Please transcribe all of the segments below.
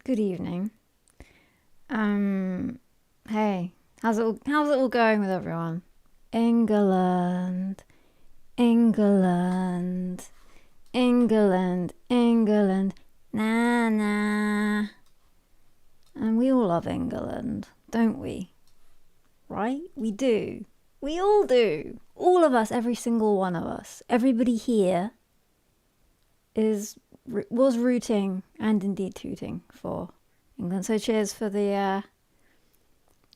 Good evening. Hey, how's it all going with everyone? England, England, England, England, na na. And we all love England, don't we? Right? We do. We all do. All of us, every single one of us, everybody here was rooting and indeed tooting for England. So cheers for the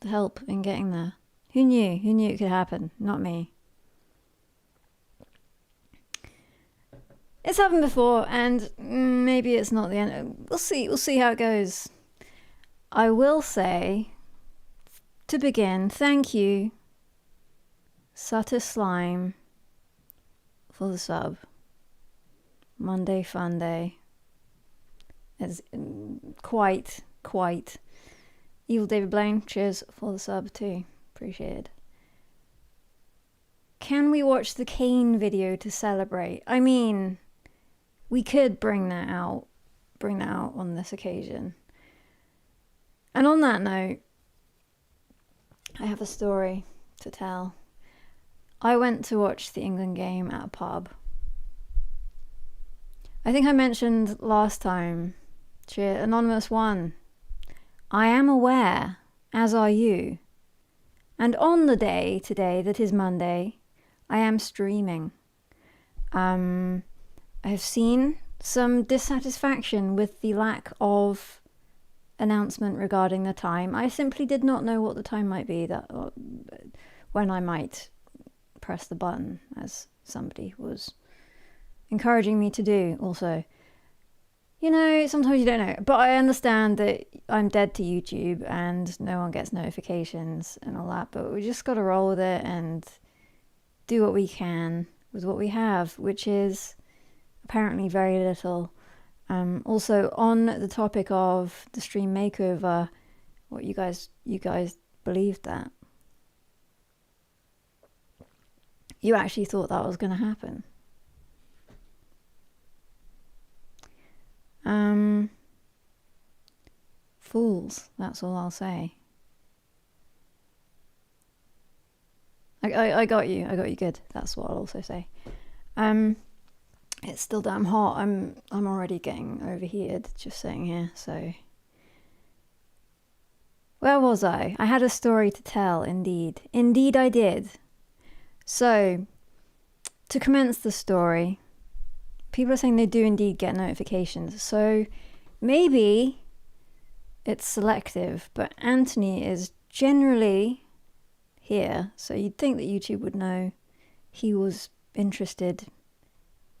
help in getting there. Who knew? Who knew it could happen? Not me. It's happened before, and maybe it's not the end. We'll see. We'll see how it goes. I will say, to begin, thank you, Sutter Slime, for the sub. Monday Fun Day. It's quite. Evil David Blaine, cheers for the sub too. Appreciated. Can we watch the Kane video to celebrate? I mean, we could bring that out on this occasion. And on that note, I have a story to tell. I went to watch the England game at a pub. I think I mentioned last time, cheer, Anonymous 1. I am aware, as are you. And on the day today, that is Monday, I am streaming. I have seen some dissatisfaction with the lack of announcement regarding the time. I simply did not know what the time might be when I might press the button, as somebody was encouraging me to do also. You know, sometimes you don't know. But I understand that I'm dead to YouTube and no one gets notifications and all that. But we just got to roll with it and do what we can with what we have, which is apparently very little. Also, on the topic of the stream makeover, what you guys believed that? You actually thought that was going to happen. Fools, that's all I'll say. I got you good. That's what I'll also say. It's still damn hot. I'm already getting overheated just sitting here, so. Where was I? I had a story to tell, indeed. Indeed I did. So, to commence the story, people are saying they do indeed get notifications. So, maybe it's selective, but Anthony is generally here. So you'd think that YouTube would know he was interested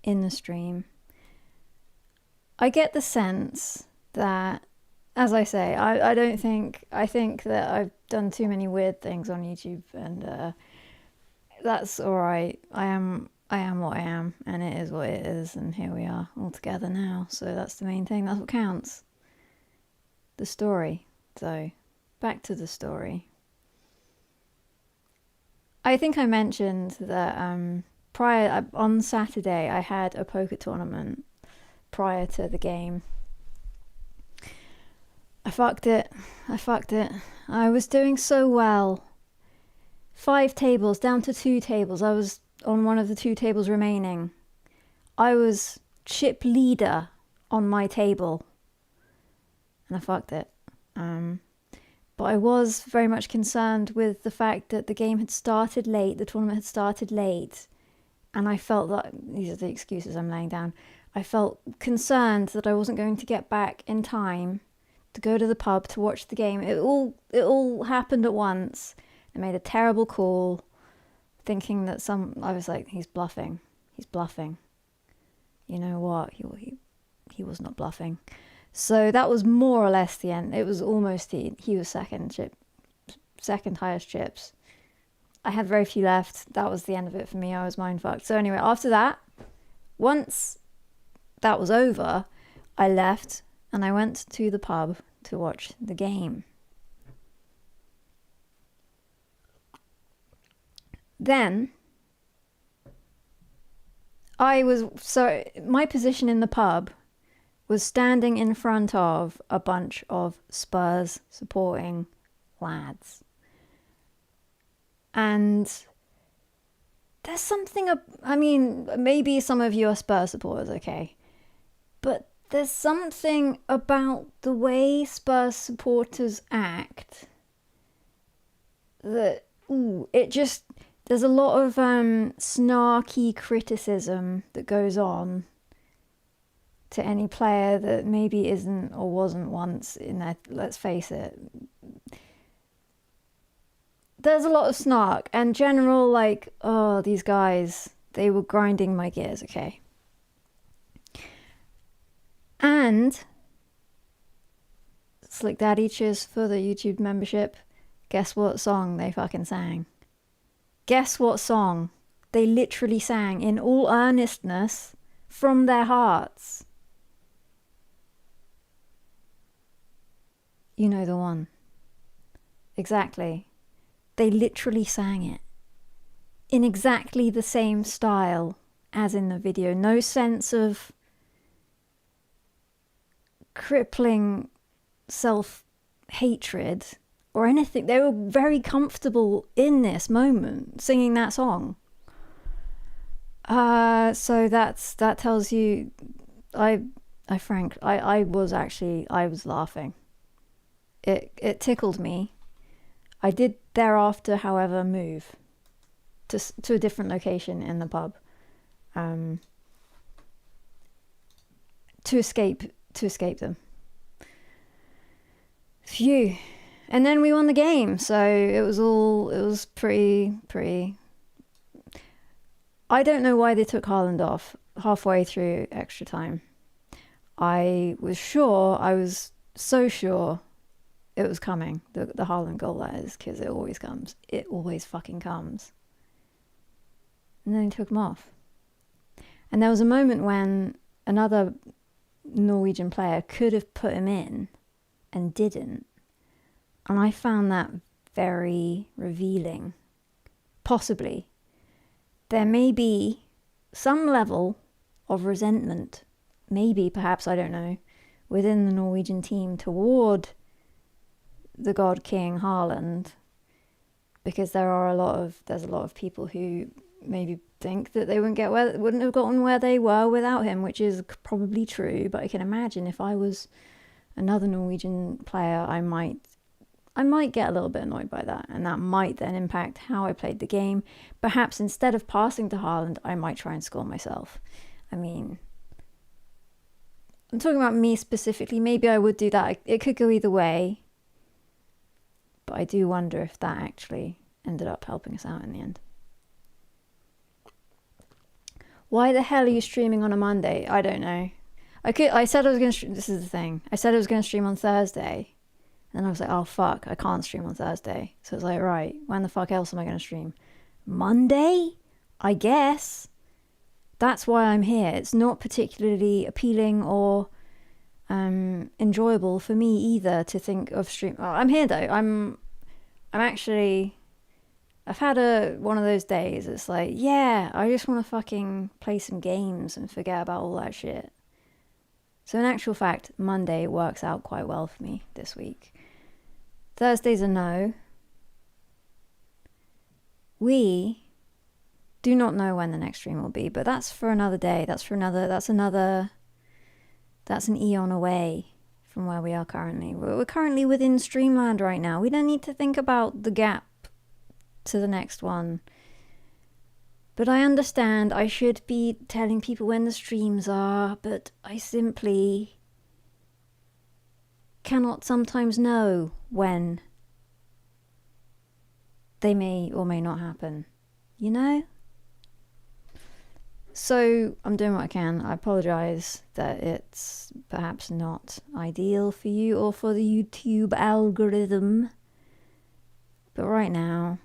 in the stream. I get the sense that, as I say, I think that I've done too many weird things on YouTube, and that's all right. I am what I am, and it is what it is, and here we are all together now. So that's the main thing. That's what counts. The story. So, back to the story. I think I mentioned that on Saturday I had a poker tournament prior to the game. I fucked it. I was doing so well. 5 tables down to 2 tables. I was on one of the 2 tables remaining. I was chip leader on my table. And I fucked it. But I was very much concerned with the fact that the game had started late, the tournament had started late, and I felt that, these are the excuses I'm laying down, I felt concerned that I wasn't going to get back in time to go to the pub to watch the game. It all happened at once. I made a terrible call, thinking that I was like, he's bluffing. You know what? He was not bluffing. So that was more or less the end. It was almost he was second highest chips. I had very few left. That was the end of it for me. I was mind fucked. So anyway, after that, once that was over, I left and I went to the pub to watch the game. Then my position in the pub was standing in front of a bunch of Spurs supporting lads. And there's something, I mean, maybe some of you are Spurs supporters, okay? But there's something about the way Spurs supporters act that, there's a lot of snarky criticism that goes on to any player that maybe isn't or wasn't once in there. Let's face it. There's a lot of snark and general like, oh, these guys, they were grinding my gears, okay? And Slick Daddy, cheers for the YouTube membership. Guess what song they fucking sang? Guess what song they literally sang in all earnestness from their hearts? You know the one. Exactly. They literally sang it in exactly the same style as in the video. No sense of crippling self-hatred or anything. They were very comfortable in this moment singing that song. So that tells you, I was laughing. It tickled me. I did thereafter, however, move to a different location in the pub, to escape them. Phew. And then we won the game, so it was pretty. I don't know why they took Haaland off halfway through extra time. I was so sure it was coming, the Haaland goal, that is, because it always comes. It always fucking comes. And then he took him off. And there was a moment when another Norwegian player could have put him in and didn't. And I found that very revealing. Possibly. There may be some level of resentment, maybe, perhaps, I don't know, within the Norwegian team toward the God King Haaland, because there's a lot of people who maybe think that they wouldn't have gotten where they were without him, which is probably true. But I can imagine if I was another Norwegian player, I might get a little bit annoyed by that, and that might then impact how I played the game. Perhaps instead of passing to Haaland, I might try and score myself. I mean, I'm talking about me specifically. Maybe I would do that. It could go either way. But I do wonder if that actually ended up helping us out in the end. Why the hell are you streaming on a Monday? I don't know. I said I was going to this is the thing. I said I was going to stream on Thursday. And I was like, oh fuck, I can't stream on Thursday. So it's like, right, when the fuck else am I going to stream? Monday? I guess. That's why I'm here. It's not particularly appealing or enjoyable for me either to think of stream. Oh, I'm here though. I've had one of those days. It's like, yeah, I just want to fucking play some games and forget about all that shit. So in actual fact, Monday works out quite well for me this week. Thursday's a no. We do not know when the next stream will be, but that's for another day. That's an eon away from where we are currently. We're currently within Streamland right now. We don't need to think about the gap to the next one. But I understand I should be telling people when the streams are, but I simply cannot sometimes know when they may or may not happen. You know? So I'm doing what I can. I apologise that it's perhaps not ideal for you or for the YouTube algorithm. But right now,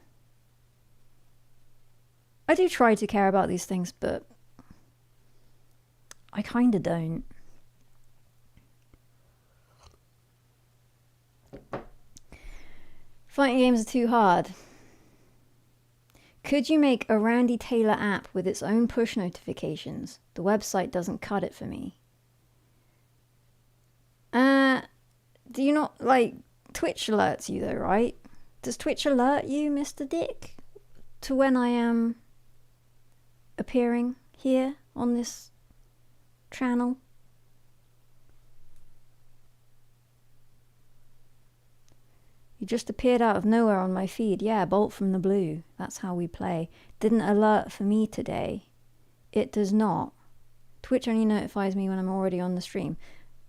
I do try to care about these things, but I kind of don't. Fighting games are too hard. Could you make a Randy Taylor app with its own push notifications? The website doesn't cut it for me. Do you not, like, Twitch alerts you though, right? Does Twitch alert you, Mr. Dick, to when I am appearing here on this channel? You just appeared out of nowhere on my feed. Yeah, Bolt from the Blue. That's how we play. Didn't alert for me today. It does not. Twitch only notifies me when I'm already on the stream.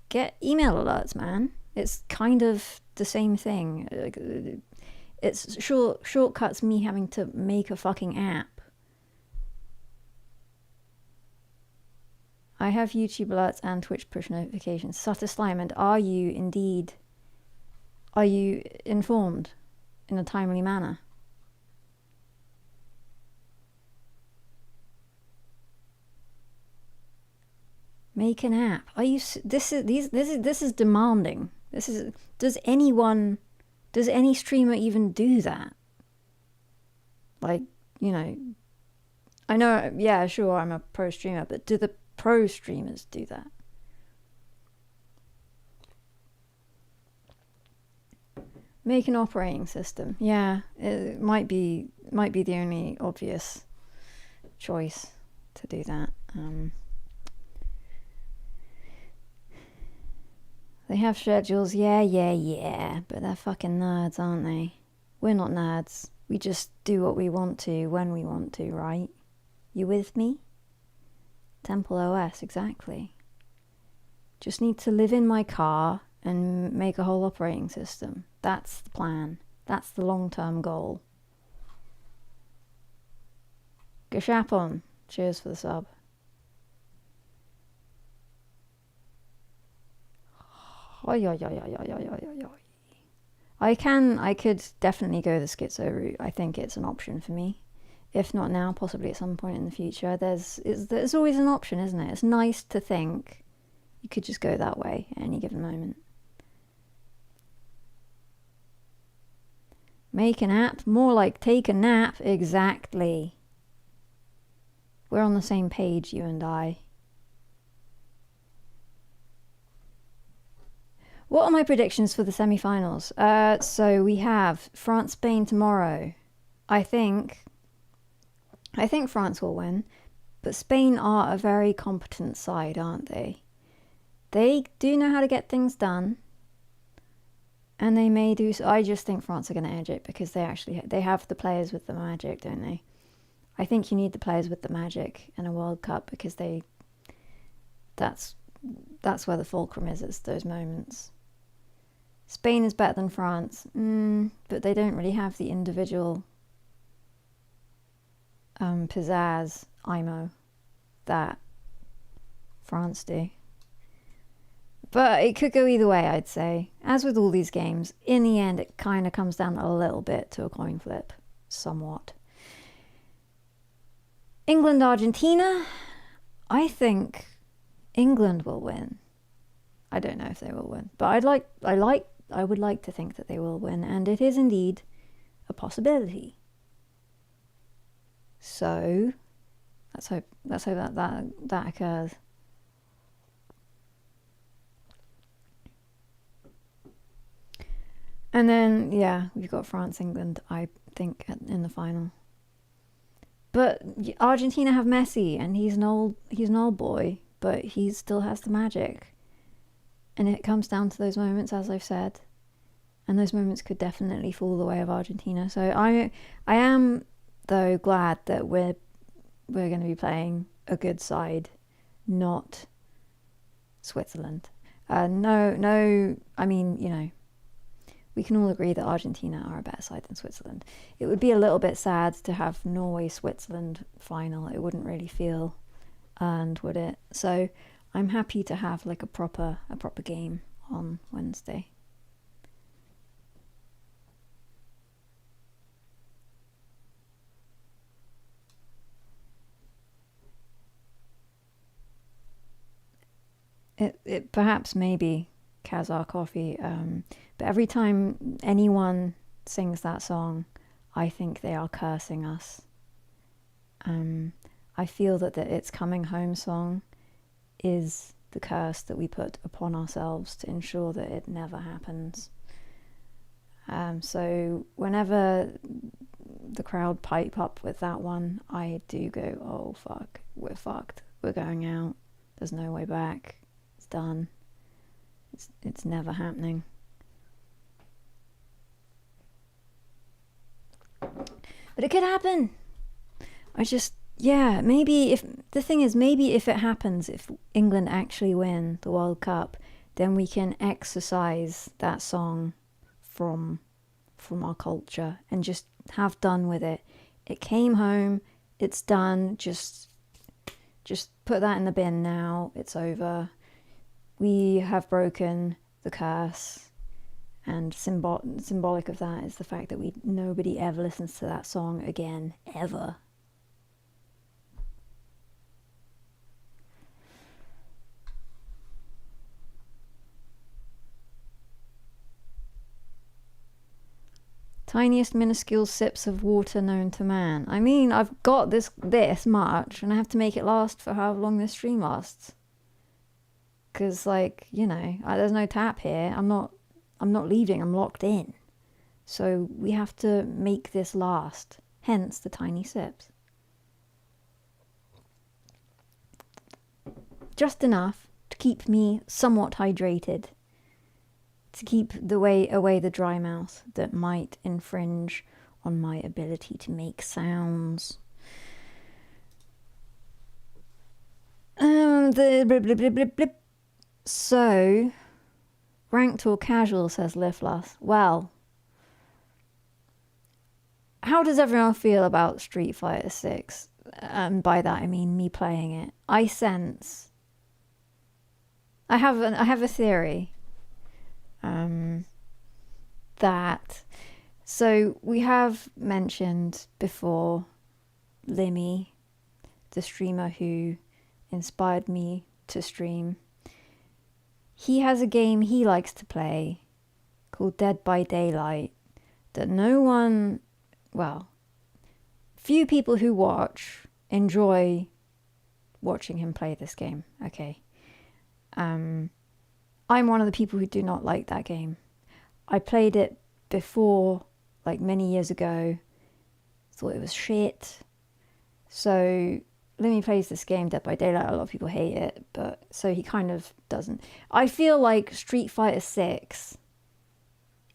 Get email alerts, man. It's kind of the same thing. It's shortcuts me having to make a fucking app. I have YouTube alerts and Twitch push notifications. Sutter Slime, and are you informed in a timely manner? Make an app. Are you? This is demanding. Does any streamer even do that? Like, you know, I know, yeah, sure, I'm a pro streamer, but do the pro streamers do that? Make an operating system. Yeah, it might be the only obvious choice to do that. They have schedules, yeah, but they're fucking nerds, aren't they? We're not nerds. We just do what we want to when we want to, right? You with me? Temple OS, exactly. Just need to live in my car and make a whole operating system. That's the plan. That's the long-term goal. Gashapon, cheers for the sub. I could definitely go the schizo route. I think it's an option for me. If not now, possibly at some point in the future. There's always an option, isn't it? It's nice to think you could just go that way at any given moment. Make an app? More like take a nap. Exactly. We're on the same page, you and I. What are my predictions for the semi-finals? So we have France-Spain tomorrow. I think France will win, but Spain are a very competent side, aren't they? They do know how to get things done, and they may do so. I just think France are going to edge it because they have the players with the magic, don't they? I think you need the players with the magic in a World Cup because that's where the fulcrum is. It's those moments. Spain is better than France, but they don't really have the individual pizzazz, IMO, that France do. But it could go either way, I'd say. As with all these games, in the end it kind of comes down a little bit to a coin flip, somewhat. England, Argentina. I think England will win. I don't know if they will win, but I would like to think that they will win, and it is indeed a possibility. So let's hope that occurs. And then yeah, we've got France, England, I think, in the final. But Argentina have Messi, and he's an old boy, but he still has the magic. And it comes down to those moments, as I've said. And those moments could definitely fall the way of Argentina. So I am, though, glad that we're going to be playing a good side, not Switzerland. No, I mean, you know, we can all agree that Argentina are a better side than Switzerland. It would be a little bit sad to have Norway-Switzerland final. It wouldn't really feel earned, would it? So I'm happy to have like a proper game on Wednesday. It perhaps maybe Kazakh coffee, but every time anyone sings that song, I think they are cursing us. I feel that the It's Coming Home song is the curse that we put upon ourselves to ensure that it never happens. So whenever the crowd pipe up with that one, I do go, oh fuck, we're fucked. We're going out. There's no way back. It's done. It's never happening. But it could happen. Maybe if it happens, if England actually win the World Cup, then we can exercise that song from our culture and just have done with it. It came home, it's done, just put that in the bin now, it's over. We have broken the curse, and symbolic of that is the fact that nobody ever listens to that song again, ever. Tiniest minuscule sips of water known to man. I mean, I've got this much, and I have to make it last for however long this stream lasts. Because, there's no tap here. I'm not leaving. I'm locked in. So we have to make this last. Hence the tiny sips. Just enough to keep me somewhat hydrated. To keep away the dry mouth that might infringe on my ability to make sounds. So, ranked or casual, says Liflas. Well, how does everyone feel about Street Fighter 6? And by that I mean me playing it. I have a theory. So we have mentioned before Limmy, the streamer who inspired me to stream. He has a game he likes to play called Dead by Daylight that few people who watch enjoy watching him play this game. Okay. I'm one of the people who do not like that game. I played it before, many years ago. Thought it was shit. So Lemmy plays this game, Dead by Daylight. A lot of people hate it, but so he kind of doesn't. I feel like Street Fighter 6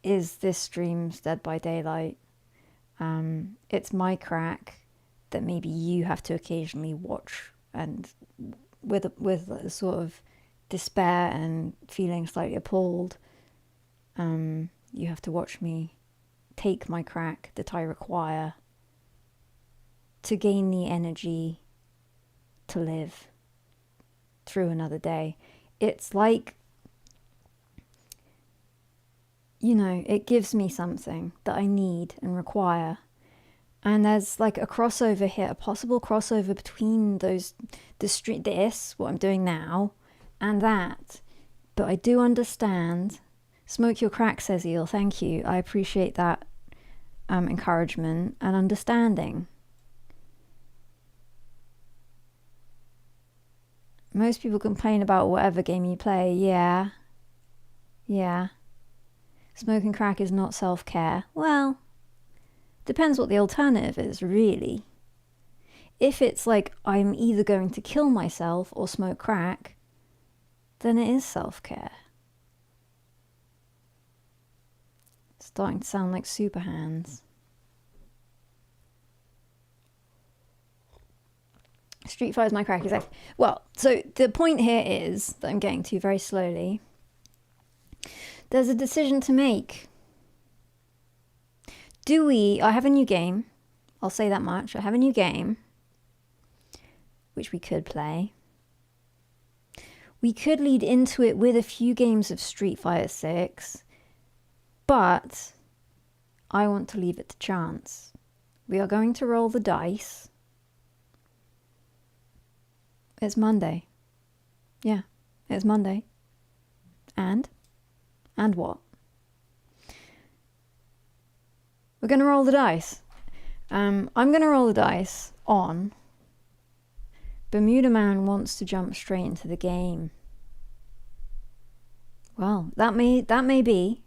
is this stream's Dead by Daylight. It's my crack that maybe you have to occasionally watch, and with a sort of despair and feeling slightly appalled, you have to watch me take my crack that I require to gain the energy to live through another day. It's like, it gives me something that I need and require. And there's a crossover here, a possible crossover between this, what I'm doing now, and that. But I do understand. Smoke your crack, says Eel. Thank you. I appreciate that encouragement and understanding. Most people complain about whatever game you play. Yeah. Smoking crack is not self-care. Well, depends what the alternative is, really. If it's I'm either going to kill myself or smoke crack, then it is self-care. Starting to sound like super hands. Street Fighter's my crack, exactly. Well, so the point here is that I'm getting to very slowly. There's a decision to make. I have a new game. I'll say that much. I have a new game, which we could play. We could lead into it with a few games of Street Fighter 6, but I want to leave it to chance. We are going to roll the dice. It's Monday. Yeah, it's Monday. And what? We're going to roll the dice. I'm going to roll the dice on Bermuda Man wants to jump straight into the game. Well, that may be.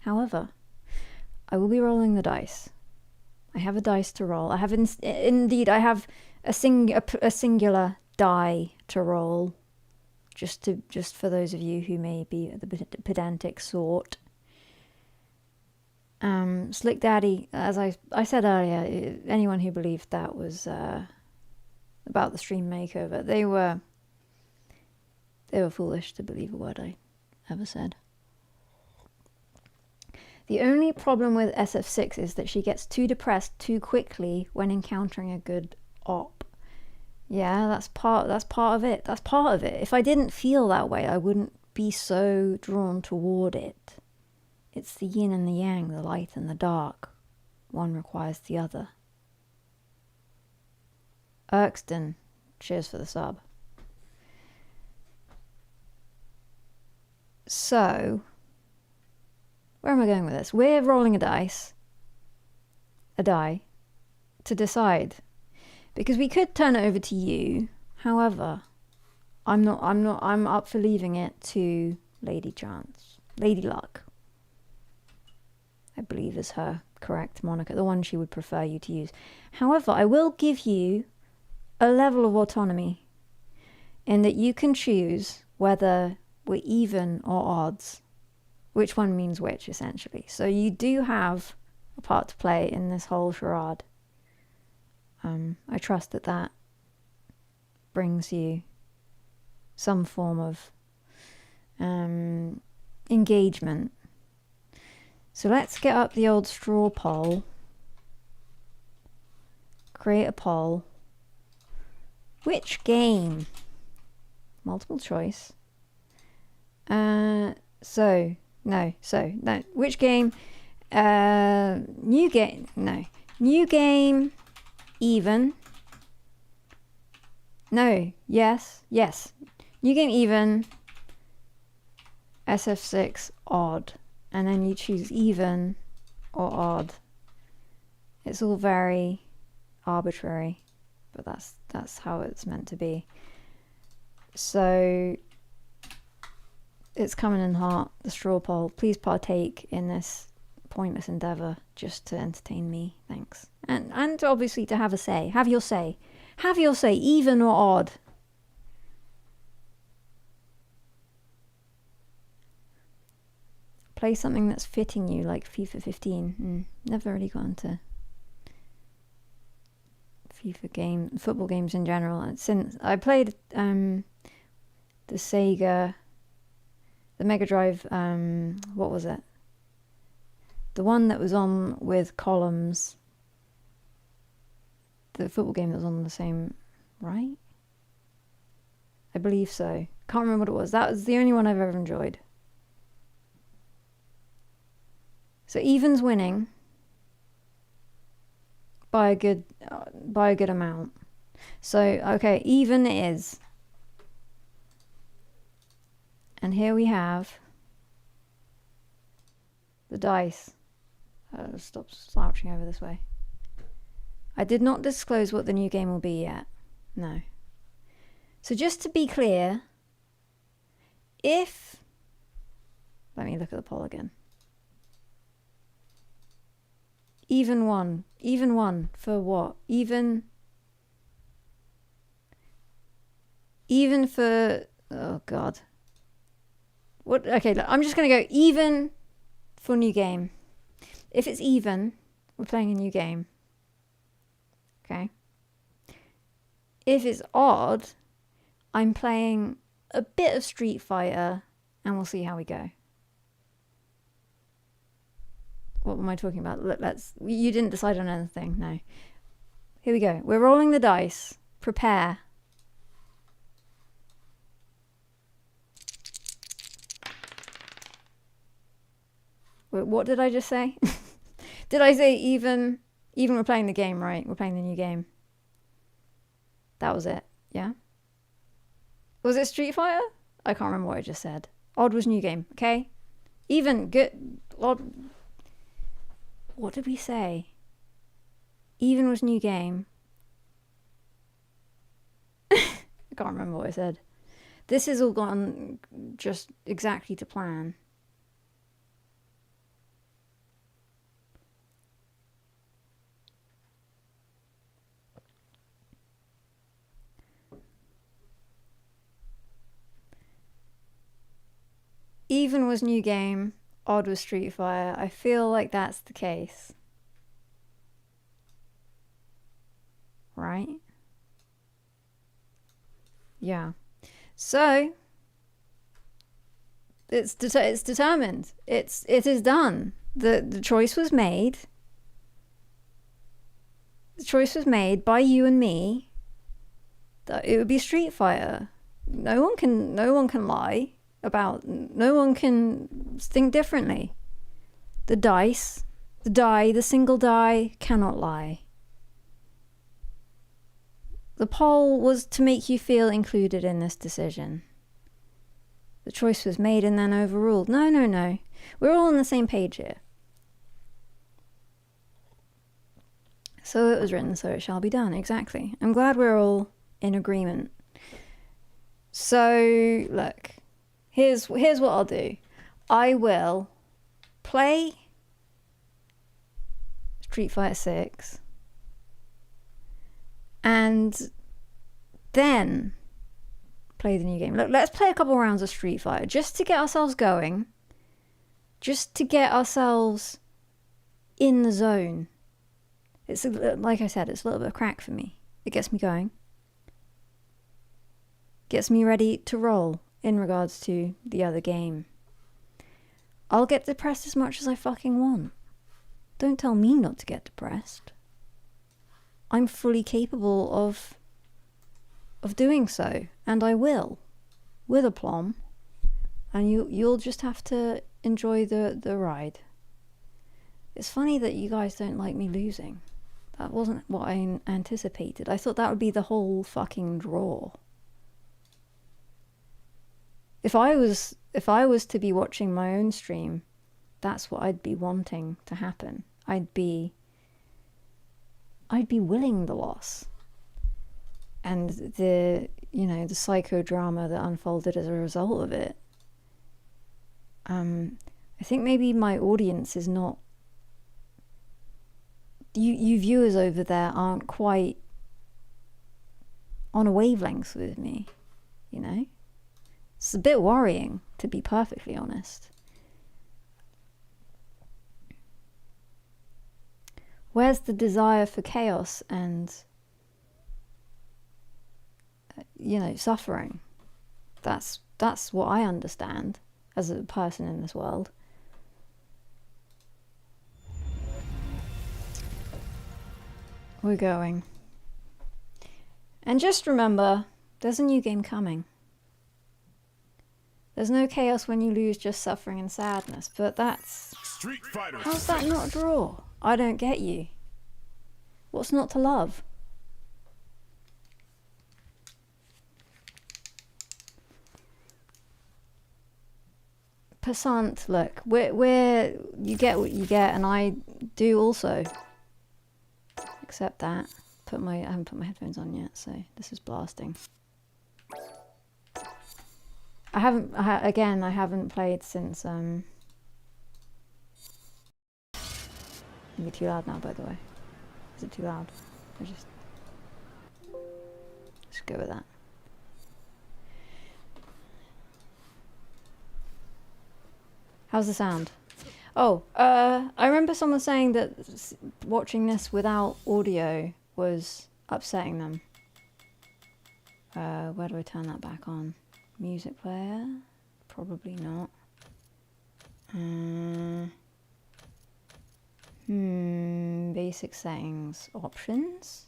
However, I will be rolling the dice. I have a dice to roll. I have indeed. I have a singular die to roll. Just for those of you who may be the pedantic sort. Slick Daddy, as I said earlier, anyone who believed that was about the stream makeover, they were foolish to believe a word I ever said. The only problem with SF6 is that she gets too depressed too quickly when encountering a good op. Yeah, that's part of it. That's part of it. If I didn't feel that way, I wouldn't be so drawn toward it. It's the yin and the yang, the light and the dark. One requires the other. Erkston, cheers for the sub. So, where am I going with this? We're rolling a die, to decide. Because we could turn it over to you. However, I'm up for leaving it to Lady Chance. Lady Luck, I believe is her correct moniker, the one she would prefer you to use. However, I will give you a level of autonomy in that you can choose whether we're even or odds. Which one means which, essentially. So you do have a part to play in this whole charade. I trust that brings you some form of engagement. So let's get up the old straw poll. Create a poll. Which game? Multiple choice. No. Which game? New game. No. New game. Even. No. Yes. New game even. SF6 odd. And then you choose even or odd. It's all very arbitrary, but that's how it's meant to be. So it's coming in hot, the straw poll. Please partake in this pointless endeavour just to entertain me. Thanks. And obviously to have a say. Have your say. Have your say, even or odd. Play something that's fitting you, like FIFA 15. Never really got into football games in general. And since I played the Sega, the Mega Drive, what was it? The one that was on with columns. The football game that was on the same, right? I believe so. Can't remember what it was. That was the only one I've ever enjoyed. So even's winning by a good amount. So okay, even is. And here we have the dice. Stop slouching over this way. I did not disclose what the new game will be yet. No. So just to be clear, let me look at the poll again. Even one for what? Even for, oh God. What? Okay, look, I'm just going to go even for new game. If it's even, we're playing a new game. Okay. If it's odd, I'm playing a bit of Street Fighter and we'll see how we go. What am I talking about? You didn't decide on anything. No. Here we go. We're rolling the dice. Prepare. Wait, what did I just say? Did I say even we're playing the game, right? We're playing the new game. That was it. Yeah? Was it Street Fighter? I can't remember what I just said. Odd was new game. Okay? Even good. Odd. What did we say? Even was new game. I can't remember what I said. This has all gone just exactly to plan. Even was new game, odd was Street Fighter. I feel like that's the case. Right? Yeah. So it's determined. It is done. The choice was made. The choice was made by you and me that it would be Street Fighter. No one can lie about. No one can think differently. The single die cannot lie. The poll was to make you feel included in this decision. The choice was made and then overruled. No. We're all on the same page here. So it was written, so it shall be done. Exactly. I'm glad we're all in agreement. So, look. Here's what I'll do. I will play Street Fighter 6. And then play the new game. Look, let's play a couple rounds of Street Fighter just to get ourselves going. Just to get ourselves in the zone. It's like I said, it's a little bit of crack for me. It gets me going. Gets me ready to roll in regards to the other game. I'll get depressed as much as I fucking want. Don't tell me not to get depressed. I'm fully capable of doing so, and I will, with aplomb. And you'll just have to enjoy the ride. It's funny that you guys don't like me losing. That wasn't what I anticipated. I thought that would be the whole fucking draw. If I was to be watching my own stream, that's what I'd be wanting to happen. I'd be willing the loss. And the psychodrama that unfolded as a result of it. I think maybe my audience is not... You viewers over there aren't quite on a wavelength with me, you know? It's a bit worrying, to be perfectly honest. Where's the desire for chaos and, suffering? That's what I understand as a person in this world. We're going. And just remember, there's a new game coming. There's no chaos when you lose, just suffering and sadness. But that's... Street Fighter. How's that not a draw? I don't get you. What's not to love? Passant, look, we're you get what you get, and I do also. Except that I haven't put my headphones on yet, so this is blasting. I haven't played since Maybe too loud now, by the way. Is it too loud? Or just go with that. How's the sound? Oh, I remember someone saying that watching this without audio was upsetting them. Where do I turn that back on? Music player? Probably not. Basic settings. Options?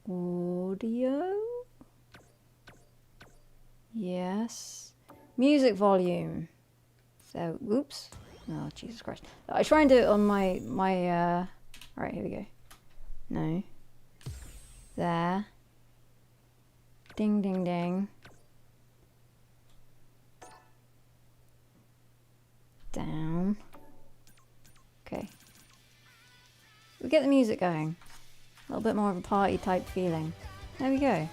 Audio? Yes. Music volume. So, oops. Oh, Jesus Christ. I try and do it on my Alright, here we go. No. There. Ding, ding, ding. Down. Okay. We get the music going. A little bit more of a party type feeling. There we go.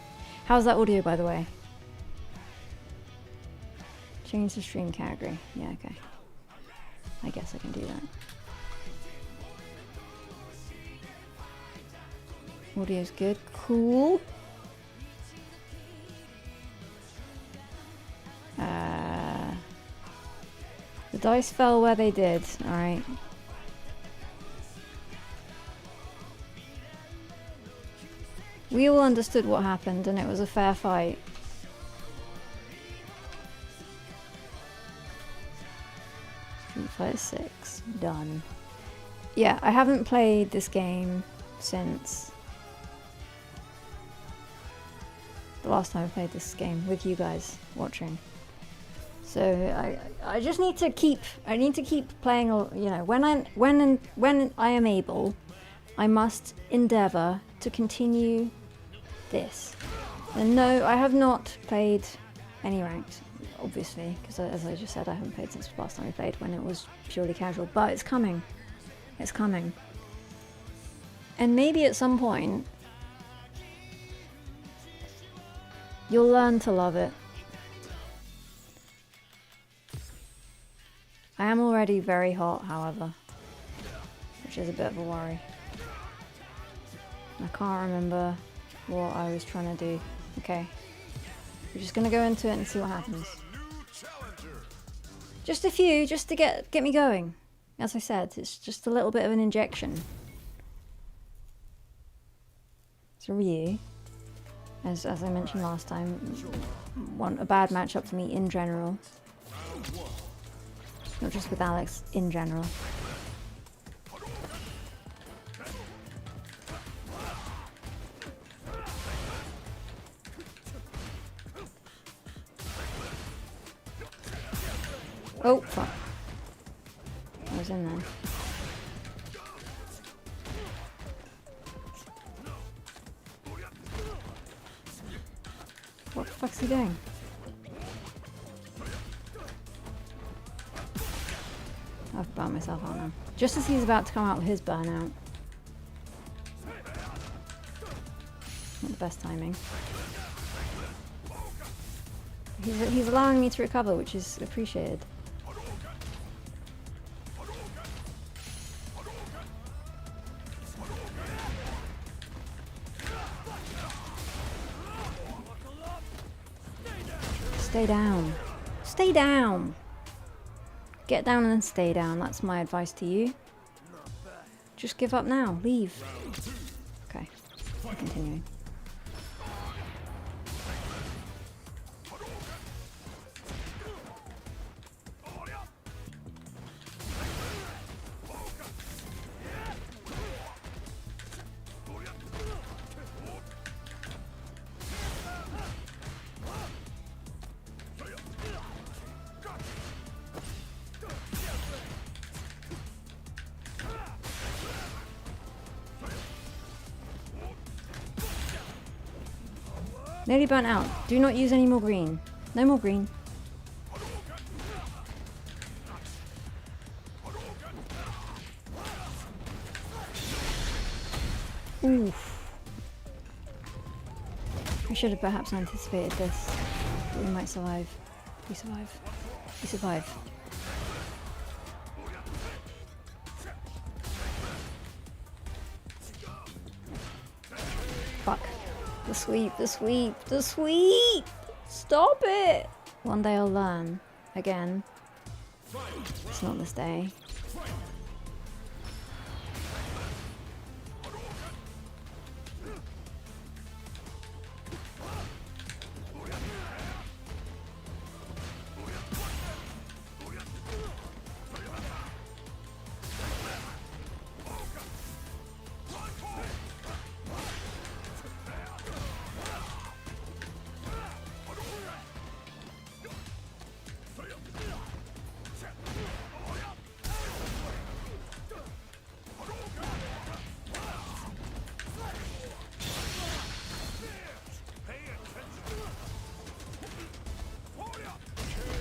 How's that audio, by the way? Change the stream category. Yeah, okay. I guess I can do that. Audio's good. Cool. The dice fell where they did. Alright. We all understood what happened and it was a fair fight. Street Fighter 6. Done. Yeah, I haven't played this game since the last time I played this game with you guys watching. So I just need to keep playing, you know, when I am able, I must endeavor to continue this. And no, I have not played any ranked, obviously, because as I just said, I haven't played since the last time I played when it was purely casual, but it's coming. It's coming. And maybe at some point you'll learn to love it. I am already very hot, however, which is a bit of a worry. I can't remember what I was trying to do. Okay. We're just gonna go into it and see what happens. Just a few, just to get me going. As I said, it's just a little bit of an injection. So Ryu, as I mentioned last time, a bad matchup for me in general. Not just with Alex, in general. Oh, fuck. I was in there. What the fuck's he doing? I've burnt myself out now. Just as he's about to come out with his burnout. Not the best timing. He's allowing me to recover, which is appreciated. Stay down. Stay down! Get down and stay down, that's my advice to you. Just give up now, leave. Okay, continuing. Nearly burnt out. Do not use any more green. No more green. Oof. We should have perhaps anticipated this. We might survive. We survive. We survive. Fuck. The sweep, the sweep, the sweep! Stop it! One day I'll learn. Again. It's not this day.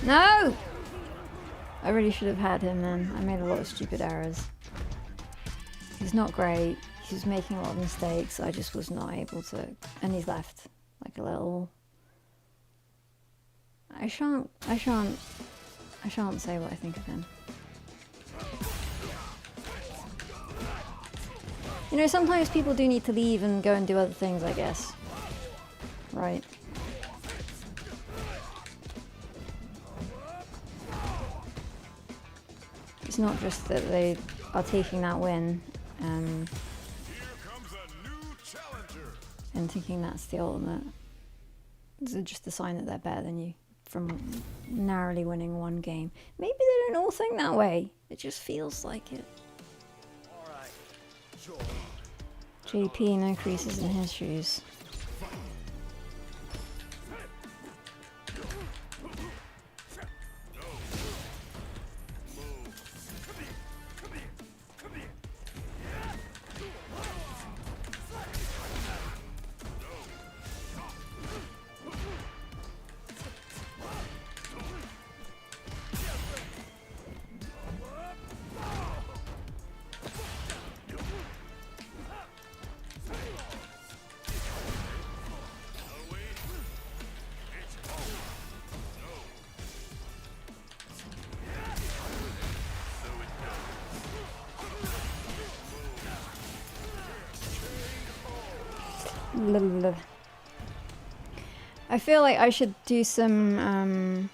No! I really should have had him then. I made a lot of stupid errors. He's not great. He's making a lot of mistakes. I just was not able to... And he's left. Like a little... I shan't say what I think of him. You know, sometimes people do need to leave and go and do other things, I guess. Right. It's not just that they are taking that win and thinking that's the ultimate. It's just a sign that they're better than you from narrowly winning one game. Maybe they don't all think that way. It just feels like it. JP, no creases in his shoes. I feel like I should do some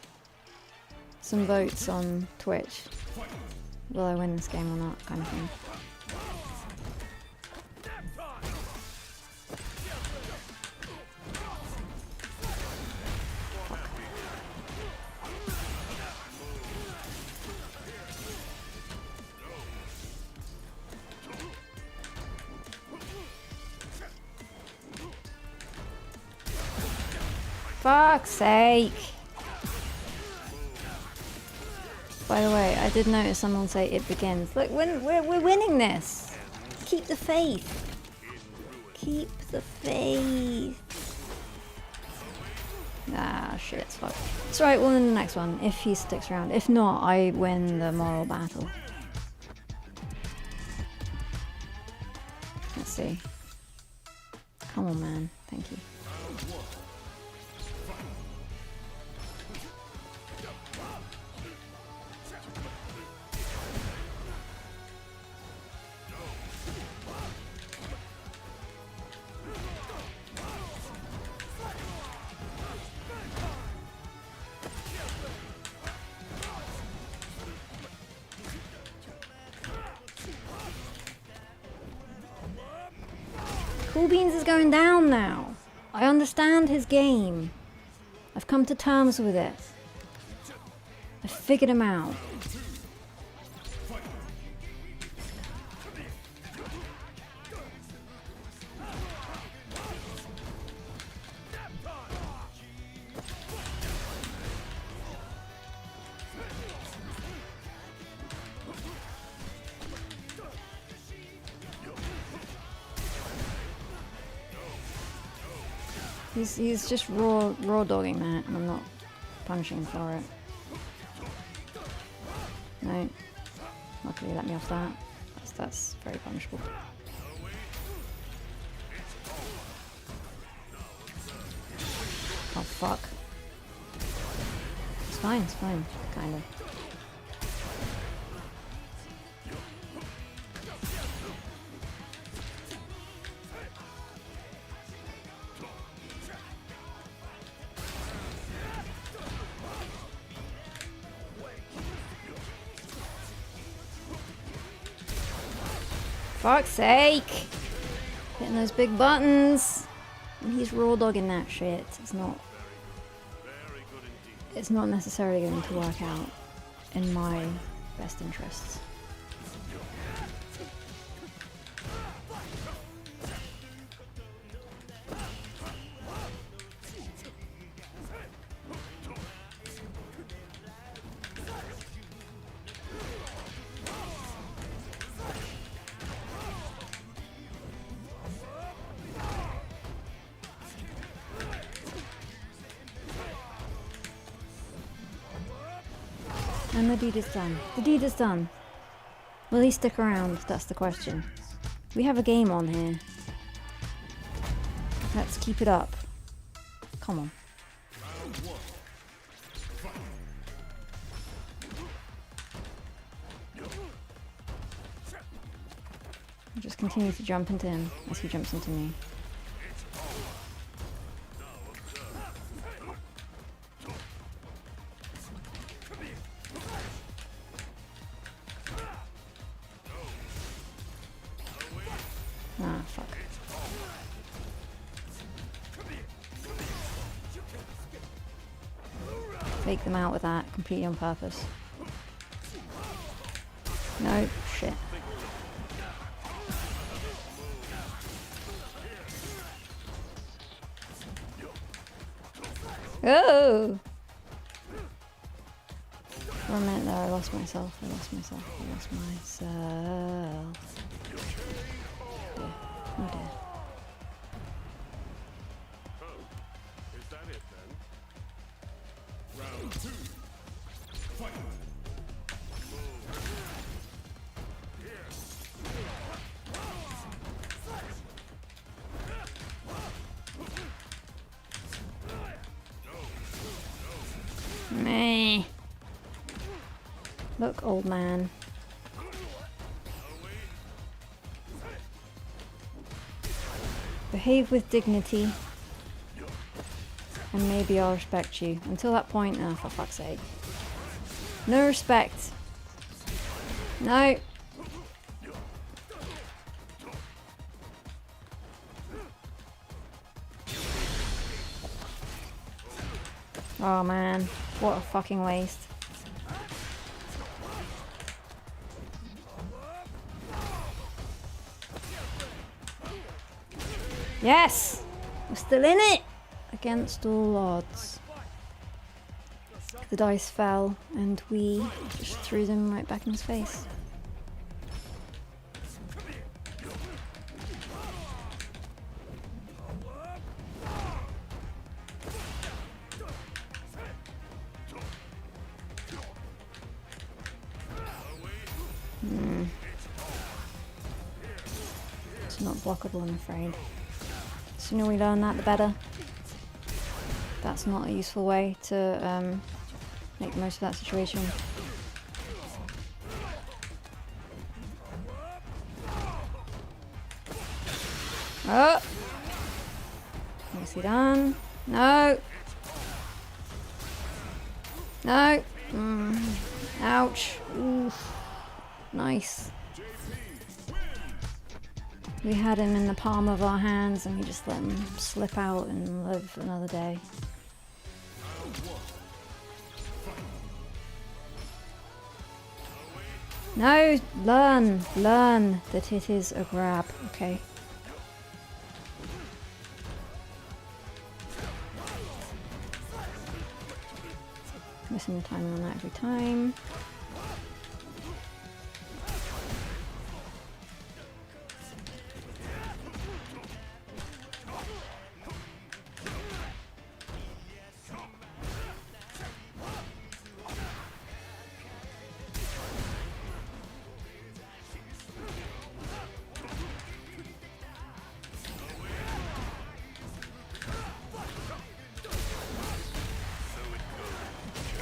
votes on Twitch. Will I win this game or not, kind of thing. Fuck's sake! By the way, I did notice someone say it begins. Look, we're winning this! Keep the faith! Keep the faith! Ah, shit, it's fucked. It's alright, we'll win the next one, if he sticks around. If not, I win the moral battle. Let's see. Come on, man. Thank you. Cool Beans is going down now. I understand his game. I've come to terms with it. I figured him out. He's just raw dogging that, and I'm not punishing for it. No. Luckily let me off that. That's very punishable. Oh fuck. It's fine, kind of. Fuck's sake! Hitting those big buttons! And he's raw dogging that shit. It's not necessarily going to work out in my best interests. And the deed is done. The deed is done. Will he stick around? That's the question. We have a game on here. Let's keep it up. Come on. I'll just continue to jump into him as he jumps into me. Ah, fuck. Take them out with that, completely on purpose. No, shit. Oh! For a minute there, I lost myself. Yeah. Oh dear. Is that it then? Round 2. Fight. Meh. Look, old man. Behave with dignity, and maybe I'll respect you. Until that point, oh, for fuck's sake. No respect. No. Oh man, what a fucking waste. Yes! We're still in it! Against all odds. The dice fell and we just threw them right back in his face. It's not blockable, I'm afraid. The sooner we learn that, the better. That's not a useful way to make the most of that situation. Oh! Nicely done. No! No! Ouch! Oof. Nice. We had him in the palm of our hands and we just let him slip out and live another day. No! Learn that it is a grab, okay? Missing the timing on that every time.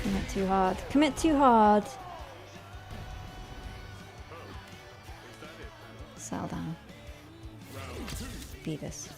Commit too hard. Commit too hard. Settle down. Be this.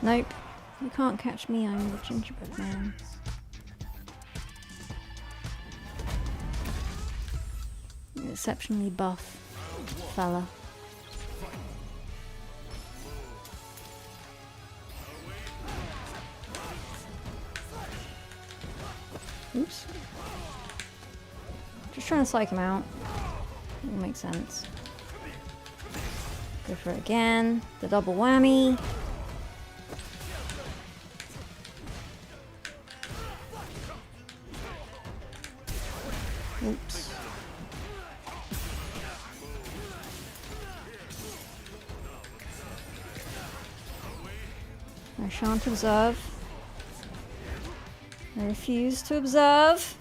Nope. You can't catch me, I'm the gingerbread man. An exceptionally buff fella. Oops. Just trying to psych him out. It'll make sense. Go for it again. The double whammy. Oops. I shan't observe. I refuse to observe.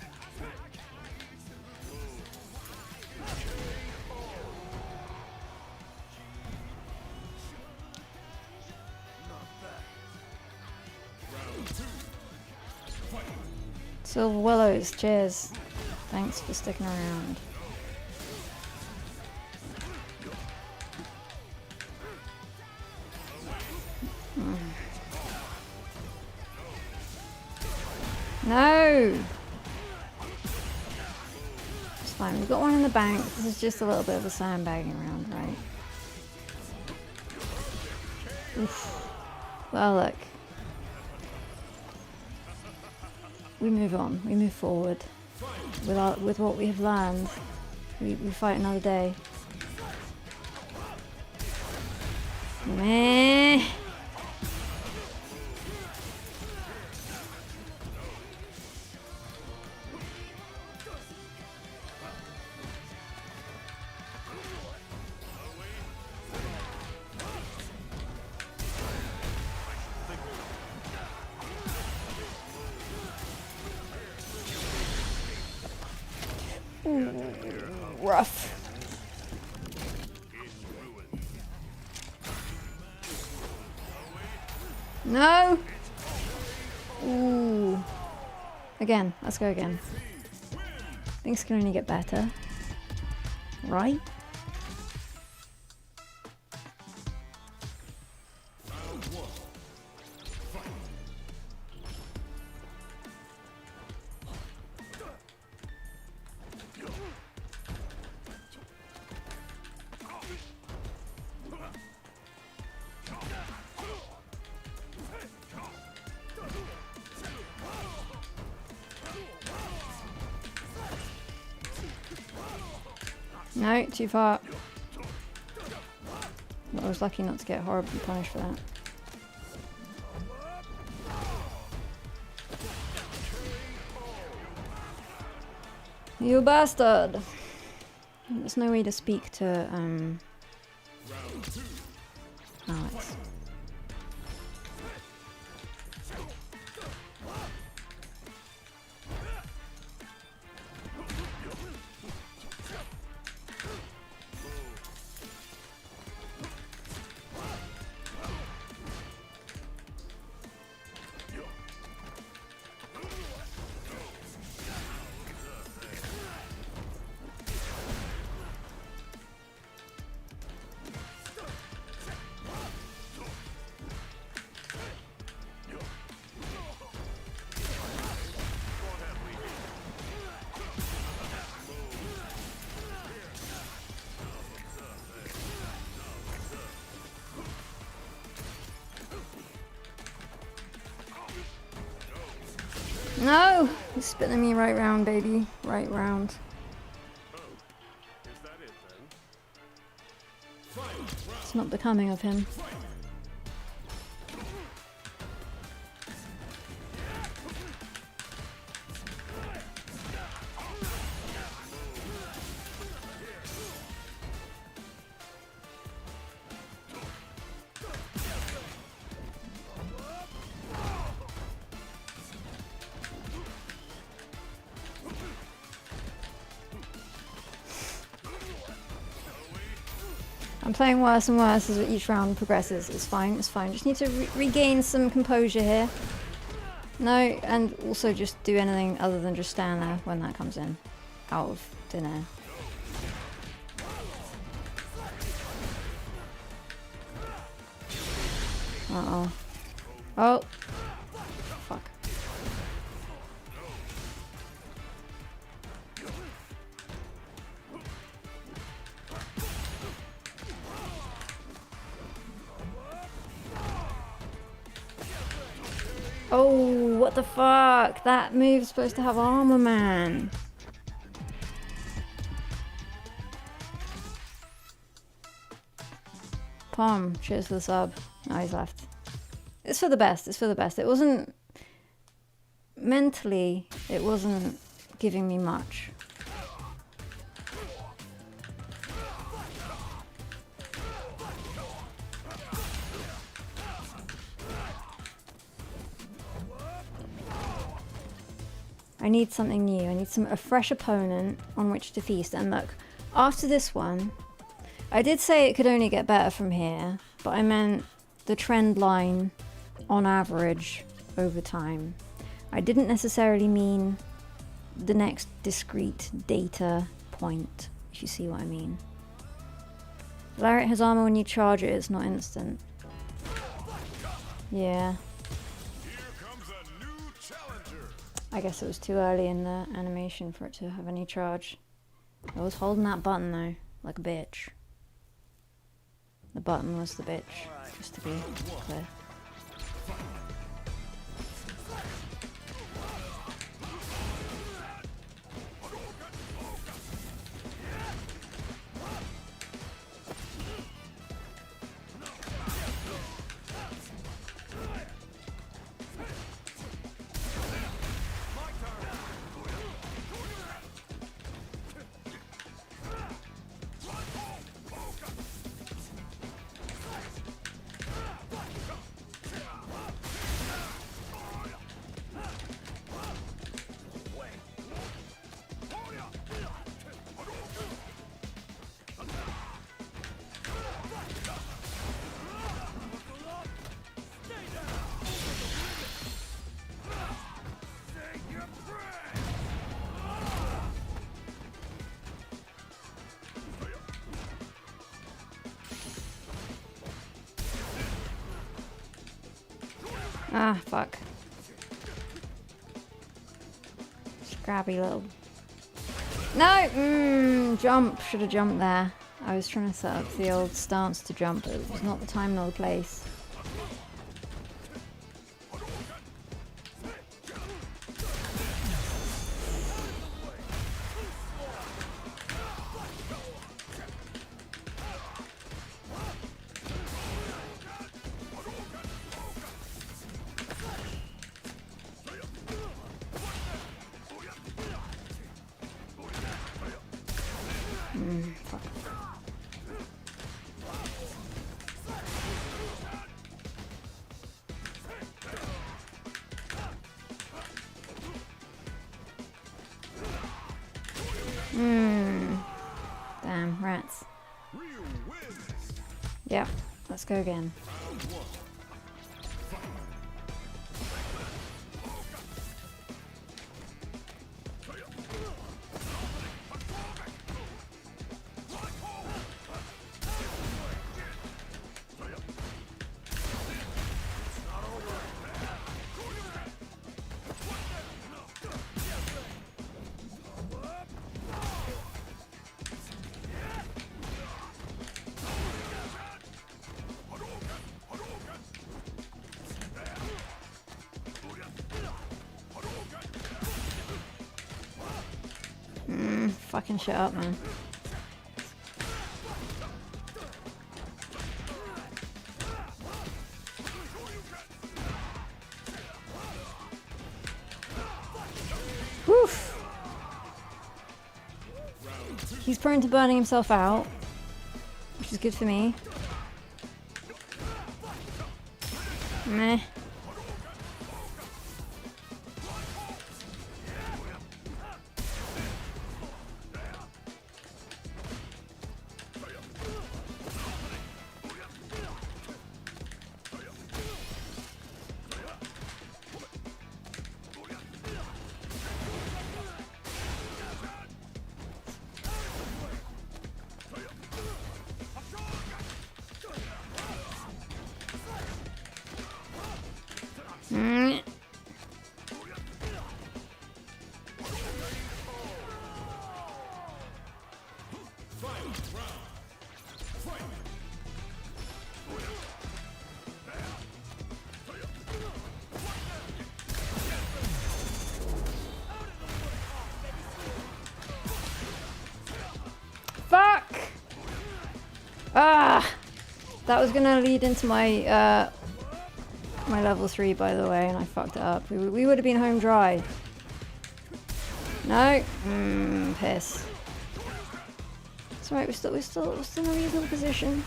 Silver Willows, cheers. Thanks for sticking around. No! It's fine, we've got one in the bank. This is just a little bit of a sandbagging round, right? Oof. Well, look. We move on, we move forward. With what we have learned, we fight another day. Meh. Rough. No! Ooh. Again, let's go again. Things can only get better. Right? No, too far. I was lucky not to get horribly punished for that. You bastard! There's no way to speak to, Alex. No! He's spinning me right round, baby. Right round. It's not becoming of him. I'm playing worse and worse as each round progresses. It's fine, it's fine. Just need to regain some composure here. No, and also just do anything other than just stand there when that comes in. Out of thin air. Uh-oh. Oh. Fuck. Oh, what the fuck? That move's supposed to have armor, man. Palm, cheers for the sub. Oh, he's left. It's for the best, it's for the best. It wasn't... Mentally, it wasn't giving me much. I need something new. I need a fresh opponent on which to feast. And look, after this one, I did say it could only get better from here, but I meant the trend line on average over time. I didn't necessarily mean the next discrete data point, if you see what I mean. Lariat has armor when you charge it, it's not instant. Yeah. I guess it was too early in the animation for it to have any charge. I was holding that button though, like a bitch. The button was the bitch, just to be clear. Ah, fuck. Scrabby little... No! Jump! Should have jumped there. I was trying to set up the old stance to jump, but it was not the time nor the place. Fuck. Damn, rats. Yep, let's go again. Fucking shit up, man. Woof. He's prone to burning himself out, which is good for me. Meh. Mm. Fuck! Ah! That was gonna lead into my my level 3, by the way, and I fucked it up. We would have been home dry. No? Piss. It's alright, we're still in a reasonable position.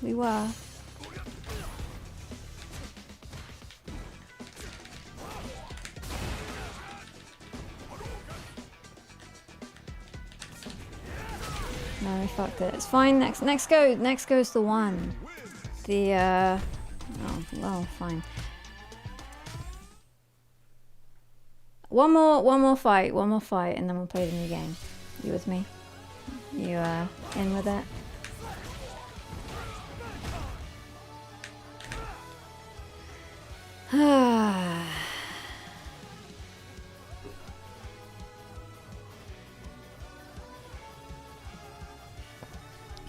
We were. No, we fucked it. It's fine. Next goes the one. The oh well, fine. One more fight, and then we'll play the new game. You with me? You in with it?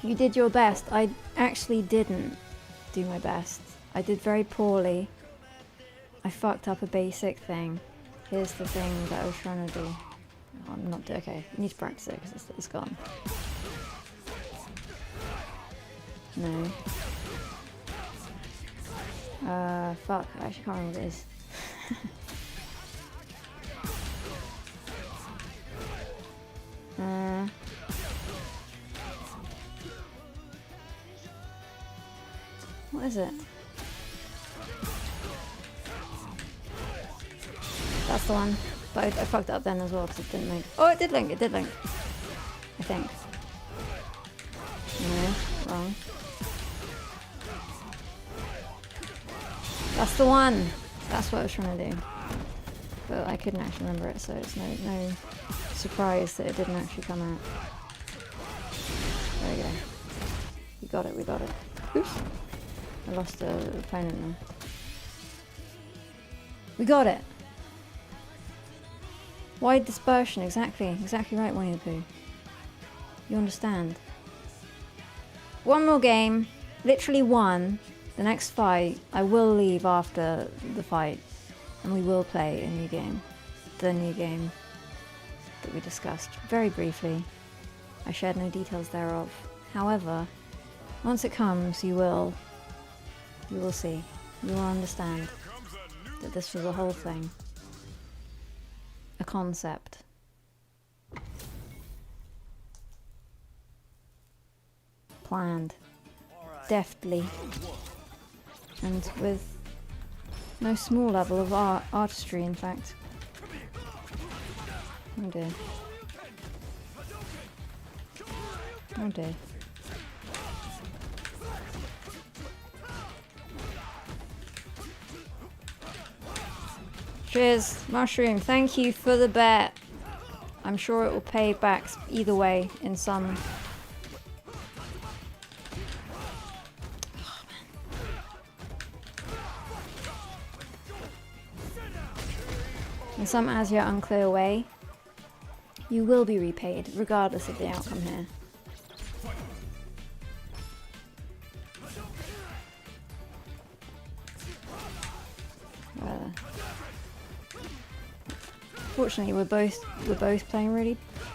You did your best. I actually didn't do my best. I did very poorly. I fucked up a basic thing. Here's the thing that I was trying to do. Oh, I'm not okay. I need to practice it because it's gone. No. Fuck. I actually can't remember what it is. What is it? That's the one. But I fucked it up then as well because it didn't link. Oh, it did link. I think. No, wrong. That's the one! That's what I was trying to do. But I couldn't actually remember it, so it's no surprise that it didn't actually come out. There we go. We got it. Oops. I lost the opponent now. We got it! Wide dispersion, exactly right, Winnie the Pooh. You understand. One more game, literally one. The next fight, I will leave after the fight, and we will play a new game. The new game that we discussed very briefly. I shared no details thereof. However, once it comes, you will see. You will understand that this was a whole thing. A concept. Planned. Deftly. And with no small level of artistry, in fact. Oh dear. Oh dear. Cheers, Mushroom. Thank you for the bet. I'm sure it will pay back either way in some... Oh, in some as yet unclear way. You will be repaid, regardless of the outcome here. Fortunately, we're both playing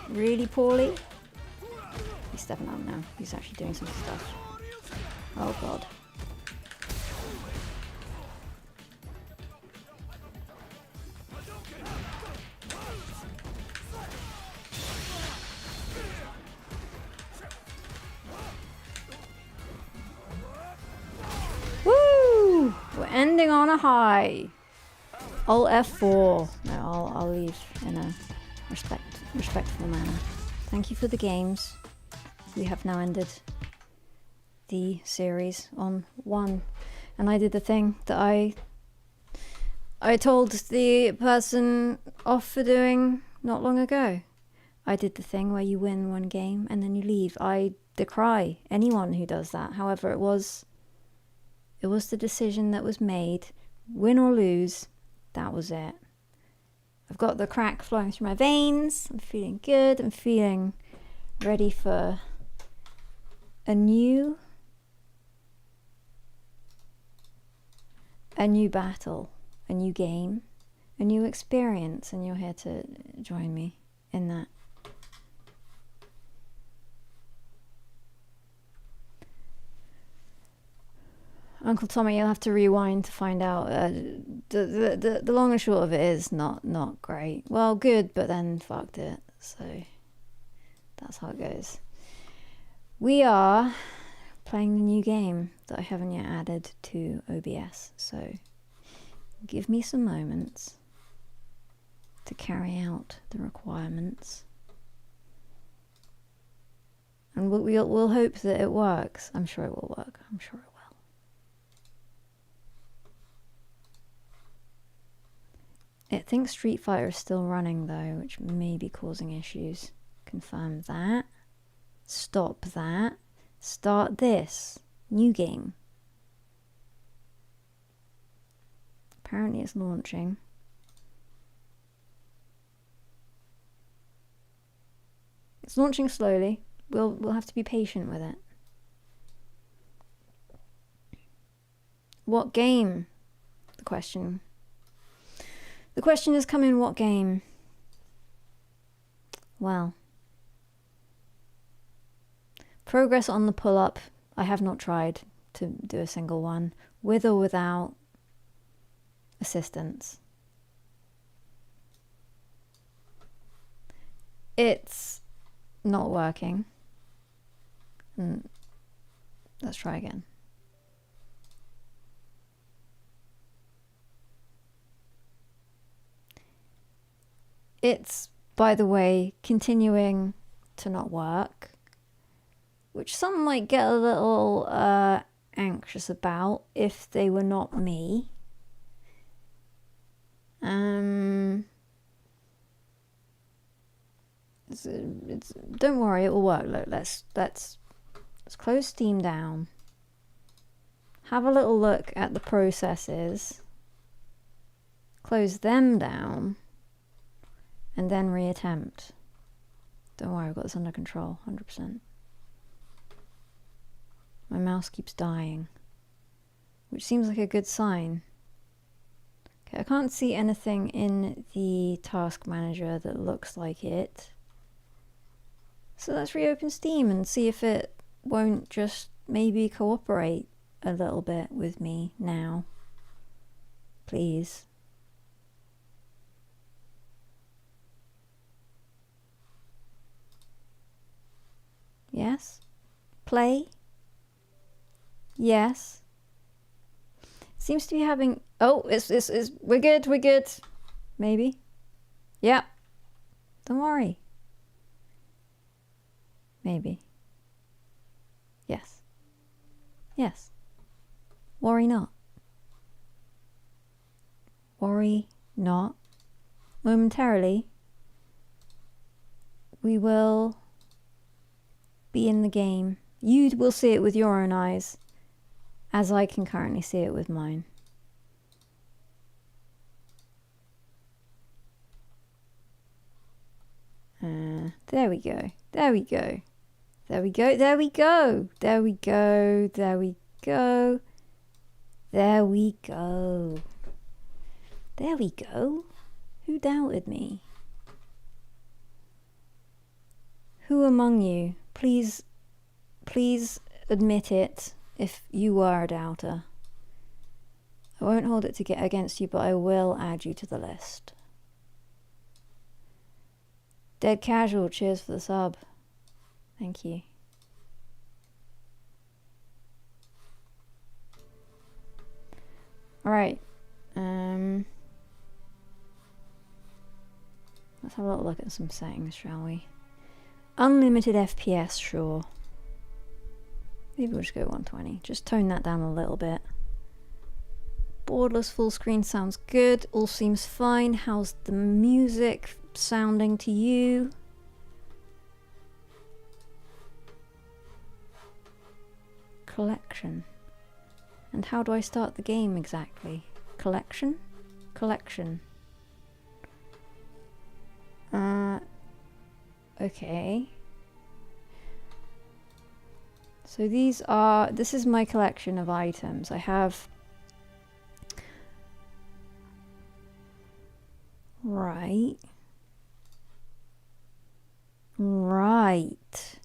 really poorly. He's stepping up now. He's actually doing some stuff. Oh god. Woo! We're ending on a high. Alt F4. No, I'll leave in a respectful manner. Thank you for the games. We have now ended the series on 1. And I did the thing that I told the person off for doing not long ago. I did the thing where you win one game and then you leave. I decry anyone who does that. However, it was the decision that was made Win or lose, that was it. I've got the crack flowing through my veins. I'm feeling good. I'm feeling ready for a new battle, a new game, a new experience, and you're here to join me in that. Uncle Tommy, you'll have to rewind to find out. The long and short of it is not great. Well, good, but then fucked it. So that's how it goes. We are playing the new game that I haven't yet added to OBS. So give me some moments to carry out the requirements. And we'll hope that it works. I'm sure it will work. I'm sure it will. It thinks Street Fighter is still running though, which may be causing issues. Confirm that. Stop that. Start this. New game. Apparently it's launching. It's launching slowly. We'll have to be patient with it. What game? The question has come in, what game? Well, progress on the pull-up. I have not tried to do a single one, with or without assistance. It's not working. Let's try again. It's, by the way, continuing to not work, which some might get a little anxious about if they were not me. Don't worry, it will work. Look, let's close Steam down. Have a little look at the processes. Close them down. And then reattempt. Don't worry, I've got this under control, 100%. My mouse keeps dying, which seems like a good sign. Okay, I can't see anything in the task manager that looks like it. So let's reopen Steam and see if it won't just maybe cooperate a little bit with me now. Please. Yes? Play? Yes? Seems to be having... Oh, we're good. Maybe. Yep. Don't worry. Maybe. Yes. Yes. Worry not. Worry not. Momentarily, we will be in the game. You will see it with your own eyes, as I can currently see it with mine. There we go. There we go. There we go. There we go. There we go. There we go. There we go. There we go. Who doubted me? Who among you? Please admit it if you were a doubter. I won't hold it against you, but I will add you to the list. Dead Casual, cheers for the sub. Thank you. Alright. Let's have a little look at some settings, shall we? Unlimited FPS, sure. Maybe we'll just go 120. Just tone that down a little bit. Borderless full screen sounds good. All seems fine. How's the music sounding to you? Collection. And how do I start the game exactly? Collection? Collection. Okay. So this is my collection of items. I have... Right. Right.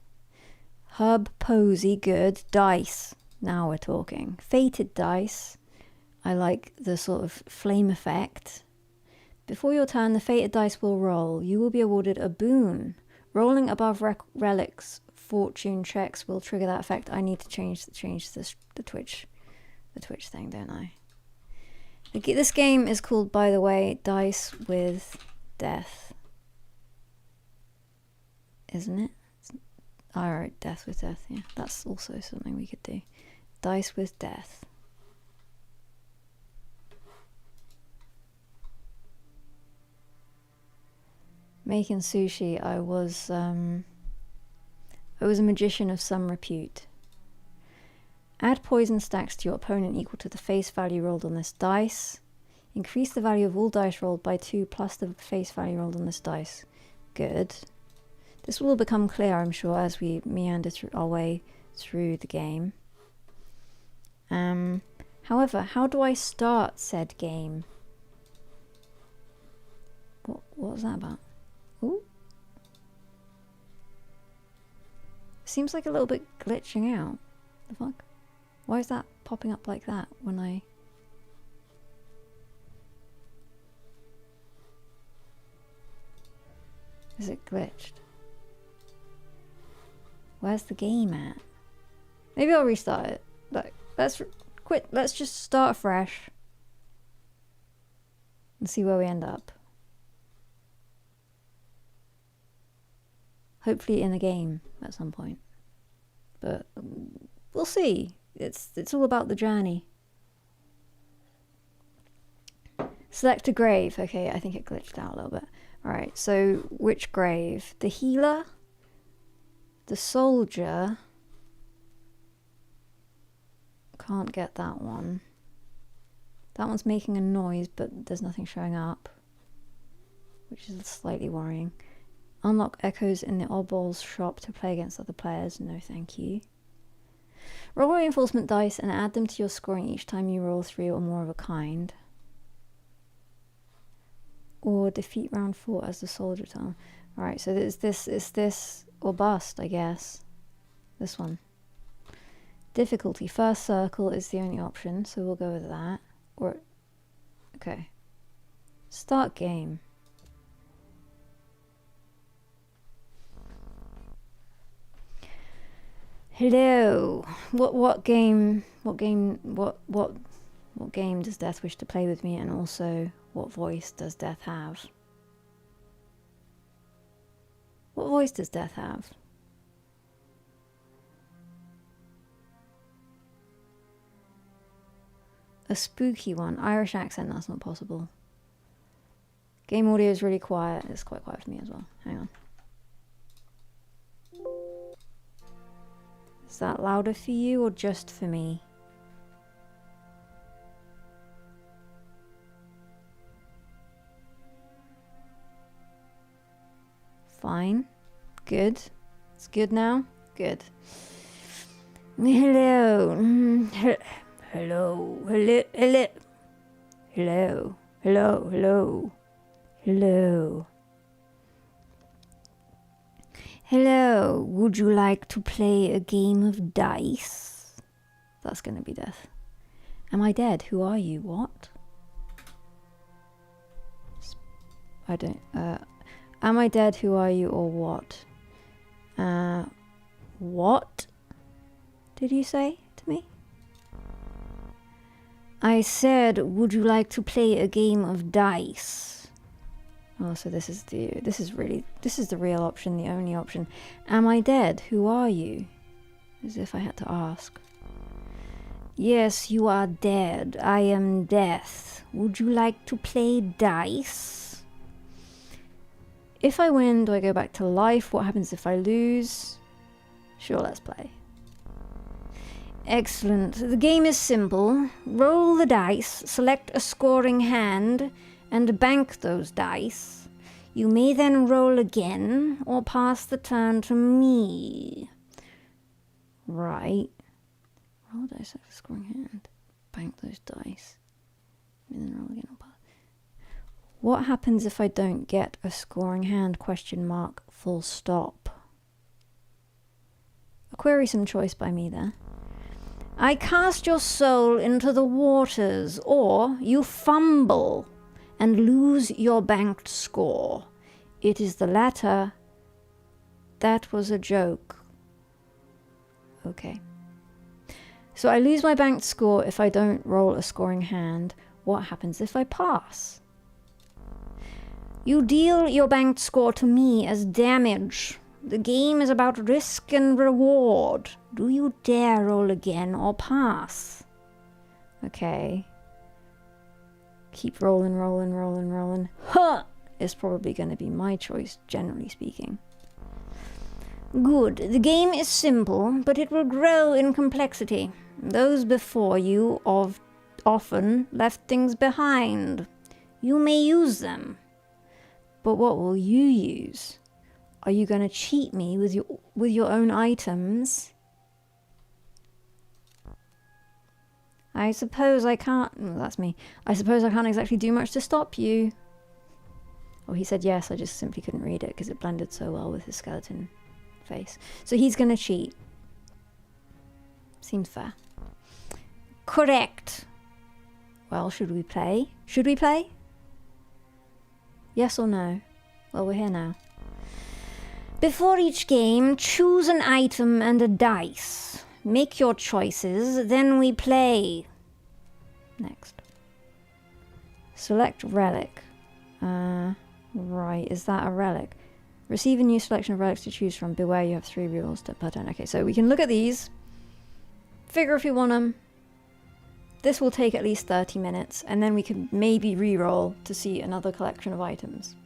Hub, posy, good. Dice. Now we're talking. Fated dice. I like the sort of flame effect. Before your turn, the fated dice will roll. You will be awarded a boon. Rolling above relics fortune checks will trigger that effect. I need to change the Twitch thing, don't I? This game is called, by the way, Dice with Death. Isn't it? Alright, Death with Death, yeah. That's also something we could do. Dice with Death. Making sushi, I was a magician of some repute. Add poison stacks to your opponent equal to the face value rolled on this dice. Increase the value of all dice rolled by 2 plus the face value rolled on this dice. Good. This will become clear, I'm sure, as we meander our way through the game. However, how do I start said game? What was that about? Ooh. Seems like a little bit glitching out. The fuck? Why is that popping up like that when I... Is it glitched? Where's the game at? Maybe I'll restart it. Like, let's quit. Let's just start fresh and see where we end up. Hopefully in the game at some point. But we'll see. It's all about the journey. Select a grave. Okay, I think it glitched out a little bit. Alright, so which grave? The healer? The soldier? Can't get that one. That one's making a noise, but there's nothing showing up, which is slightly worrying. Unlock echoes in the oddballs shop to play against other players. No, thank you. Roll reinforcement dice and add them to your scoring each time you roll 3 or more of a kind. Or defeat round 4 as the soldier turn. Alright, so it's this or bust, I guess. This one. Difficulty. First circle is the only option, so we'll go with that. Or, okay. Start game. Hello. What game does Death wish to play with me, and also what voice does Death have? What voice does Death have? A spooky one. Irish accent, that's not possible. Game audio is really quiet. It's quite quiet for me as well. Hang on. Is that louder for you or just for me? Fine. Good. It's good now? Good. Hello. Hello. Hello. Hello. Hello. Hello. Hello. Hello. Hello. Would you like to play a game of dice? That's gonna be Death. Am I dead? Who are you? What? I don't... Am I dead? Who are you? Or what? What did you say to me? I said, would you like to play a game of dice? Oh, so this is the real option, the only option. Am I dead? Who are you? As if I had to ask. Yes, you are dead. I am Death. Would you like to play dice? If I win, do I go back to life? What happens if I lose? Sure, let's play. Excellent. The game is simple. Roll the dice, select a scoring hand, and bank those dice. You may then roll again, or pass the turn to me. Right. Roll dice, select a scoring hand. Bank those dice. And then roll again, or pass. What happens if I don't get a scoring hand? Question mark, full stop. A querisome choice by me there. I cast your soul into the waters, or you fumble and lose your banked score. It is the latter. That was a joke. Okay. So I lose my banked score if I don't roll a scoring hand. What happens if I pass? You deal your banked score to me as damage. The game is about risk and reward. Do you dare roll again or pass? Okay. Keep rolling, rolling, rolling, rolling. Huh! Is probably going to be my choice, generally speaking. Good. The game is simple, but it will grow in complexity. Those before you often left things behind. You may use them. But what will you use? Are you going to cheat me with your own items? I suppose I can't... Oh, that's me. I suppose I can't exactly do much to stop you. Oh, he said yes, I just simply couldn't read it because it blended so well with his skeleton face. So he's going to cheat. Seems fair. Correct. Well, should we play? Should we play? Yes or no? Well, we're here now. Before each game, choose an item and a dice. Make your choices, then we play. Next. Select relic. Right, is that a relic? Receive a new selection of relics to choose from. Beware, you have 3 rerolls per turn. Okay, so we can look at these. Figure if we want them. This will take at least 30 minutes, and then we can maybe reroll to see another collection of items.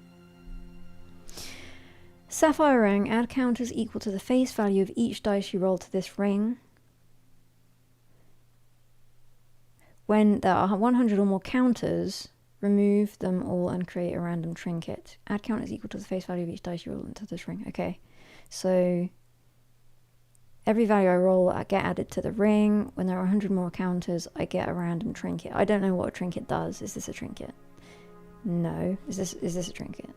Sapphire ring. Add counters equal to the face value of each dice you roll to this ring. When there are 100 or more counters, remove them all and create a random trinket. Add counters equal to the face value of each dice you roll into this ring. Okay, so every value I roll, I get added to the ring. When there are 100 more counters, I get a random trinket. I don't know what a trinket does. Is this a trinket? No. Is this a trinket?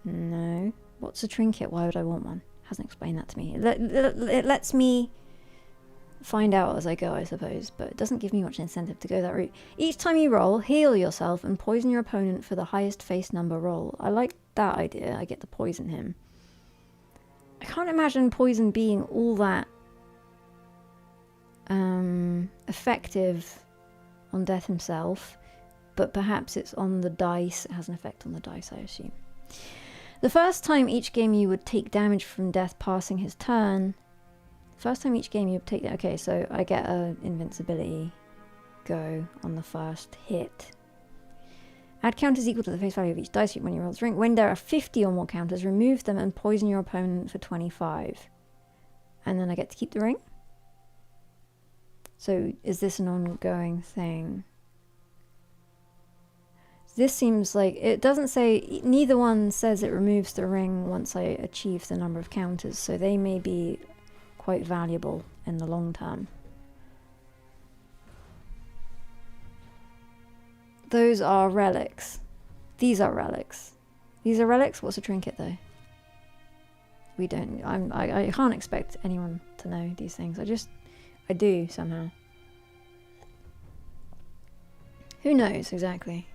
No. What's a trinket? Why would I want one? Hasn't explained that to me. It lets me find out as I go, I suppose, but it doesn't give me much incentive to go that route. Each time you roll, heal yourself and poison your opponent for the highest face number roll. I like that idea. I get to poison him. I can't imagine poison being all that effective on Death himself, but perhaps it's on the dice. It has an effect on the dice, I assume. The first time each game you would take damage from Death passing his turn. First time each game you would take... Okay, so I get a invincibility go on the first hit. Add counters equal to the face value of each dice when you roll the ring. When there are 50 or more counters, remove them and poison your opponent for 25. And then I get to keep the ring? So is this an ongoing thing? This seems like... It doesn't say... Neither one says it removes the ring once I achieve the number of counters, so they may be quite valuable in the long term. Those are relics. These are relics. These are relics? What's a trinket though? We don't... I can't expect anyone to know these things. I do somehow. Who knows exactly?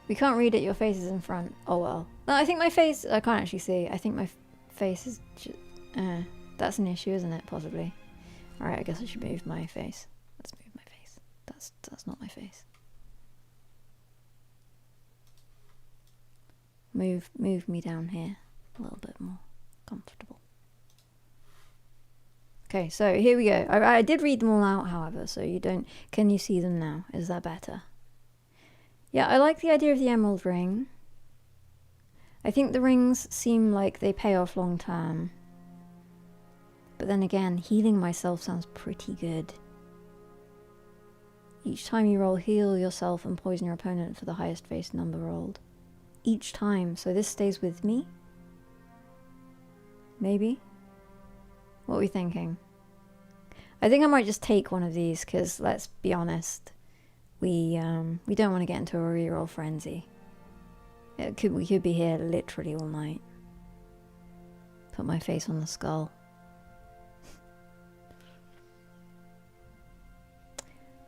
We can't read it, your face is in front. Oh well. No, I think my face... I can't actually see. I think my face is... that's an issue, isn't it? Possibly. Alright, I guess I should move my face. Let's move my face. That's not my face. Move me down here. A little bit more comfortable. Okay, so here we go. I did read them all out, however, so you don't... Can you see them now? Is that better? Yeah, I like the idea of the emerald ring. I think the rings seem like they pay off long term. But then again, healing myself sounds pretty good. Each time you roll, heal yourself and poison your opponent for the highest face number rolled. Each time, so this stays with me? Maybe? What are we thinking? I think I might just take one of these, because let's be honest, we don't want to get into a reroll frenzy. We could be here literally all night. Put my face on the skull.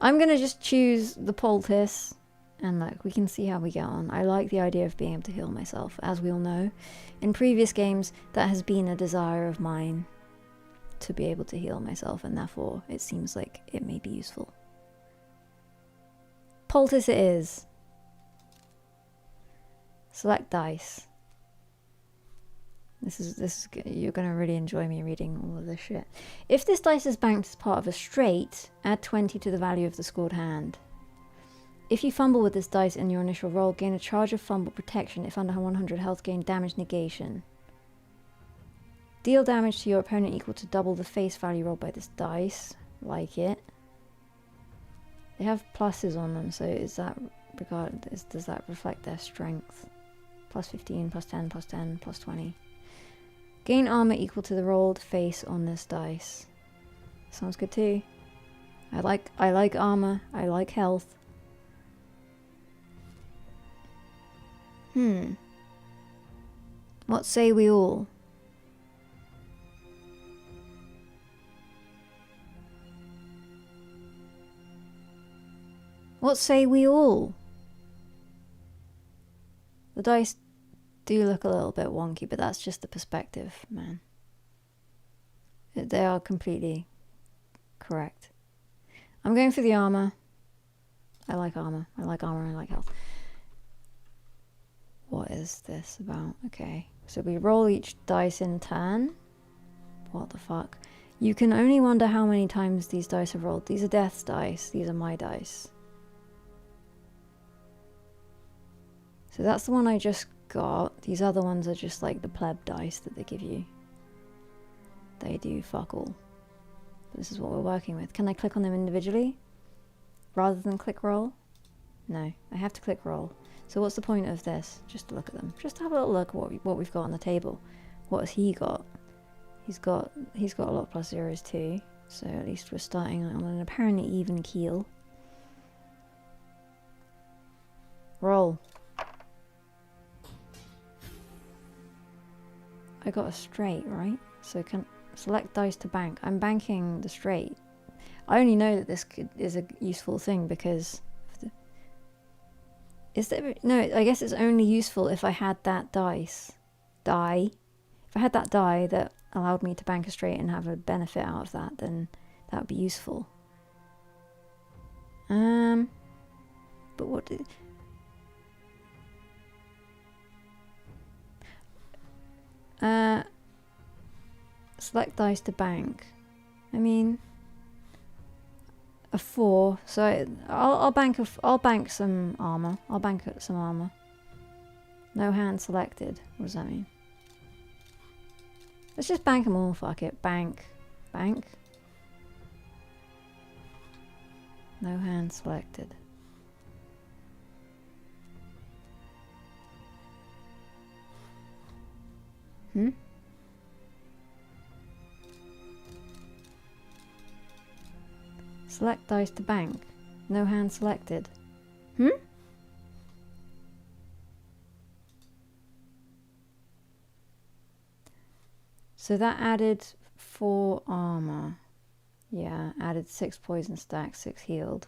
I'm gonna just choose the poultice, and look, we can see how we get on. I like the idea of being able to heal myself, as we all know. In previous games, that has been a desire of mine, to be able to heal myself, and therefore it seems like it may be useful. Poultice it is. Select dice. This is you're gonna really enjoy me reading all of this shit. If this dice is banked as part of a straight, add 20 to the value of the scored hand. If you fumble with this dice in your initial roll, gain a charge of fumble protection. If under 100 health, gain damage negation. Deal damage to your opponent equal to double the face value rolled by this dice. Like it. They have pluses on them, so does that reflect their strength? Plus 15, plus 10, plus 10, plus 20. Gain armor equal to the rolled face on this dice. Sounds good too. I like armor. I like health. What say we all? What say we all? The dice do look a little bit wonky, but that's just the perspective, man. They are completely correct. I'm going for the armor. I like armor. I like armor. I like health. What is this about? Okay. So we roll each dice in turn. What the fuck? You can only wonder how many times these dice have rolled. These are death's dice. These are my dice. So that's the one I just got. These other ones are just like the pleb dice that they give you. They do fuck all. This is what we're working with. Can I click on them individually? Rather than click roll? No, I have to click roll. So what's the point of this? Just to look at them. Just to have a little look at what we've got on the table. What has he got? He's got a lot of plus zeros too. So at least we're starting on an apparently even keel. Roll. I got a straight, right? So can select dice to bank. I'm banking the straight. I only know that this is a useful thing because no, I guess it's only useful if I had that die. If I had that die that allowed me to bank a straight and have a benefit out of that, then that would be useful. But what did... select dice to bank. I mean, a 4. So I'll bank some armor. I'll bank some armor. No hand selected. What does that mean? Let's just bank them all. Fuck it. Bank. Bank. No hand selected. Select dice to bank. No hand selected. So that added 4 armor. Yeah, added 6 poison stacks, 6 healed.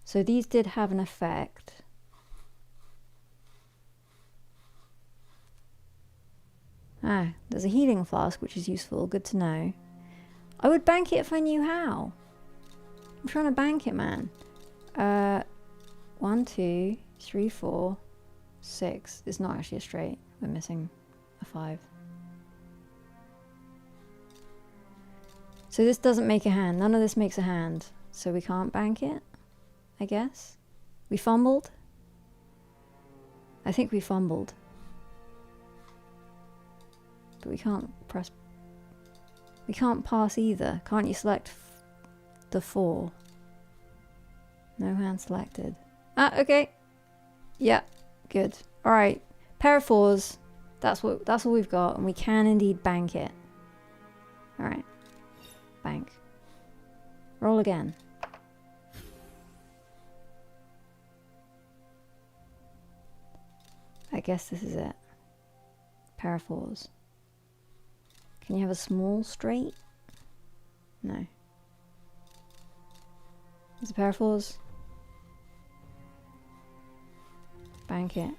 So these did have an effect. Ah, there's a healing flask, which is useful. Good to know. I would bank it if I knew how. I'm trying to bank it, man. 1, 2, 3, 4, 6. It's not actually a straight. We're missing a 5. So this doesn't make a hand. None of this makes a hand. So we can't bank it, I guess. We fumbled? I think we fumbled. But we can't press... We can't pass either. Can't you select the 4? No hand selected. Ah, okay. Yeah, good. Alright. Pair of 4s. That's what we've got, and we can indeed bank it. Alright. Bank. Roll again. I guess this is it. Pair of 4s. Can you have a small straight? No. There's a pair of 4s. Bank it.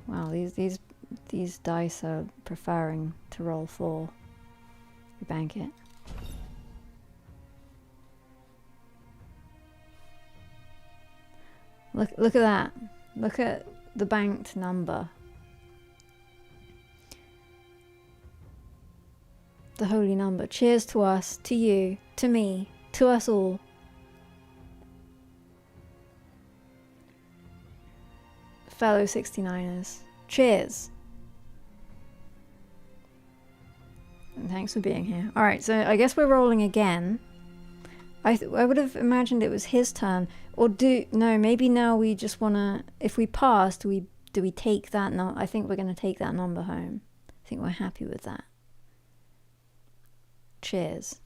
Wow, these dice are preferring to roll 4. We bank it. Look at that. Look at the banked number. The holy number. Cheers to us, to you, to me, to us all. Fellow 69ers. Cheers. And thanks for being here. Alright, so I guess we're rolling again. I would have imagined it was his turn. Or no, maybe now we just want to... If we pass, do we take that? No, I think we're going to take that number home. I think we're happy with that. Cheers.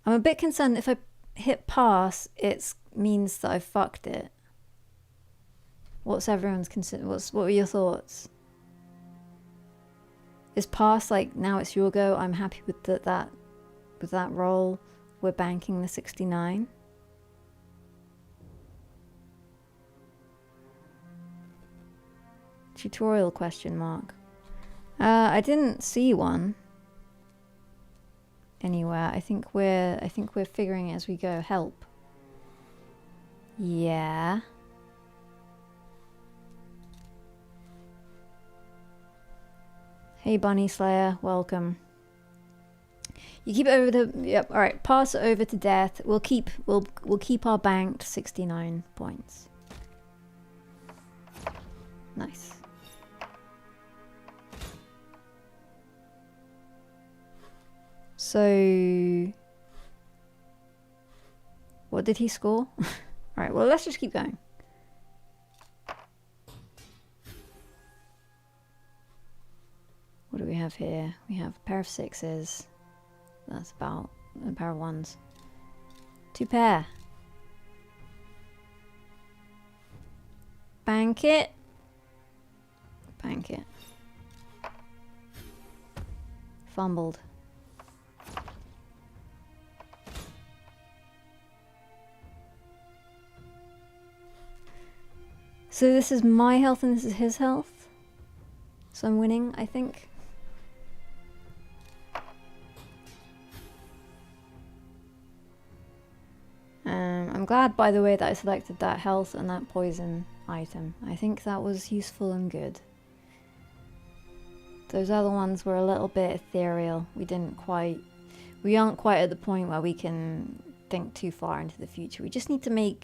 I'm a bit concerned if I hit pass, it means that I fucked it. What's everyone's what were your thoughts? Is pass like, now it's your go, I'm happy with that roll, we're banking the 69? Tutorial question mark. I didn't see one anywhere. I think we're figuring it as we go. Help. Yeah. Hey Bunny Slayer, welcome. You keep it over the... Yep, alright. Pass it over to death. We'll keep our banked 69 points. Nice. So... What did he score? Alright, well let's just keep going. What do we have here? We have a pair of 6s. That's about a pair of 1s. 2 pair. Bank it. Bank it. Fumbled. So this is my health and this is his health. So I'm winning, I think. I'm glad, by the way, that I selected that health and that poison item. I think that was useful and good. Those other ones were a little bit ethereal. We aren't quite at the point where we can think too far into the future. We just need to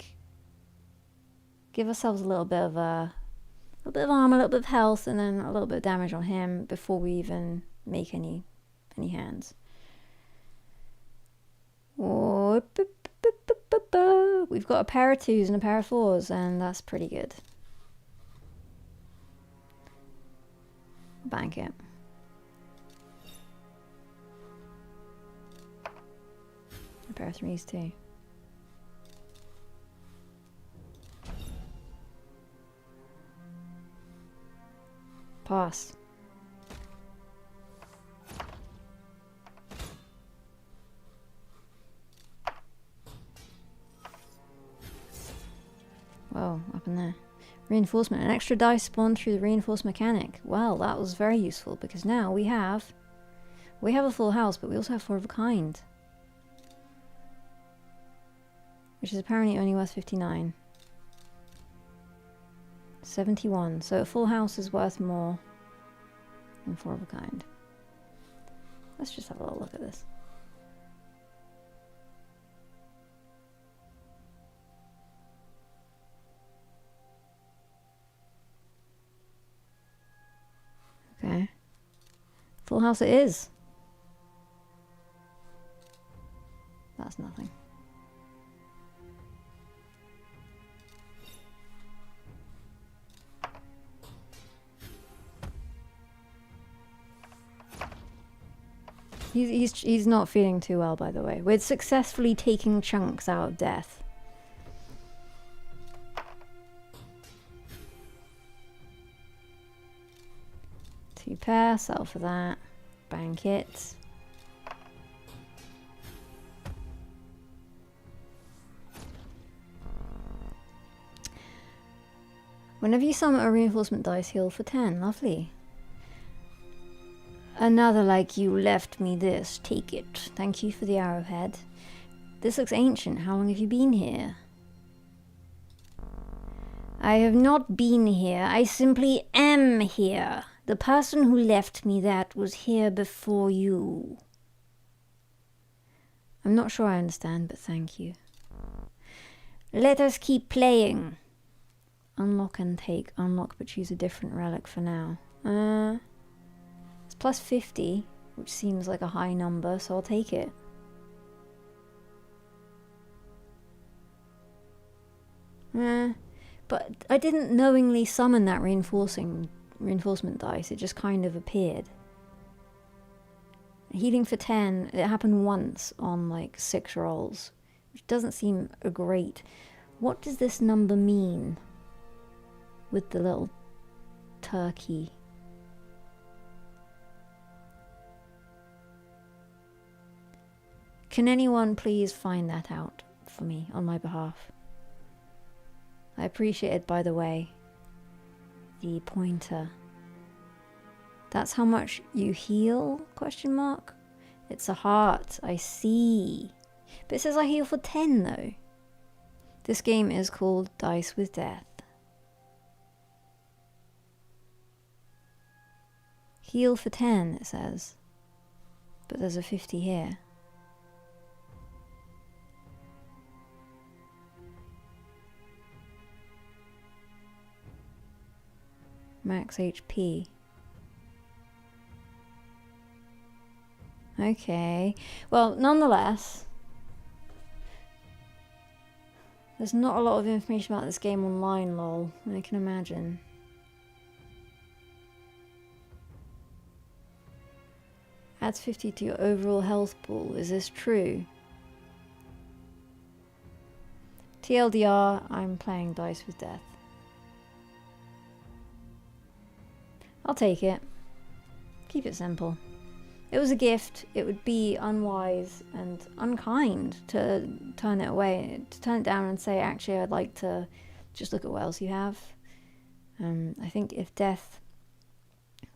give ourselves a little bit of armor, a little bit of health, and then a little bit of damage on him before we even make any hands. Oh, we've got a pair of 2s and a pair of 4s, and that's pretty good. Bank it. A pair of 3s too. Pass. Whoa, up in there. Reinforcement. An extra dice spawned through the reinforced mechanic. Well, that was very useful because now we have a full house, but we also have 4 of a kind. Which is apparently only worth 59. 71. So a full house is worth more than 4 of a kind. Let's just have a little look at this. Full house it is. That's nothing. He's not feeling too well, by the way. We're successfully taking chunks out of death. Two pair, sell for that. Bank it. Whenever you summon a reinforcement dice, heal for 10. Lovely. Another like you left me this. Take it. Thank you for the arrowhead. This looks ancient. How long have you been here? I have not been here. I simply am here. The person who left me that was here before you. I'm not sure I understand, but thank you. Let us keep playing. Unlock and take. Unlock but choose a different relic for now. It's plus 50, which seems like a high number, so I'll take it. But I didn't knowingly summon that reinforcement dice, it just kind of appeared. Healing for 10, it happened once on like 6 rolls, which doesn't seem a great... What does this number mean? With the little turkey. Can anyone please find that out for me on my behalf? I appreciate it, by the way. The pointer. That's how much you heal? Question mark. It's a heart. I see. But it says I heal for 10 though. This game is called Dice with Death. Heal for 10, it says. But there's a 50 here. Max HP. Okay. Well, nonetheless, there's not a lot of information about this game online, lol. I can imagine. Adds 50 to your overall health pool. Is this true? TLDR, I'm playing Dice with Death. I'll take it. Keep it simple. It was a gift. It would be unwise and unkind to turn it away, to turn it down and say, actually, I'd like to just look at what else you have. I think if death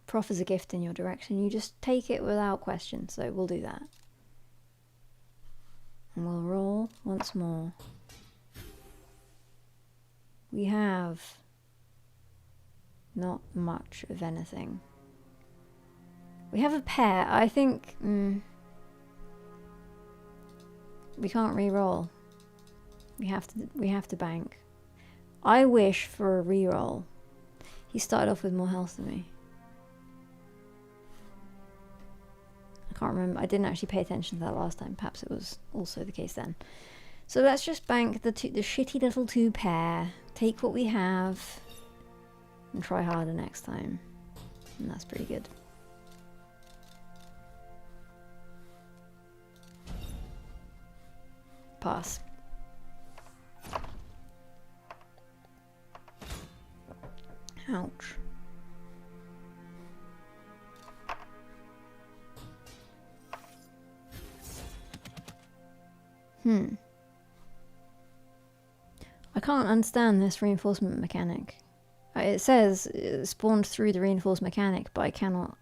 proffers a gift in your direction, you just take it without question. So we'll do that. And we'll roll once more. We have not much of anything. We have a pair. I think we can't re-roll. We have to bank. I wish for a re-roll. He started off with more health than me. I can't remember. I didn't actually pay attention to that last time. Perhaps it was also the case then. So let's just bank the shitty little 2 pair. Take what we have. And try harder next time. And that's pretty good. Pass. Ouch. I can't understand this reinforcement mechanic. It says it spawned through the reinforced mechanic, but I cannot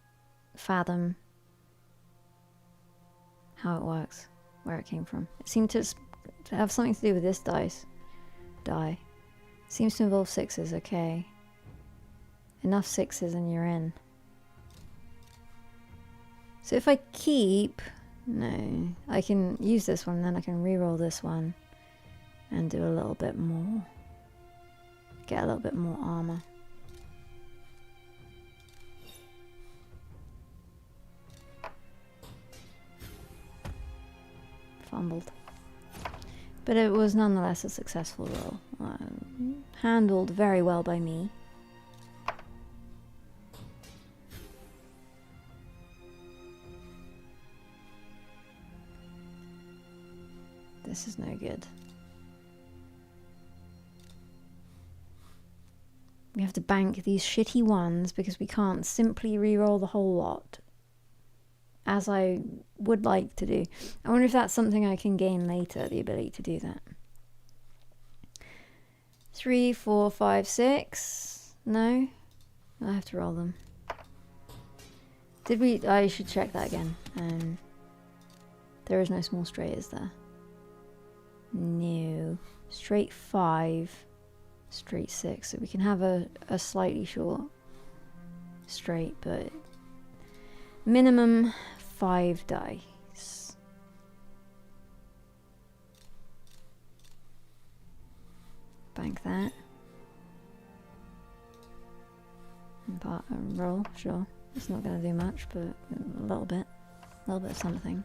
fathom how it works, where it came from. It seemed to have something to do with this die. Seems to involve 6s, okay. Enough 6s and you're in. So if I keep... No, I can use this one, then I can re-roll this one and do a little bit more. Get a little bit more armor. Fumbled. But it was nonetheless a successful roll. Handled very well by me. This is no good. We have to bank these shitty ones because we can't simply reroll the whole lot, as I would like to do. I wonder if that's something I can gain later, the ability to do that. 3, 4, 5, 6. No? I have to roll them. Did we? I should check that again. There is no small straight, is there? No. Straight 5. Straight 6. So we can have a slightly short straight, but minimum 5 dice. Bank that. And roll, sure. It's not going to do much, but a little bit. A little bit of something.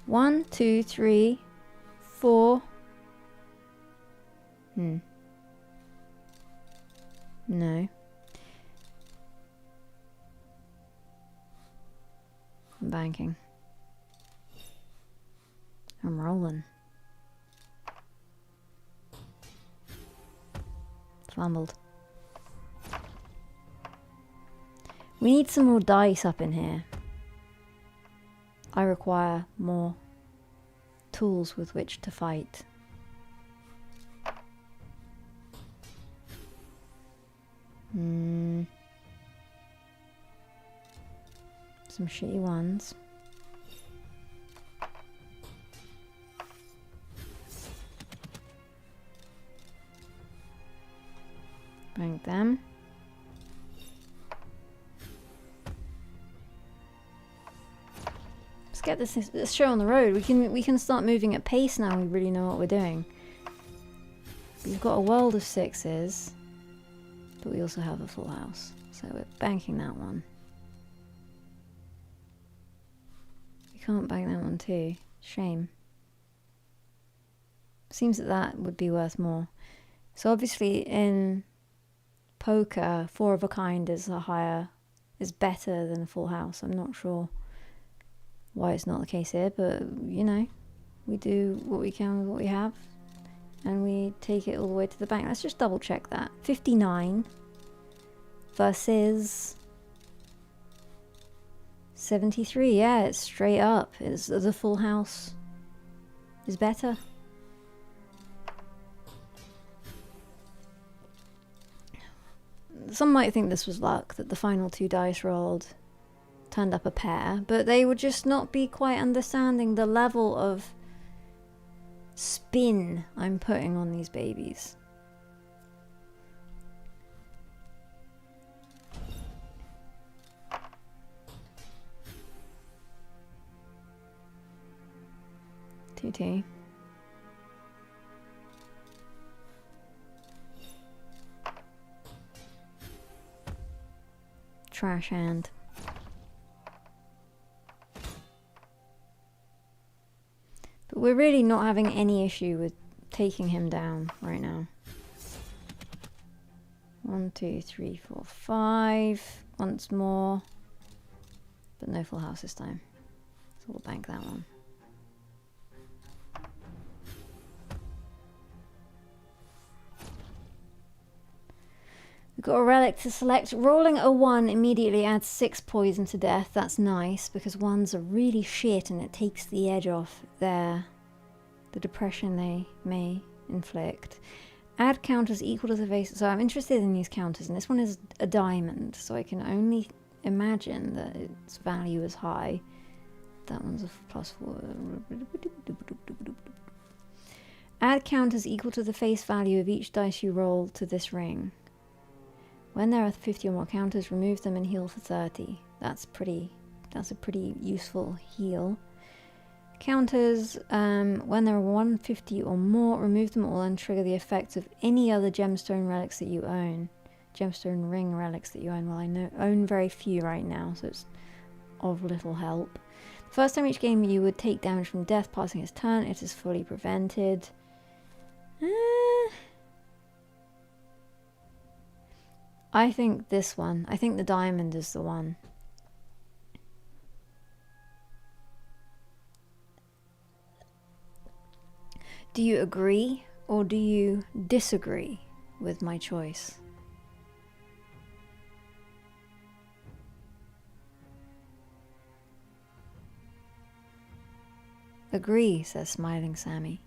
One, 2, 3, 4. No. I'm banking. I'm rolling. Fumbled. We need some more dice up in here. I require more tools with which to fight. Some shitty ones. Bank them. Let's get this show on the road. We can start moving at pace now. We really know what we're doing. We've got a world of 6s, but we also have a full house, so we're banking that one. We can't bank that one too. Shame. Seems that would be worth more. So obviously in poker, 4 of a kind is better than a full house. I'm not sure why it's not the case here, but you know, we do what we can with what we have, and we take it all the way to the bank. Let's just double check that. 59 versus 73. Yeah, it's straight up. It's the full house is better. Some might think this was luck, that the final 2 dice rolled turned up a pair, but they would just not be quite understanding the level of spin I'm putting on these babies. TT. Trash hand. But we're really not having any issue with taking him down right now. 1, 2, 3, 4, 5. Once more. But no full house this time. So we'll bank that one. We've got a relic to select. Rolling a 1 immediately adds 6 poison to death. That's nice, because 1s are really shit and it takes the edge off the depression they may inflict. Add counters equal to the face. So I'm interested in these counters, and this one is a diamond, so I can only imagine that its value is high. That one's a +4. Add counters equal to the face value of each dice you roll to this ring. When there are 50 or more counters, remove them and heal for 30. That's a pretty useful heal. Counters, when there are 150 or more, remove them all and trigger the effects of any other gemstone relics that you own. Gemstone ring relics that you own. Well, I own very few right now, so it's of little help. The first time each game you would take damage from death passing its turn, it is fully prevented. I think this one. I think the diamond is the one. Do you agree or do you disagree with my choice? Agree, says smiling Sammy.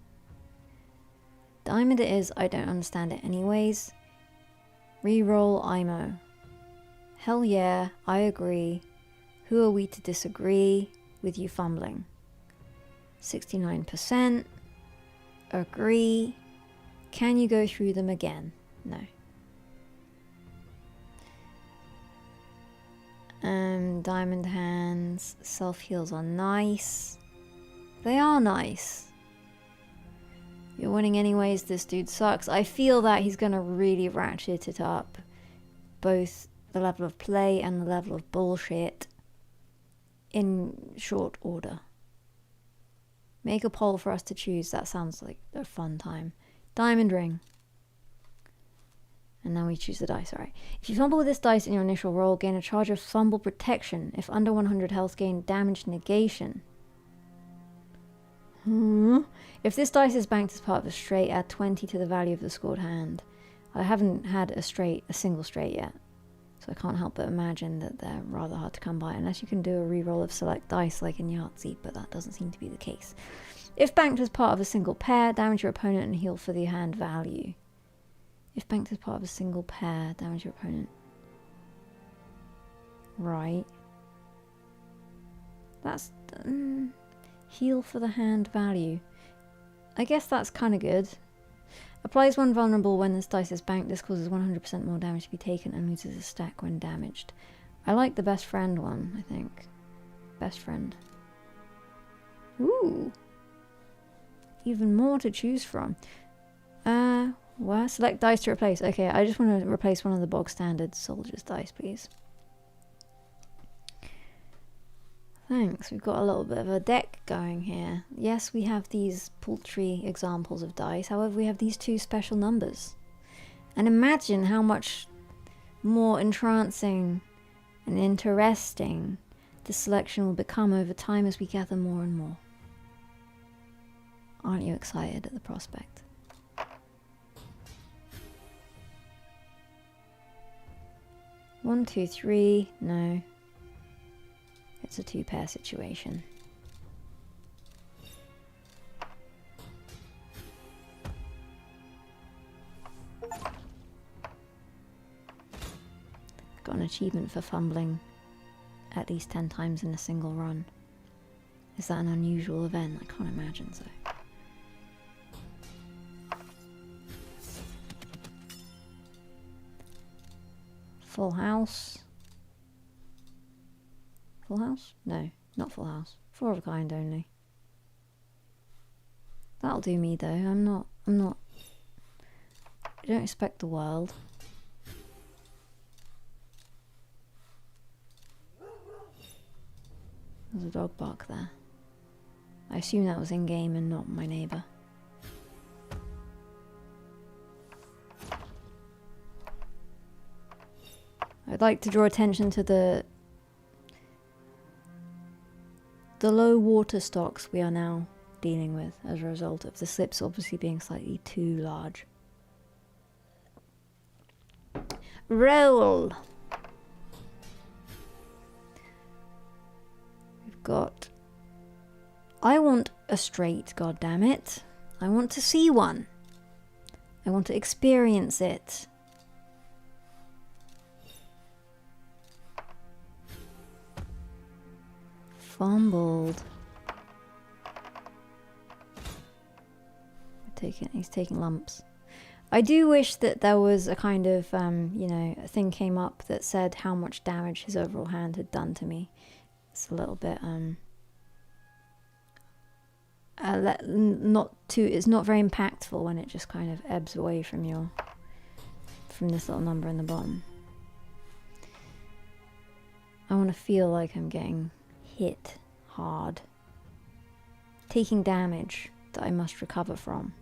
Diamond it is, I don't understand it anyways. Reroll IMO. Hell yeah, I agree. Who are we to disagree with you fumbling? 69%. Agree. Can you go through them again? No. Diamond hands. Self-heals are nice. They are nice. You're winning anyways, this dude sucks. I feel that he's gonna really ratchet it up. Both the level of play and the level of bullshit in short order. Make a poll for us to choose. That sounds like a fun time. Diamond ring. And now we choose the dice, alright. If you fumble with this dice in your initial roll, gain a charge of fumble protection. If under 100 health, gain damage negation. If this dice is banked as part of a straight, add 20 to the value of the scored hand. I haven't had a single straight yet. So I can't help but imagine that they're rather hard to come by, unless you can do a reroll of select dice like in Yahtzee, but that doesn't seem to be the case. If banked as part of a single pair, damage your opponent and heal for the hand value. If banked as part of a single pair, damage your opponent. Right. That's... heal for the hand value. I guess that's kind of good. Applies one vulnerable when this dice is banked. This causes 100% more damage to be taken and loses a stack when damaged. I like the best friend one, I think. Best friend. Ooh. Even more to choose from. What? Select dice to replace. Okay, I just want to replace one of the bog standard soldier's dice, please. Thanks, we've got a little bit of a deck going here. Yes, we have these paltry examples of dice, however we have these two special numbers. And imagine how much more entrancing and interesting the selection will become over time as we gather more and more. Aren't you excited at the prospect? One, two, three, no. It's a two-pair situation. Got an achievement for fumbling at least 10 times in a single run. Is that an unusual event? I can't imagine so. Full house. Full house? No, not full house. 4 of a kind only. That'll do me though. I'm not I don't expect the world. There's a dog bark there. I assume that was in game and not my neighbour. I'd like to draw attention to the low water stocks we are now dealing with as a result of the slips obviously being slightly too large. Roll! We've got... I want a straight, goddammit. I want to see one. I want to experience it. Fumbled. He's taking lumps. I do wish that there was a kind of, you know, a thing came up that said how much damage his overall hand had done to me. It's a little bit, it's not very impactful when it just kind of ebbs away from this little number in the bottom. I want to feel like I'm getting hit hard, taking damage that I must recover from.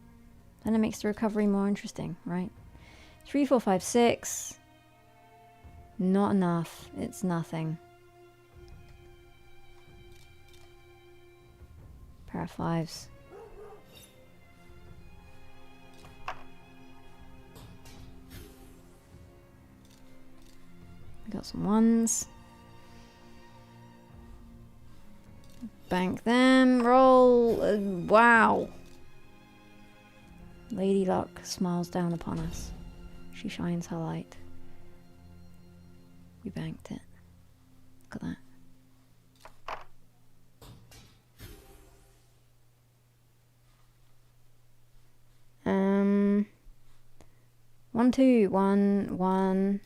Then it makes the recovery more interesting, right? 3, 4, 5, 6. Not enough. It's nothing. Pair of fives. We got some ones. Bank them. Roll. Wow. Lady Luck smiles down upon us. She shines her light. We banked it. Look at that. One, two, one, one.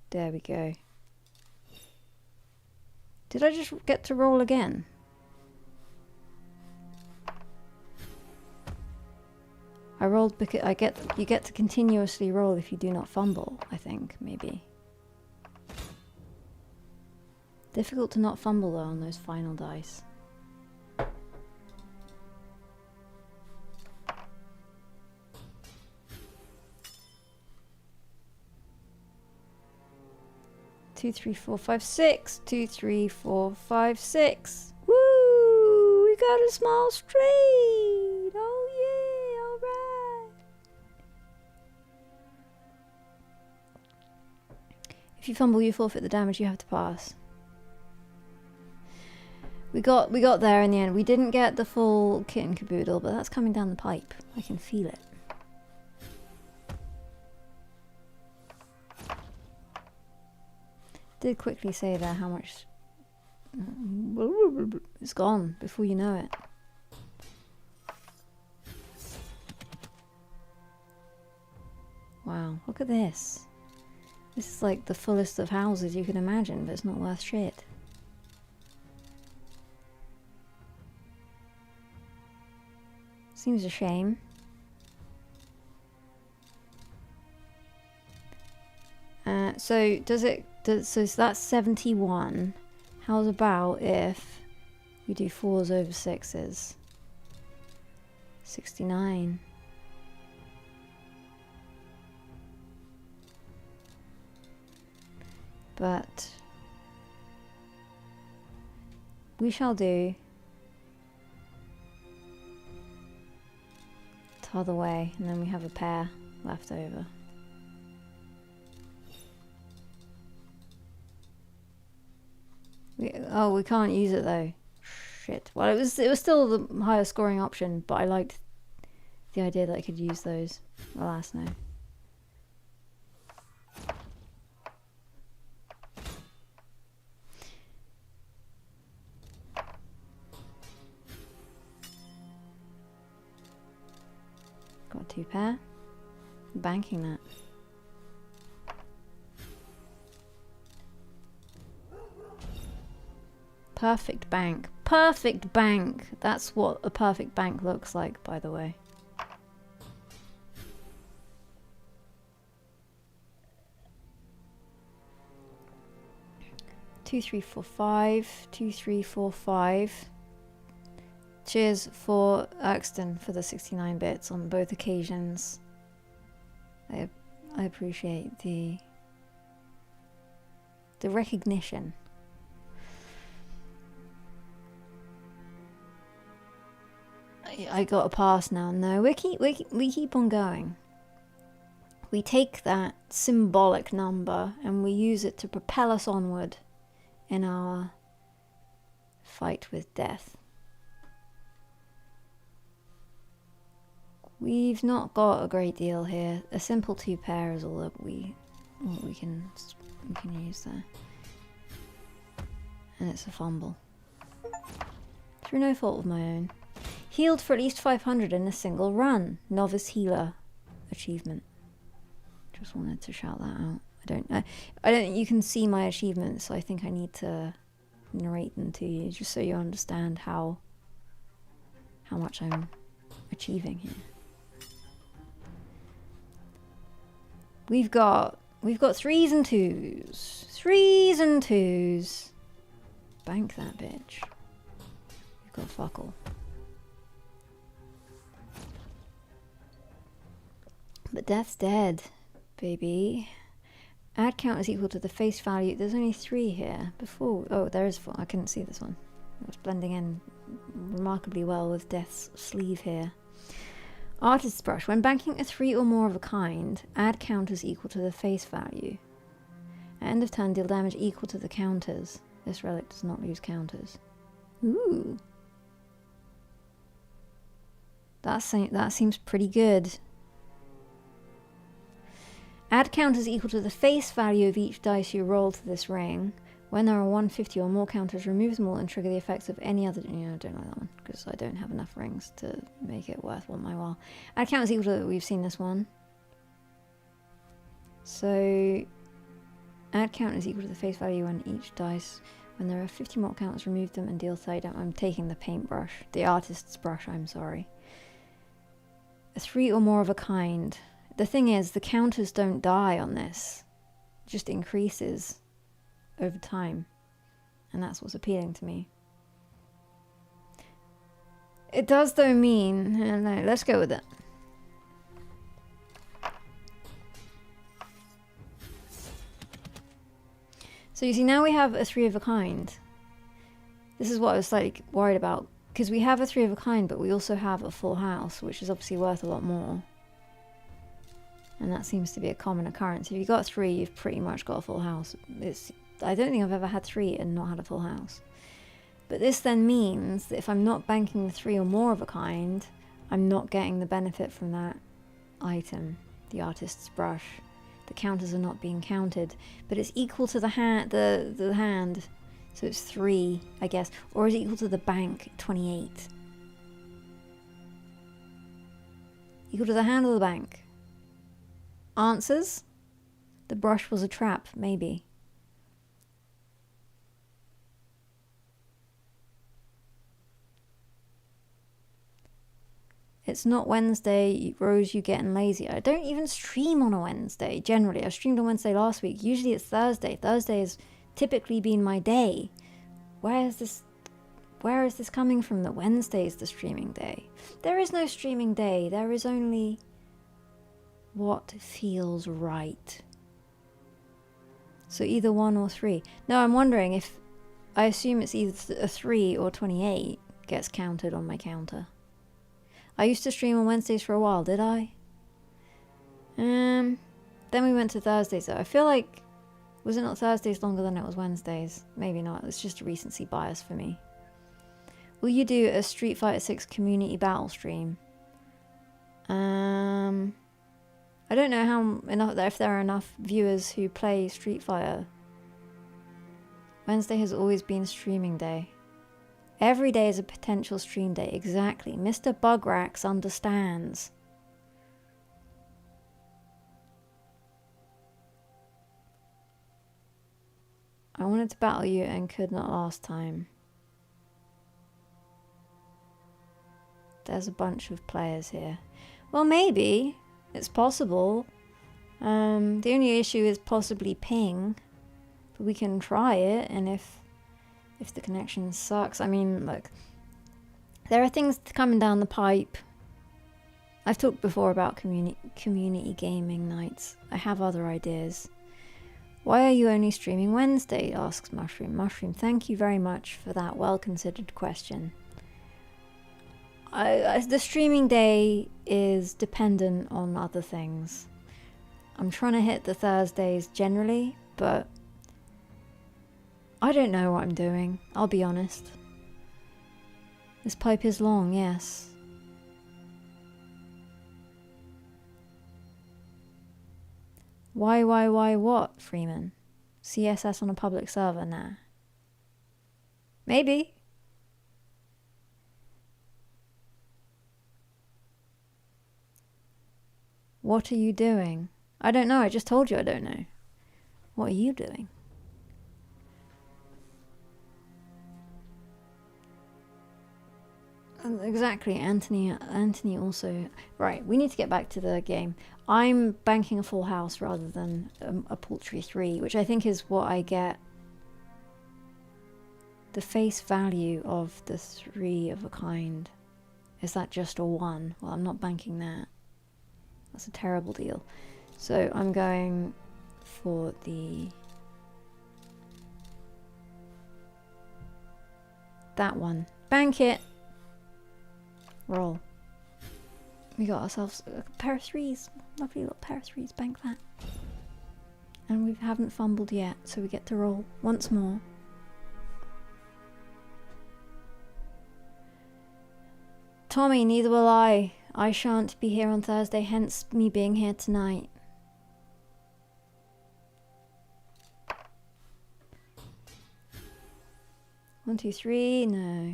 There we go. Did I just get to roll again? I rolled because you get to continuously roll if you do not fumble, I think, maybe. Difficult to not fumble though on those final dice. Two, three, four, five, six. 2, 3, 4, 5, 6. Woo! We got a small straight. Oh yeah! All right. If you fumble, you forfeit the damage you have to pass. We got there in the end. We didn't get the full kit and caboodle, but that's coming down the pipe. I can feel it. Did quickly say there how much it's gone before you know it. Wow, look at this. This is like the fullest of houses you can imagine, but it's not worth shit. Seems a shame. So that's 71. How's about if we do 4s over 6s? 69. But we shall do the other way, and then we have a pair left over. We can't use it though. Shit. Well, it was still the higher scoring option, but I liked the idea that I could use those. Alas, no. Got 2 pair. Banking that. Perfect bank. Perfect bank! That's what a perfect bank looks like, by the way. Two, 3, 4, 5. 2, 3, 4, 5. Cheers for Axton for the 69 bits on both occasions. I appreciate the recognition. I got a pass now. No, we keep on going. We take that symbolic number and we use it to propel us onward in our fight with death. We've not got a great deal here. A simple 2 pair is all that we can use there. And it's a fumble. Through no fault of my own. Healed for at least 500 in a single run. Novice Healer achievement. Just wanted to shout that out. I don't. You can see my achievements, so I think I need to narrate them to you, just so you understand how how much I'm achieving here. We've got 3s and 2s. 3s and 2s. Bank that bitch. We've got fuck all. But death's dead, baby. Add count is equal to the face value. There's only 3 here. Before, oh, there is 4. I couldn't see this one. It was blending in remarkably well with Death's sleeve here. Artist's brush. When banking a 3 or more of a kind, add counters equal to the face value. At end of turn, deal damage equal to the counters. This relic does not lose counters. Ooh. That seems pretty good. Add counters equal to the face value of each dice you roll to this ring. When there are 150 or more counters, remove them all and trigger the effects of any other... I don't like that one, because I don't have enough rings to make it worth my while. Add counters equal to... We've seen this one. So... Add counters equal to the face value on each dice. When there are 50 more counters, remove them and deal 30 damage. I'm taking the paintbrush. The artist's brush, I'm sorry. A 3 or more of a kind. The thing is, the counters don't die on this. It just increases over time. And that's what's appealing to me. It does though mean... no, let's go with it. So you see, now we have a 3 of a kind. This is what I was slightly worried about. Because we have a 3 of a kind, but we also have a full house, which is obviously worth a lot more. And that seems to be a common occurrence. If you've got 3, you've pretty much got a full house. I don't think I've ever had 3 and not had a full house. But this then means that if I'm not banking the 3 or more of a kind, I'm not getting the benefit from that item, the artist's brush. The counters are not being counted, but it's equal to the hand. The hand, so it's 3, I guess, or is it equal to the bank? 28. Equal to the hand or the bank? Answers? The brush was a trap, maybe. It's not Wednesday, Rose, you getting lazy. I don't even stream on a Wednesday, generally. I streamed on Wednesday last week. Usually it's Thursday. Thursday has typically been my day. Where is this coming from that Wednesday is the streaming day? There is no streaming day. There is only what feels right. So either 1 or 3. No, I'm wondering if... I assume it's either a 3 or 28 gets counted on my counter. I used to stream on Wednesdays for a while, did I? Then we went to Thursdays though. I feel like... Was it not Thursdays longer than it was Wednesdays? Maybe not. It's just a recency bias for me. Will you do a Street Fighter 6 community battle stream? I don't know if there are enough viewers who play Street Fighter. Wednesday has always been streaming day. Every day is a potential stream day. Exactly. Mr. Bugrax understands. I wanted to battle you and could not last time. There's a bunch of players here. Well, maybe. It's possible. The only issue is possibly ping. But we can try it, and if the connection sucks... I mean, look. There are things coming down the pipe. I've talked before about community gaming nights. I have other ideas. Why are you only streaming Wednesday? Asks Mushroom. Mushroom, thank you very much for that well-considered question. The streaming day is dependent on other things. I'm trying to hit the Thursdays generally, but I don't know what I'm doing, I'll be honest. This pipe is long, yes. Why what, Freeman? CSS on a public server? Nah. Maybe. What are you doing? I don't know, I just told you I don't know. What are you doing? Exactly, Anthony also... Right, we need to get back to the game. I'm banking a full house rather than a paltry 3, which I think is what I get. The face value of the 3 of a kind. Is that just a 1? Well, I'm not banking that. That's a terrible deal. So I'm going for that one. Bank it! Roll. We got ourselves a pair of 3s. Lovely little pair of 3s. Bank that. And we haven't fumbled yet, so we get to roll once more. Tommy, neither will I. I shan't be here on Thursday, hence me being here tonight. One, two, three, no.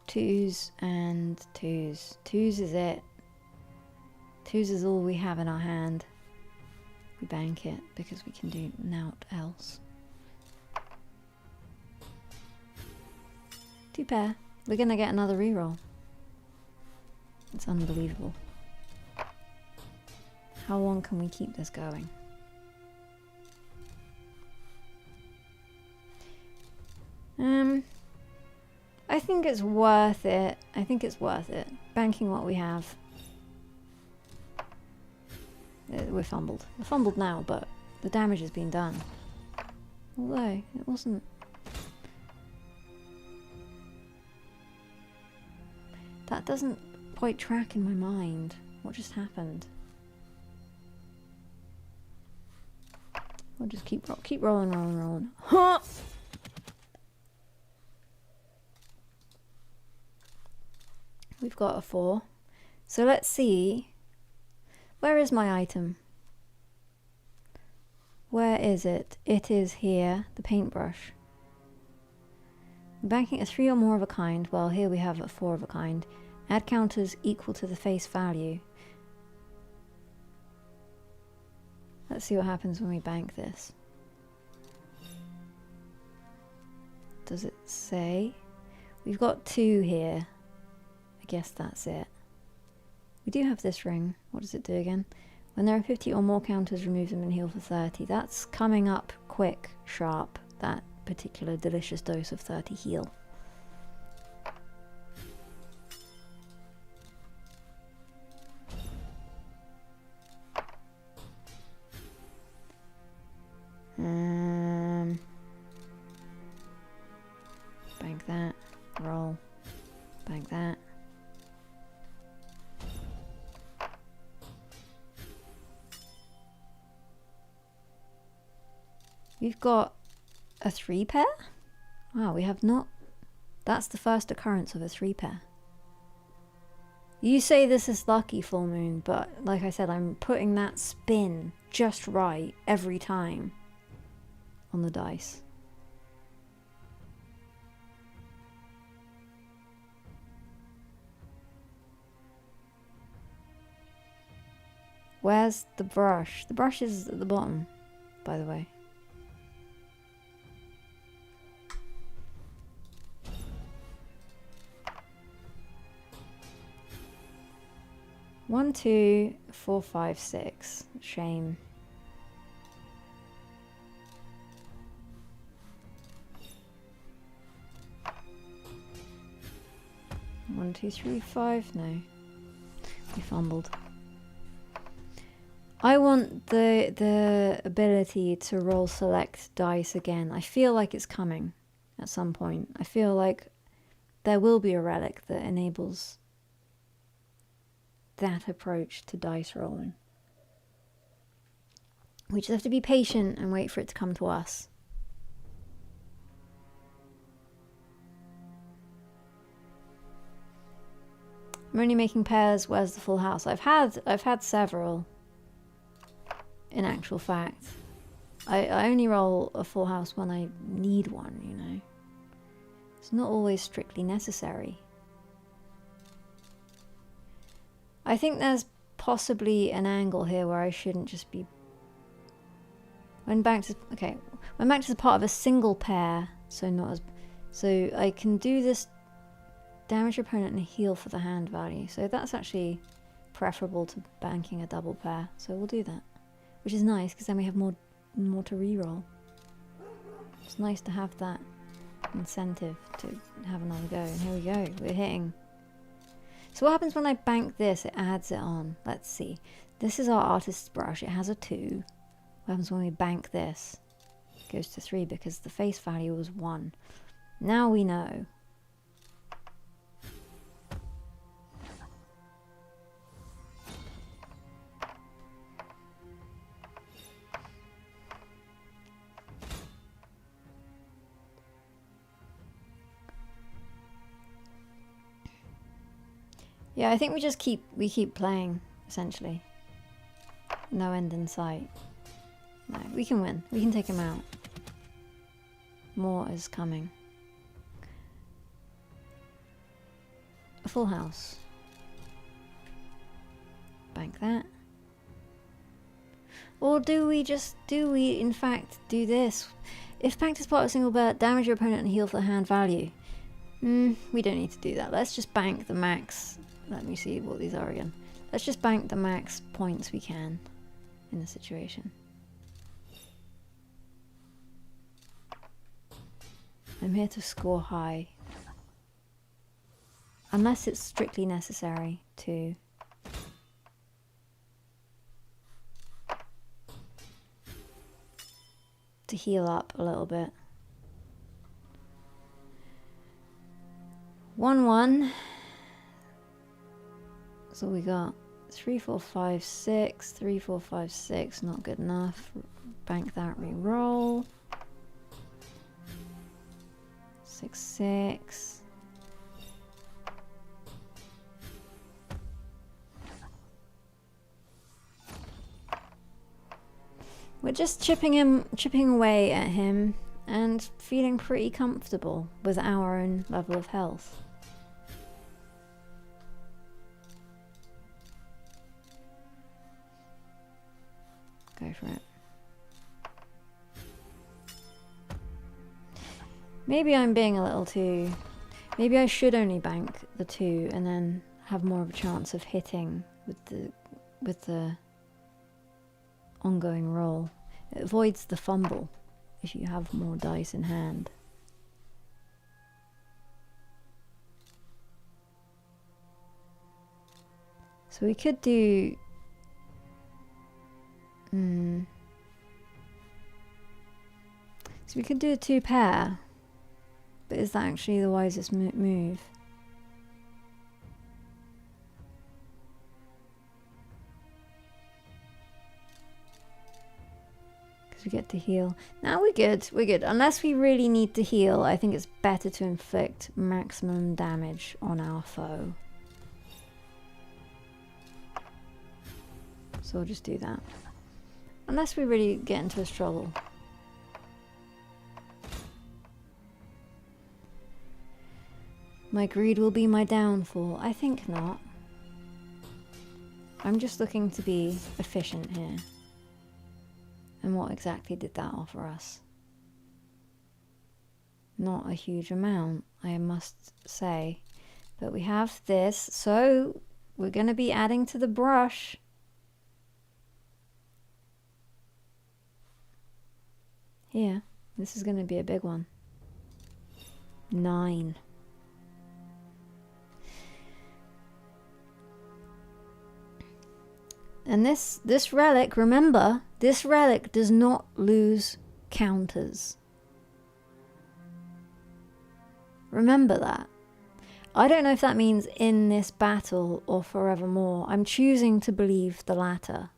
2s and 2s. 2s is it. 2s is all we have in our hand. We bank it because we can do naught else. 2 pair. We're gonna get another reroll. It's unbelievable. How long can we keep this going? I think it's worth it. I think it's worth it. Banking what we have. We're fumbled. We're fumbled now, but the damage has been done. Although, it wasn't... That doesn't quite track in my mind. What just happened? We'll just keep rolling. Huh! We've got a 4. So let's see. Where is my item? Where is it? It is here. The paintbrush. Banking a 3 or more of a kind. Well, here we have a 4 of a kind. Add counters equal to the face value. Let's see what happens when we bank this. Does it say? We've got 2 here. I guess that's it. We do have this ring. What does it do again? When there are 50 or more counters, remove them and heal for 30. That's coming up quick, sharp. That particular delicious dose of 30 heal. Bank that. Roll. Bank that. We've got a 3 pair? Wow, we have not... That's the first occurrence of a 3 pair. You say this is lucky, full moon, but like I said, I'm putting that spin just right every time on the dice. Where's the brush? The brush is at the bottom, by the way. One, 2, 4, 5, 6. Shame. One, 2, 3, 5. No. We fumbled. I want the ability to roll select dice again. I feel like it's coming at some point. I feel like there will be a relic that enables that approach to dice rolling. We just have to be patient and wait for it to come to us. I'm only making pairs. Where's the full house? I've had several. In actual fact, I only roll a full house when I need one, you know. It's not always strictly necessary. I think there's possibly an angle here where I shouldn't just be... When banked as part of a single pair, so not as... So I can do this damage your opponent and heal for the hand value. So that's actually preferable to banking a double pair. So we'll do that, which is nice because then we have more to reroll. It's nice to have that incentive to have another go. And here we go. We're hitting. So what happens when I bank this? It adds it on. Let's see. This is our artist's brush. It has a 2. What happens when we bank this? It goes to 3 because the face value was 1. Now we know. Yeah, I think we just keep playing, essentially. No end in sight. No, we can win. We can take him out. More is coming. A full house. Bank that. Or do we in fact do this? If banked as part of a single bet, damage your opponent and heal for the hand value. We don't need to do that. Let's just bank the max. Let me see what these are again. Let's just bank the max points we can in the situation. I'm here to score high. Unless it's strictly necessary to heal up a little bit. 1-1. So we got 3, 4, 5, 6. 3, 4, 5, 6. Not good enough. Bank that. Reroll. 6, 6. We're just chipping away at him and feeling pretty comfortable with our own level of health. Go for it. Maybe I'm being a little too... Maybe I should only bank the 2 and then have more of a chance of hitting with the ongoing roll. It avoids the fumble if you have more dice in hand. So we could do... So we could do a 2 pair. But is that actually the wisest move? Because we get to heal. Now we're good. We're good. Unless we really need to heal, I think it's better to inflict maximum damage on our foe. So we'll just do that. Unless we really get into a struggle. My greed will be my downfall. I think not. I'm just looking to be efficient here. And what exactly did that offer us? Not a huge amount, I must say. But we have this, so we're going to be adding to the brush. Here, this is going to be a big one. 9. And this relic, remember, this relic does not lose counters. Remember that. I don't know if that means in this battle or forevermore. I'm choosing to believe the latter.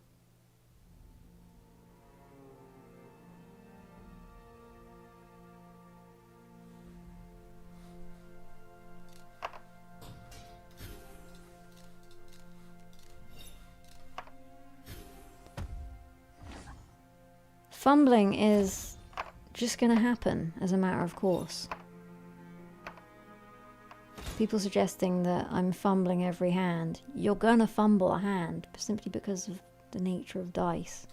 Fumbling is just going to happen as a matter of course. People suggesting that I'm fumbling every hand. You're going to fumble a hand simply because of the nature of dice.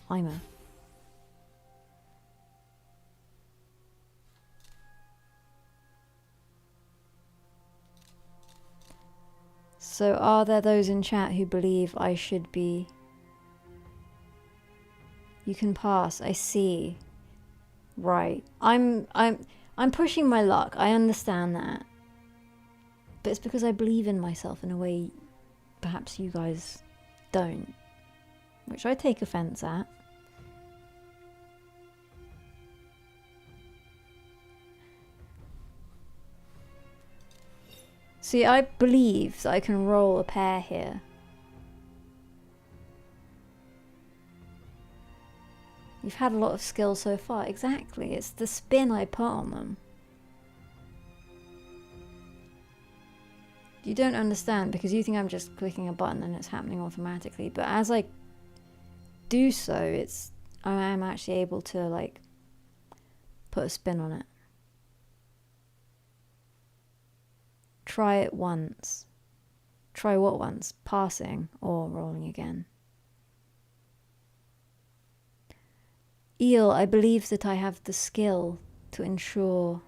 I'm So are there those in chat who believe I should be... You can pass, I see. Right. I'm pushing my luck, I understand that. But it's because I believe in myself in a way perhaps you guys don't. Which I take offense at. See, I believe that I can roll a pair here. You've had a lot of skill so far. Exactly. It's the spin I put on them. You don't understand because you think I'm just clicking a button and it's happening automatically. But as I do so, I am actually able to like put a spin on it. Try it once. Try what once? Passing or rolling again. Eel, I believe that I have the skill to ensure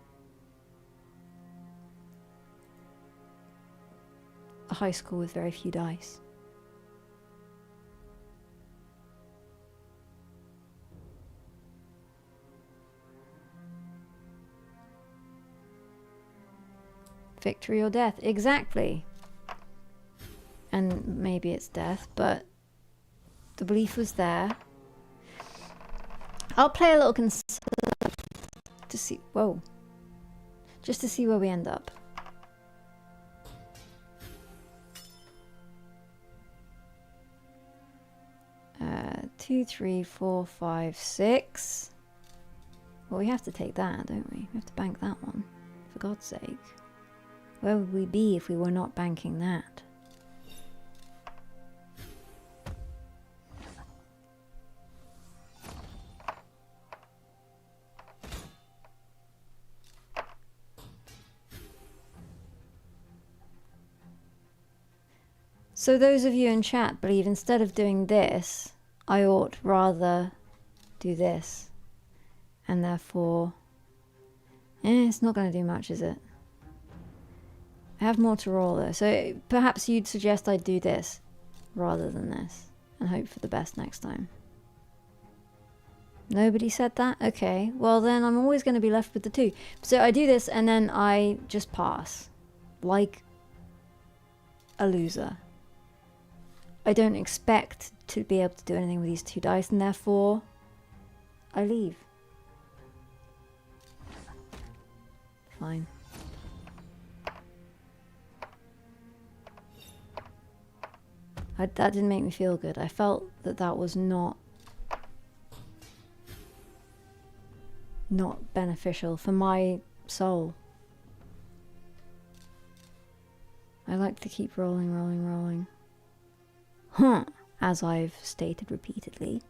a high score with very few dice. Victory or death, exactly. And maybe it's death, but the belief was there. I'll play a little to see, whoa, just to see where we end up. Two, 3, 4, 5, 6. Well, we have to take that, don't we? We have to bank that one, for God's sake. Where would we be if we were not banking that? So those of you in chat believe instead of doing this, I ought rather do this. And therefore, it's not going to do much, is it? I have more to roll though, so perhaps you'd suggest I do this rather than this and hope for the best next time. Nobody said that? Okay, well then I'm always going to be left with the 2. So I do this and then I just pass. Like a loser. I don't expect to be able to do anything with these 2 dice and therefore I leave. Fine. That didn't make me feel good. I felt that that was not beneficial for my soul. I like to keep rolling, rolling, rolling. As I've stated repeatedly.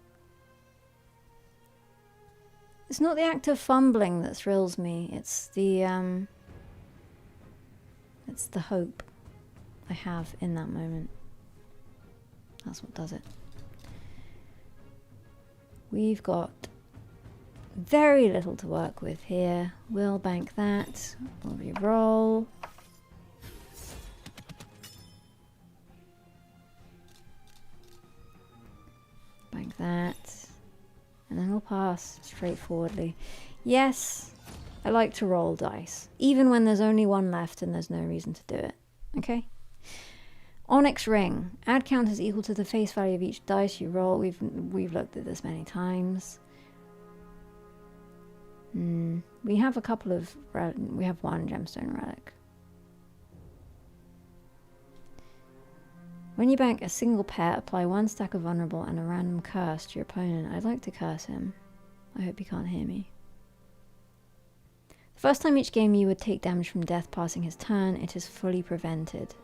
It's not the act of fumbling that thrills me. It's the hope I have in that moment. That's what does it. We've got very little to work with here. We'll bank that. We'll re-roll. Bank that. And then we'll pass straightforwardly. Yes, I like to roll dice. Even when there's only one left and there's no reason to do it. Okay? Onyx ring. Add counters equal to the face value of each dice you roll. We've looked at this many times. We have a couple of... We have one gemstone relic. When you bank a single pair, apply 1 stack of vulnerable and a random curse to your opponent. I'd like to curse him. I hope he can't hear me. The first time each game you would take damage from death passing his turn, it is fully prevented.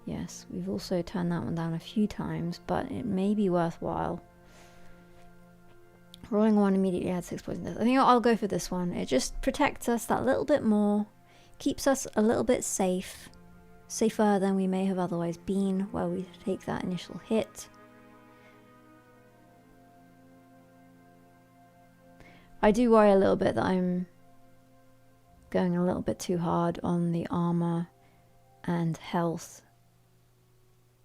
Yes, we've also turned that one down a few times, but it may be worthwhile. Rolling 1 immediately adds 6 points. I think I'll go for this one. It just protects us that little bit more, keeps us a little bit safe. Safer than we may have otherwise been where we take that initial hit. I do worry a little bit that I'm going a little bit too hard on the armor and health.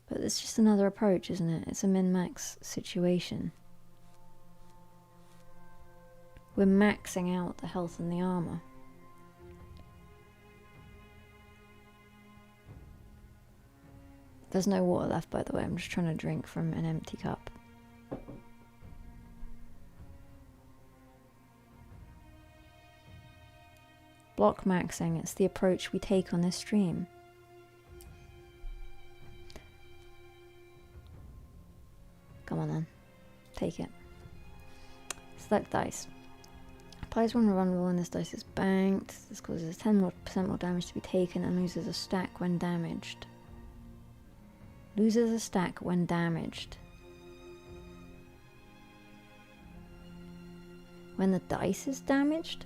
But it's just another approach, isn't it? It's a min-max situation. We're maxing out the health and the armor. There's no water left, by the way. I'm just trying to drink from an empty cup. Block maxing, it's the approach we take on this stream. Come on then. Take it. Select dice. Applies one vulnerable when this dice is banked. This causes 10% more damage to be taken and loses a stack when damaged. Loses a stack when damaged. When the dice is damaged?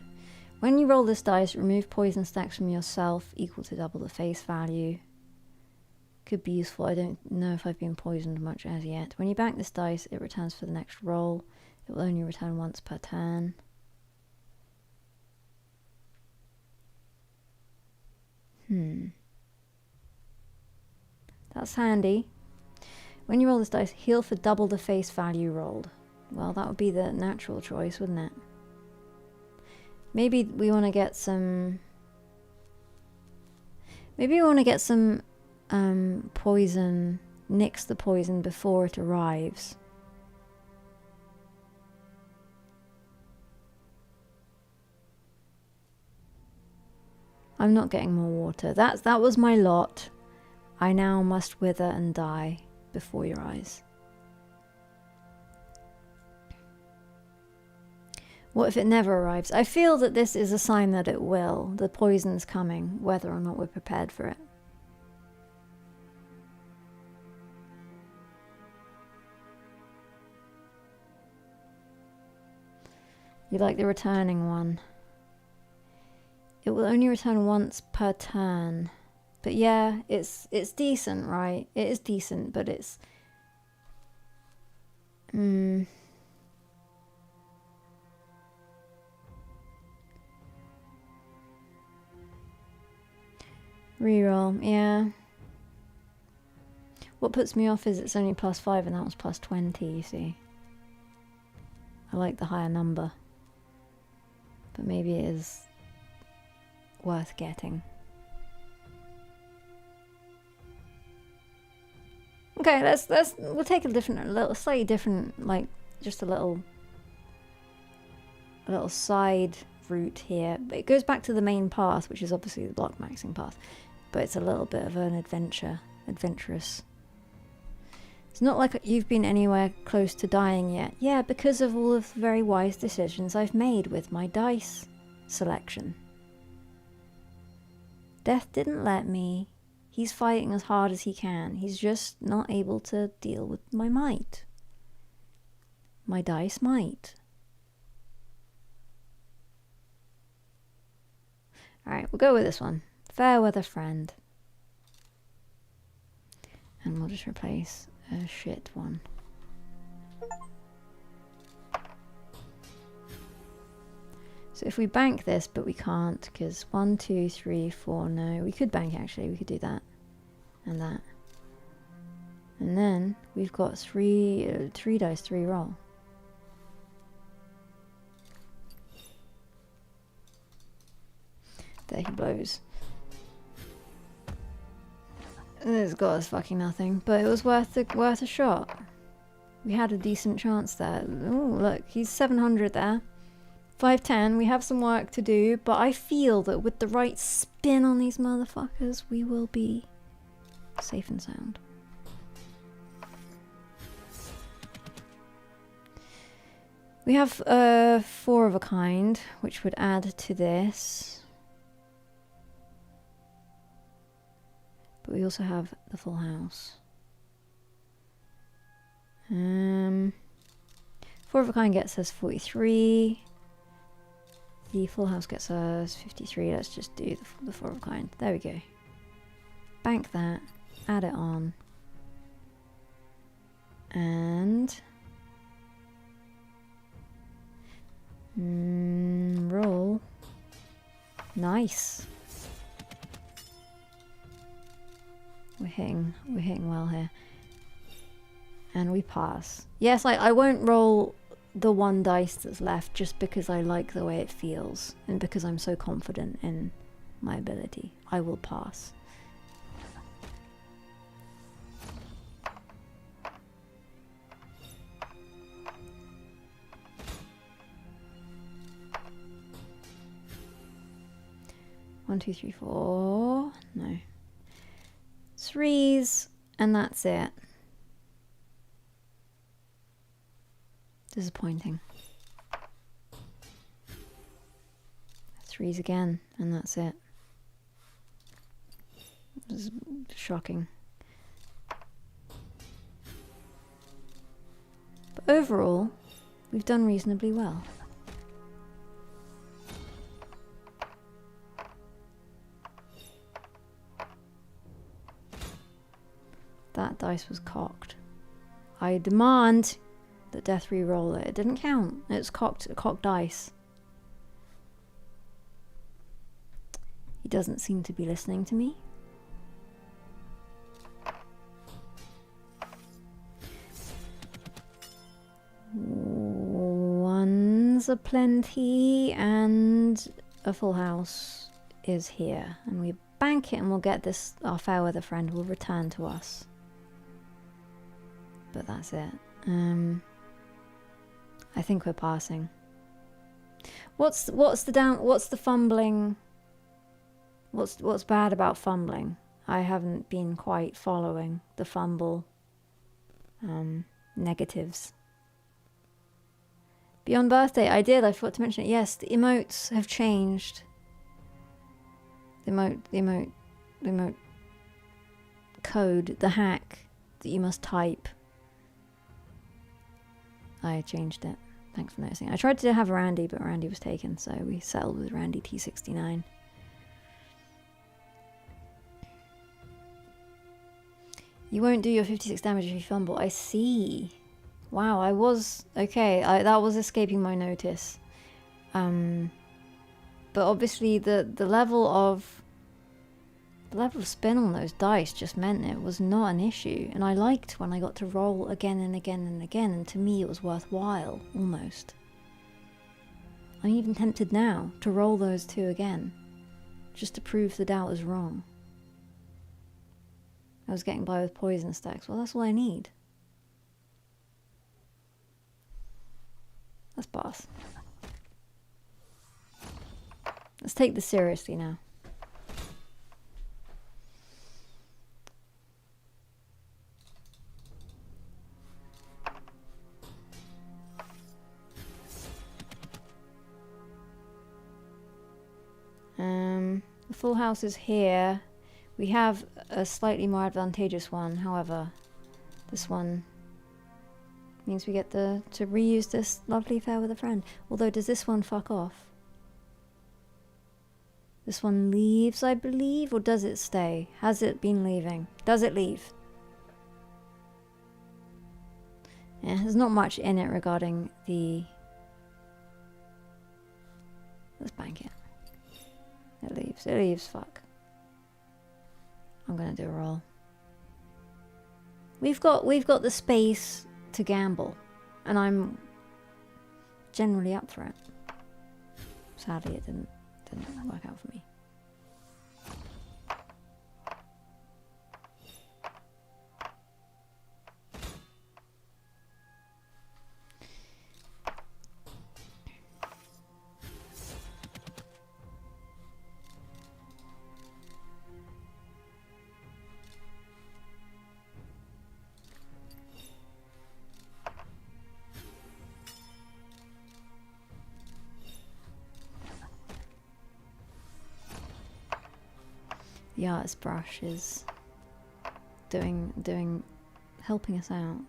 When you roll this dice, remove poison stacks from yourself equal to double the face value. Could be useful. I don't know if I've been poisoned much as yet. When you bank this dice, it returns for the next roll. It will only return once per turn. That's handy. When you roll this dice, heal for double the face value rolled. Well, that would be the natural choice, wouldn't it? Maybe we want to get some... Maybe we want to get some poison, nix the poison before it arrives. I'm not getting more water. That was my lot. I now must wither and die before your eyes. What if it never arrives? I feel that this is a sign that it will. The poison's coming, whether or not we're prepared for it. You like the returning one. It will only return once per turn. But yeah, it's decent, right? It is decent, but it's... Reroll, yeah. What puts me off is it's only +5 and that was +20, you see. I like the higher number. But maybe it is worth getting. Okay, we'll take a slightly different, like, just a little side route here. But it goes back to the main path, which is obviously the block maxing path. But it's a little bit of an adventurous. It's not like you've been anywhere close to dying yet. Yeah, because of all of the very wise decisions I've made with my dice selection. Death didn't let me. He's fighting as hard as he can. He's just not able to deal with my might. My dice might. Alright, we'll go with this one. Fair weather friend. And we'll just replace a shit one. So if we bank this, but we can't, because 1, 2, 3, 4, no. We could bank actually, we could do that. And that. And then we've got 3 dice, 3 roll. There he blows. This got us fucking nothing, but it was worth a shot. We had a decent chance there. Oh, look, he's 700 there. 510, we have some work to do, but I feel that with the right spin on these motherfuckers, we will be safe and sound. We have 4 of a kind, which would add to this. But we also have the full house. 4 of a kind gets us 43. The full house gets us 53. Let's just do the 4 of a kind. There we go. Bank that. Add it on. And... roll. Nice. We're hitting well here. And we pass. Yes, I won't roll the one dice that's left just because I like the way it feels and because I'm so confident in my ability. I will pass. One, two, three, four. No. Threes, and that's it. Disappointing. Threes again, and that's it. This is shocking. But overall, we've done reasonably well. That dice was cocked. I demand that Death re-roll it. It didn't count. It's cocked dice. He doesn't seem to be listening to me. One's a plenty and a full house is here. And we bank it and we'll get this, our fair weather friend will return to us. But that's it. I think we're passing. What's the fumbling? What's bad about fumbling? I haven't been quite following the fumble negatives. Beyond birthday, I forgot to mention it. Yes, the emotes have changed. The emote code, the hack that you must type. I changed it. Thanks for noticing. I tried to have Randy, but Randy was taken, so we settled with Randy T69. You won't do your 56 damage if you fumble. I see. Wow, I was... Okay, that was escaping my notice. But obviously the level of... The level of spin on those dice just meant it was not an issue. And I liked when I got to roll again and again and again. And to me it was worthwhile, almost. I'm even tempted now to roll those two again. Just to prove the doubt is wrong. I was getting by with poison stacks. Well, that's all I need. Let's pass. Let's take this seriously now. The full house is here. We have a slightly more advantageous one, however, this one means we get to reuse this lovely fair with a friend. Although, does this one fuck off? This one leaves, I believe, or does it stay? Has it been leaving? Does it leave? Yeah, there's not much in it regarding the... Let's bank it. It leaves, fuck. I'm gonna do a roll. We've got the space to gamble, and I'm generally up for it. Sadly, it didn't work out for me. The artist brush is helping us out.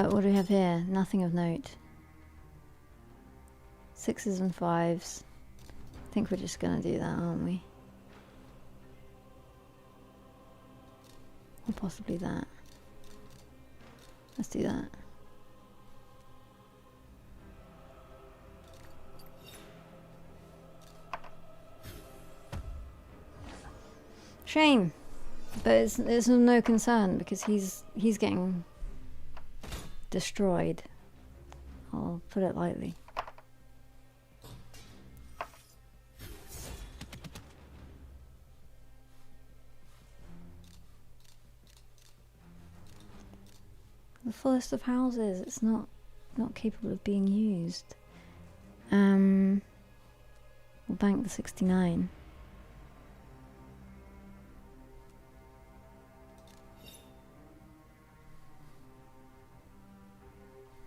What do we have here? Nothing of note. 6s and 5s. I think we're just gonna do that, aren't we? Or possibly that. Let's do that. Shame, but it's of no concern because he's getting destroyed. I'll put it lightly. The fullest of houses. It's not capable of being used. We'll bank the 69.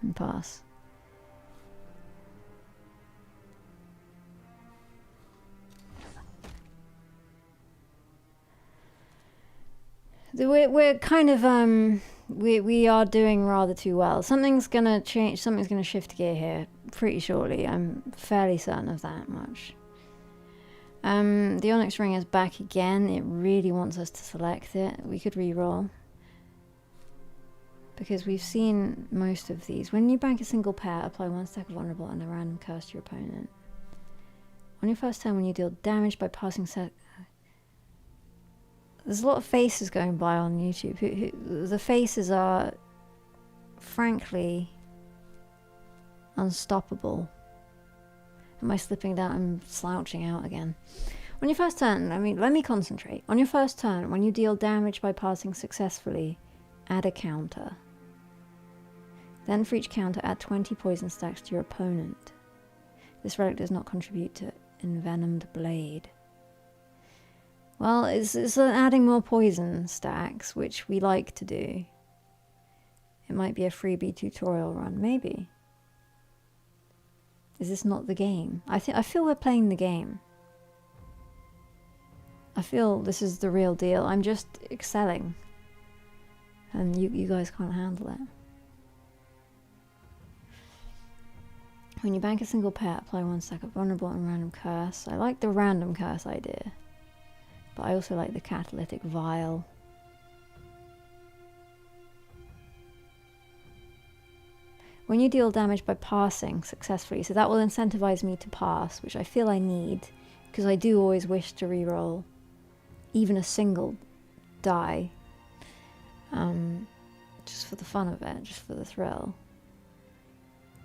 And pass. We're kind of we are doing rather too well. Something's gonna change. Something's gonna shift gear here pretty shortly. I'm fairly certain of that much. The Onyx ring is back again. It really wants us to select it. We could re-roll. Because we've seen most of these. When you bank a single pair, apply 1 stack of vulnerable and a random curse to your opponent. On your first turn, when you deal damage by passing set... There's a lot of faces going by on YouTube. The faces are, frankly, unstoppable. Am I slipping down? I'm slouching out again. On your first turn, let me concentrate. On your first turn, when you deal damage by passing successfully, add a counter. Then for each counter, add 20 poison stacks to your opponent. This relic does not contribute to Envenomed Blade. Well, it's adding more poison stacks, which we like to do. It might be a freebie tutorial run, maybe. Is this not the game? I feel we're playing the game. I feel this is the real deal. I'm just excelling. And you guys can't handle it. When you bank a single pair, apply 1 stack of vulnerable and random curse. I like the random curse idea. But I also like the catalytic vial. When you deal damage by passing successfully, so that will incentivize me to pass, which I feel I need, because I do always wish to reroll even a single die. Just for the fun of it, just for the thrill.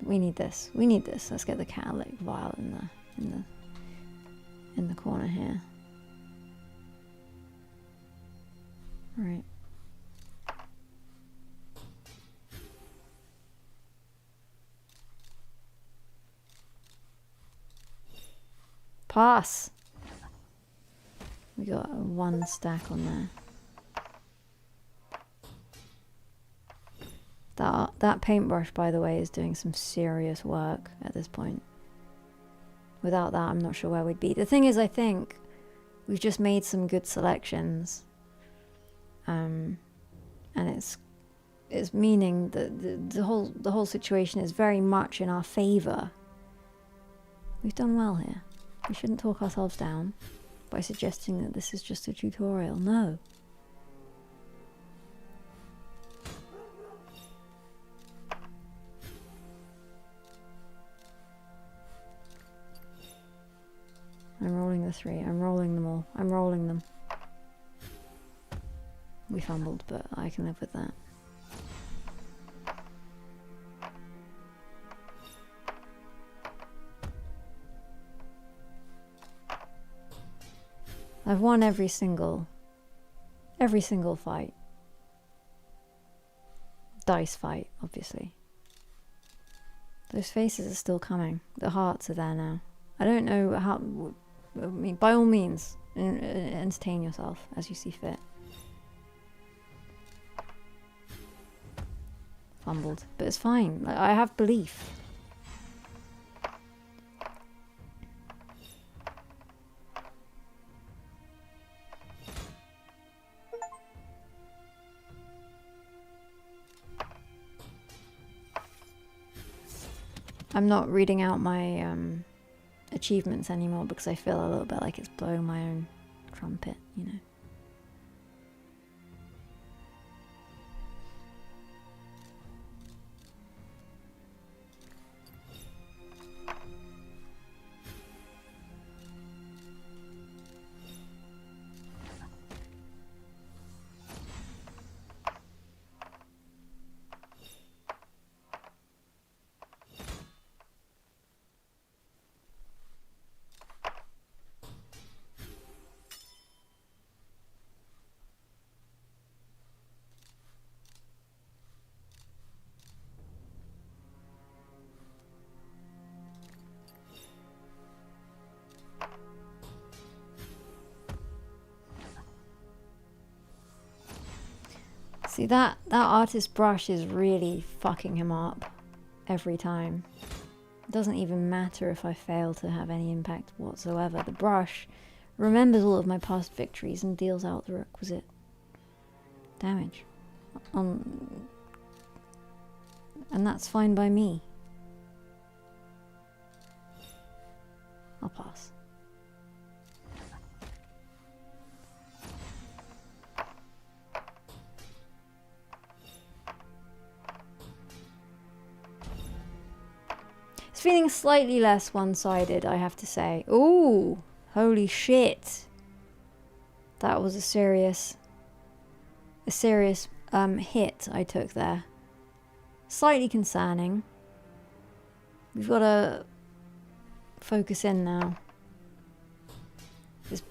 We need this. We need this. Let's get the catalytic vial in the corner here. Right. Pass. We got 1 stack on there. That paintbrush, by the way, is doing some serious work at this point. Without that, I'm not sure where we'd be. The thing is, I think we've just made some good selections, and it's meaning that the whole situation is very much in our favor. We've done well here. We shouldn't talk ourselves down by suggesting that this is just a tutorial. No. I'm rolling the 3. I'm rolling them all. I'm rolling them. We fumbled, but I can live with that. I've won every single fight. Dice fight, obviously. Those faces are still coming. The hearts are there now. I don't know how... I mean, by all means, entertain yourself as you see fit. Fumbled, but it's fine. I have belief. I'm not reading out my achievements anymore because I feel a little bit like it's blowing my own trumpet, you know. See, that artist brush is really fucking him up every time. It doesn't even matter if I fail to have any impact whatsoever. The brush remembers all of my past victories and deals out the requisite damage. And that's fine by me. I'll pass. It's feeling slightly less one-sided, I have to say. Ooh, holy shit. That was a serious hit I took there. Slightly concerning. We've got to focus in now.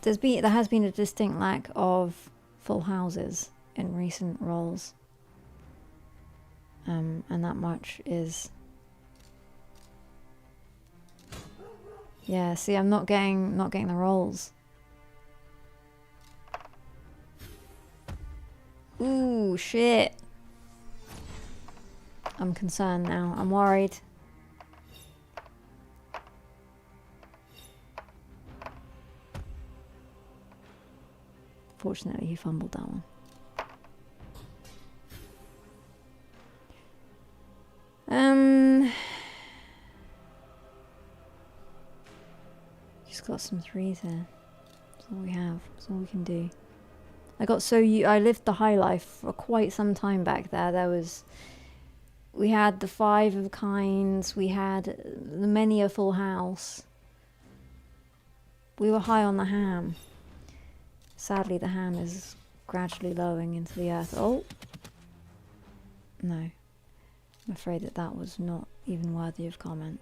There has been a distinct lack of full houses in recent rolls. And that much is... Yeah, see, I'm not getting the rolls. Ooh, shit. I'm concerned now. I'm worried. Fortunately, he fumbled that one. Just got some threes here. That's all we have. That's all we can do. I lived the high life for quite some time back there. We had the 5 of kinds. We had the many a full house. We were high on the ham. Sadly, the ham is gradually lowering into the earth. Oh! No. I'm afraid that was not even worthy of comment.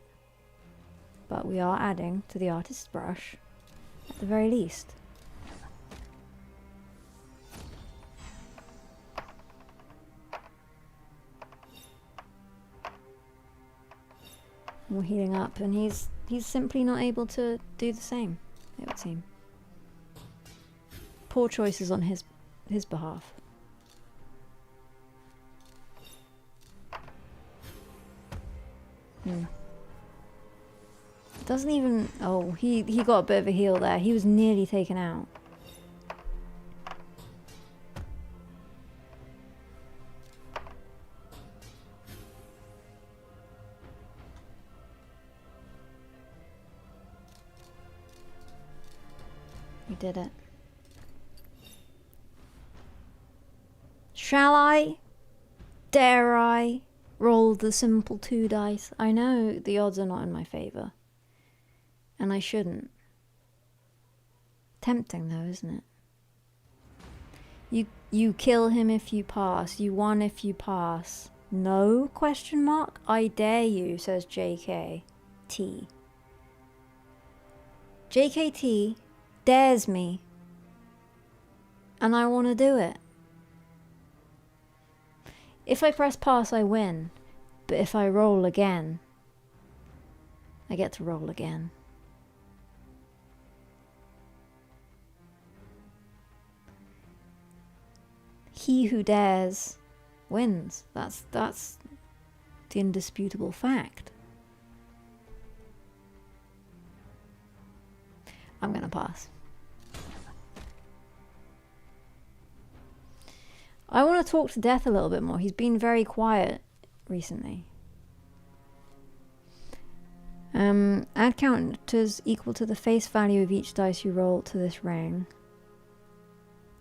But we are adding to the artist's brush, at the very least. More healing up, and he's simply not able to do the same, it would seem. Poor choices on his behalf. Doesn't even... Oh, he got a bit of a heal there. He was nearly taken out. We did it. Shall I? Dare I? Roll the simple 2 dice. I know the odds are not in my favour. And I shouldn't. Tempting though, isn't it? You kill him if you pass. You won if you pass. No? Question mark? I dare you, says JKT. JKT dares me. And I want to do it. If I press pass, I win. But if I roll again, I get to roll again. He who dares wins. That's the indisputable fact. I'm gonna pass. I want to talk to Death a little bit more. He's been very quiet recently. Add counters equal to the face value of each dice you roll to this ring.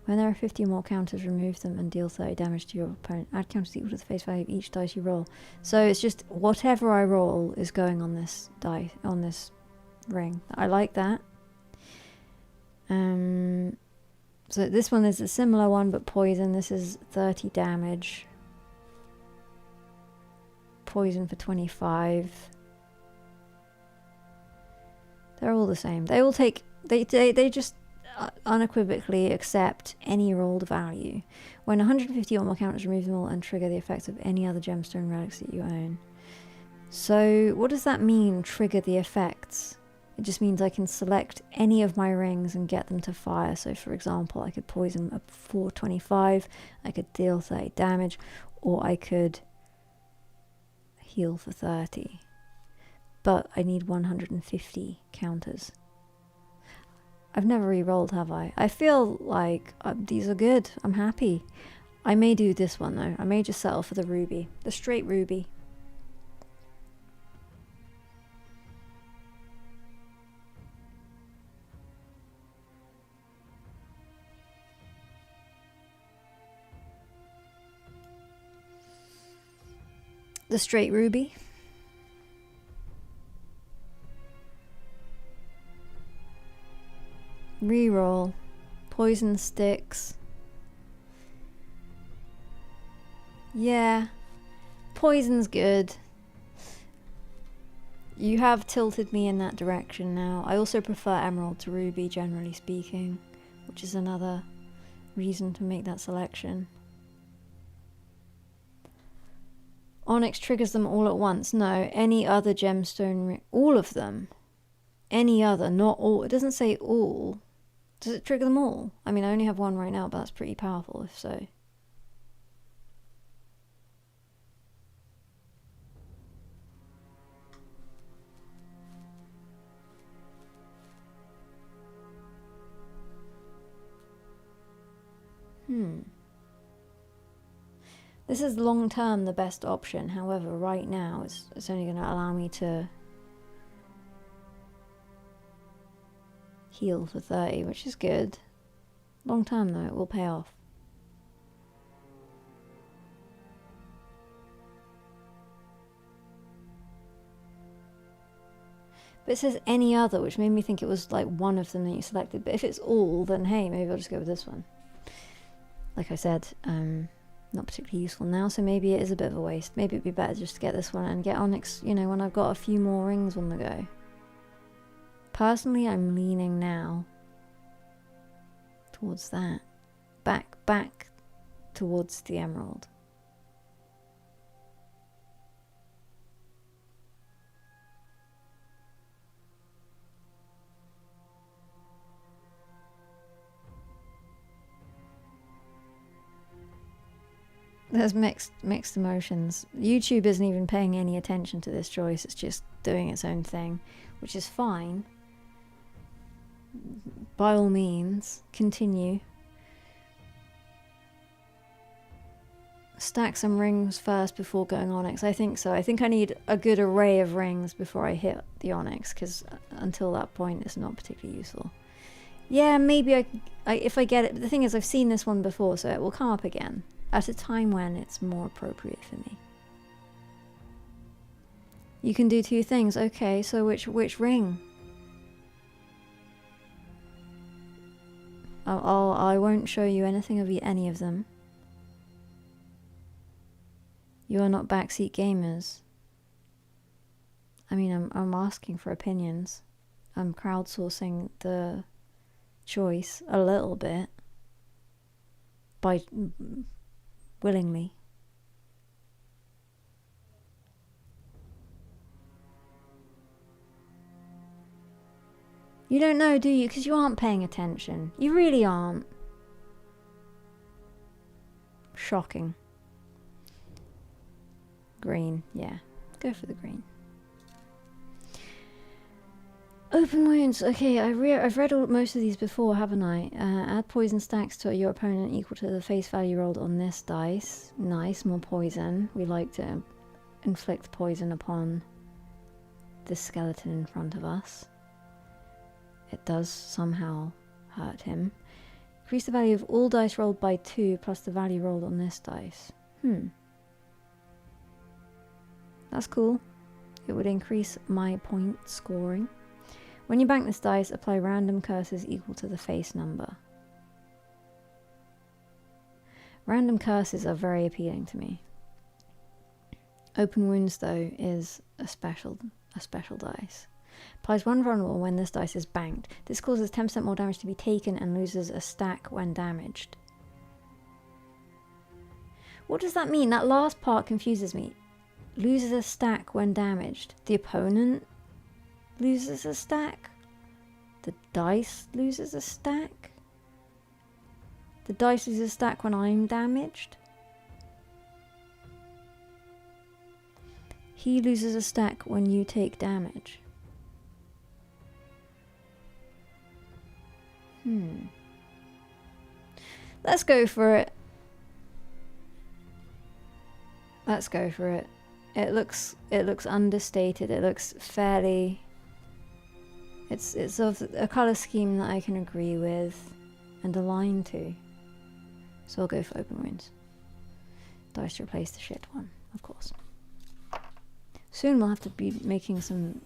When there are 50 or more counters, remove them and deal 30 damage to your opponent. Add counters equal to the face value of each dice you roll. So it's just whatever I roll is going on this die, on this ring. I like that. So this one is a similar one, but poison. This is 30 damage. Poison for 25. They're all the same. They all take... They just unequivocally accept any rolled value. When 150 or more counters, remove them all and trigger the effects of any other gemstone relics that you own. So what does that mean, trigger the effects? It just means I can select any of my rings and get them to fire. So for example, I could poison up for 25, I could deal 30 damage, or I could heal for 30. But I need 150 counters. I've never re-rolled, have I? I feel like these are good. I'm happy. I may do this one though. I may just settle for the ruby. The straight ruby. The straight ruby. Reroll. Poison sticks. Yeah. Poison's good. You have tilted me in that direction now. I also prefer emerald to ruby, generally speaking, which is another reason to make that selection. Onyx triggers them all at once. No, any other gemstone, all of them. Any other, not all. It doesn't say all. Does it trigger them all? I mean, I only have one right now, but that's pretty powerful if so. This is long term the best option. However, right now it's only going to allow me to heal for 30, which is good. Long term though, it will pay off. But it says any other, which made me think it was like one of them that you selected. But if it's all, then hey, maybe I'll just go with this one. Like I said, not particularly useful now, so maybe it is a bit of a waste. Maybe it'd be better just to get this one and get Onyx, you know, when I've got a few more rings on the go. Personally, I'm leaning now towards that. Back towards the emerald. There's mixed emotions. YouTube isn't even paying any attention to this choice. It's just doing its own thing, which is fine. By all means, continue. Stack some rings first before going Onyx. I think so. I think I need a good array of rings before I hit the Onyx, because until that point it's not particularly useful. Yeah, maybe if I get it. The thing is, I've seen this one before, so it will come up again at a time when it's more appropriate for me. You can do two things. Okay, so which ring? I won't show you anything of any of them. You are not backseat gamers. I mean, I'm asking for opinions. I'm crowdsourcing the choice a little bit by willingly. You don't know, do you? Because you aren't paying attention. You really aren't. Shocking. Green, yeah. Go for the green. Open wounds. Okay, I've read most of these before, haven't I? Add poison stacks to your opponent equal to the face value rolled on this dice. Nice, more poison. We like to inflict poison upon this skeleton in front of us. It does somehow hurt him. Increase the value of all dice rolled by 2 plus the value rolled on this dice. That's cool. It would increase my point scoring. When you bank this dice, apply random curses equal to the face number. Random curses are very appealing to me. Open wounds, though, is a special dice. Applies 1 vulnerable when this dice is banked. This causes 10% more damage to be taken and loses a stack when damaged. What does that mean? That last part confuses me. Loses a stack when damaged. The opponent loses a stack? The dice loses a stack? The dice loses a stack when I'm damaged? He loses a stack when you take damage. Let's go for it. Let's go for it. It looks understated. It looks fairly... It's of a colour scheme that I can agree with and align to. So I'll go for open wounds. Dice to replace the shit one, of course. Soon we'll have to be making some...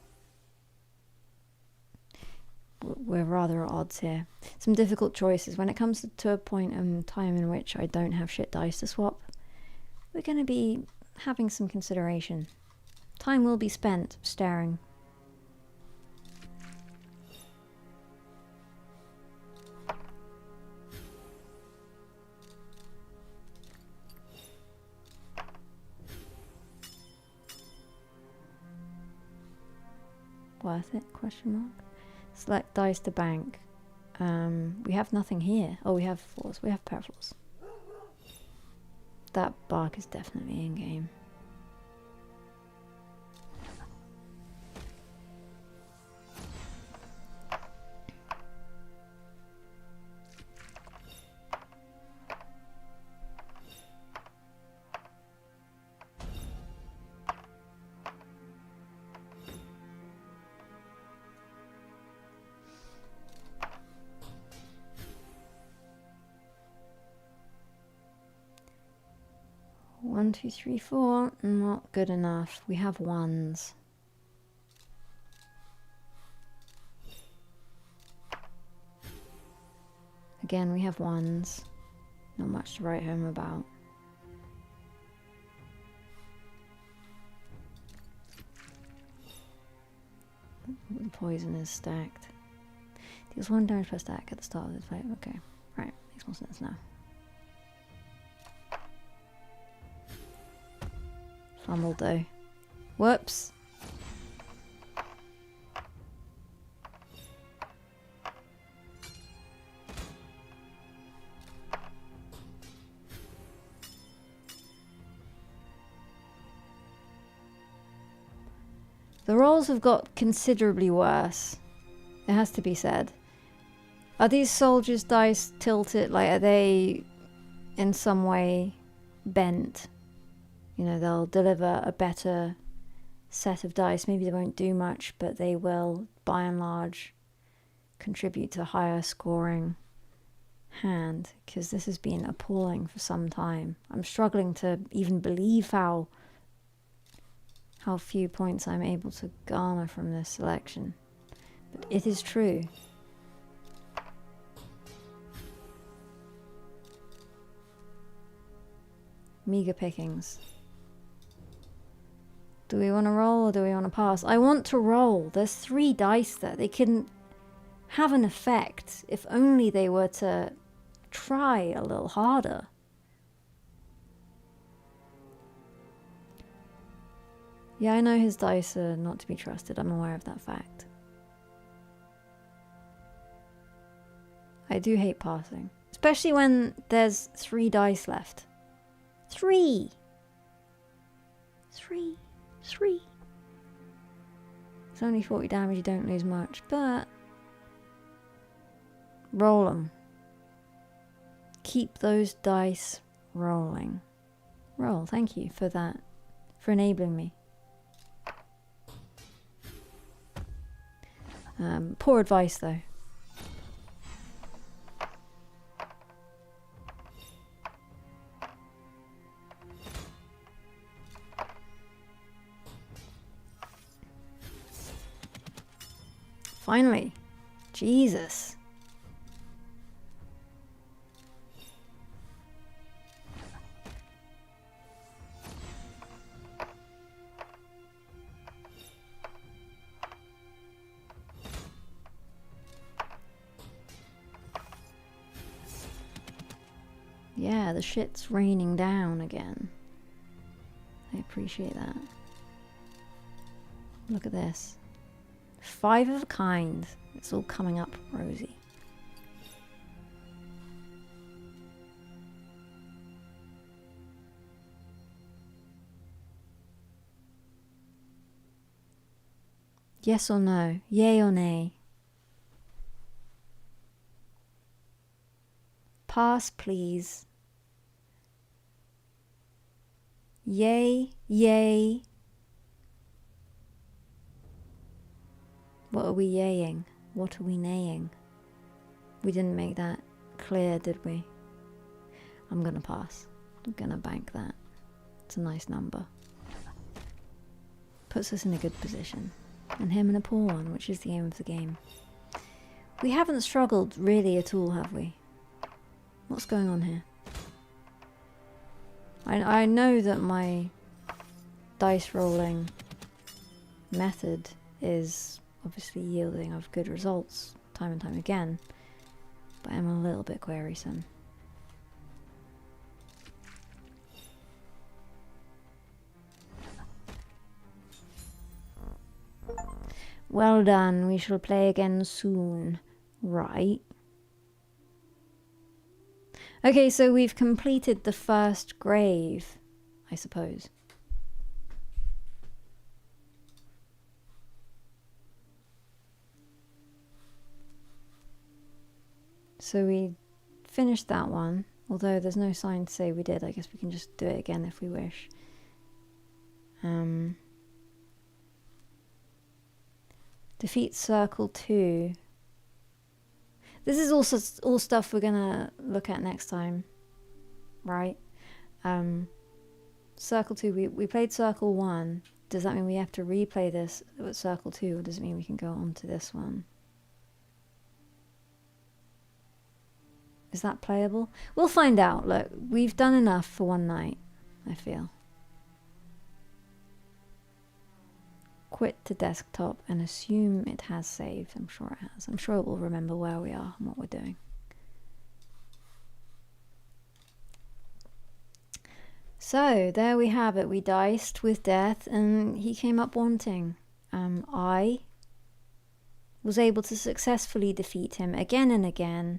We're rather at odds here. Some difficult choices. When it comes to a point in time in which I don't have shit dice to swap, we're going to be having some consideration. Time will be spent staring. Worth it? Question mark. Select dice to bank. We have nothing here. Oh, we have floors. We have parafloors. That bark is definitely in game. One, two, three, four. Not good enough. We have ones. Again, we have ones. Not much to write home about. The poison is stacked. Deals 1 damage per stack at the start of the fight. Okay, right. Makes more sense now. Fumbled though. Whoops. The rolls have got considerably worse. It has to be said. Are these soldiers' dice tilted? Like, are they in some way bent? You know, they'll deliver a better set of dice. Maybe they won't do much, but they will, by and large, contribute to a higher scoring hand. Because this has been appalling for some time. I'm struggling to even believe how few points I'm able to garner from this selection. But it is true. Meager pickings. Do we want to roll or do we want to pass? I want to roll. There's 3 dice there. They can have an effect if only they were to try a little harder. Yeah, I know his dice are not to be trusted. I'm aware of that fact. I do hate passing. Especially when there's 3 dice left. 3! 3. It's only 40 damage, you don't lose much, but... roll them. Keep those dice rolling. Roll, thank you for that. For enabling me. Poor advice, though. Finally. Jesus. Yeah, the shit's raining down again. I appreciate that. Look at this. 5 of a kind. It's all coming up rosy. Yes or no? Yay or nay? Pass, please. Yay, yay. What are we yaying? What are we naying? We didn't make that clear, did we? I'm gonna pass. I'm gonna bank that. It's a nice number. Puts us in a good position. And him in a poor one, which is the aim of the game. We haven't struggled really at all, have we? What's going on here? I know that my dice rolling method is obviously yielding of good results time and time again, but I'm a little bit wearisome. Well done, we shall play again soon. Right. Okay, so we've completed the first grave, I suppose. So we finished that one, although there's no sign to say we did. I guess we can just do it again if we wish. Defeat circle 2. This is also all stuff we're gonna look at next time, right? Circle 2, we played circle 1. Does that mean we have to replay this with circle 2, or does it mean we can go on to this one? Is that playable? We'll find out. Look, we've done enough for one night, I feel. Quit to desktop and assume it has saved. I'm sure it has. I'm sure it will remember where we are and what we're doing. So there we have it. We diced with death and he came up wanting. I was able to successfully defeat him again and again,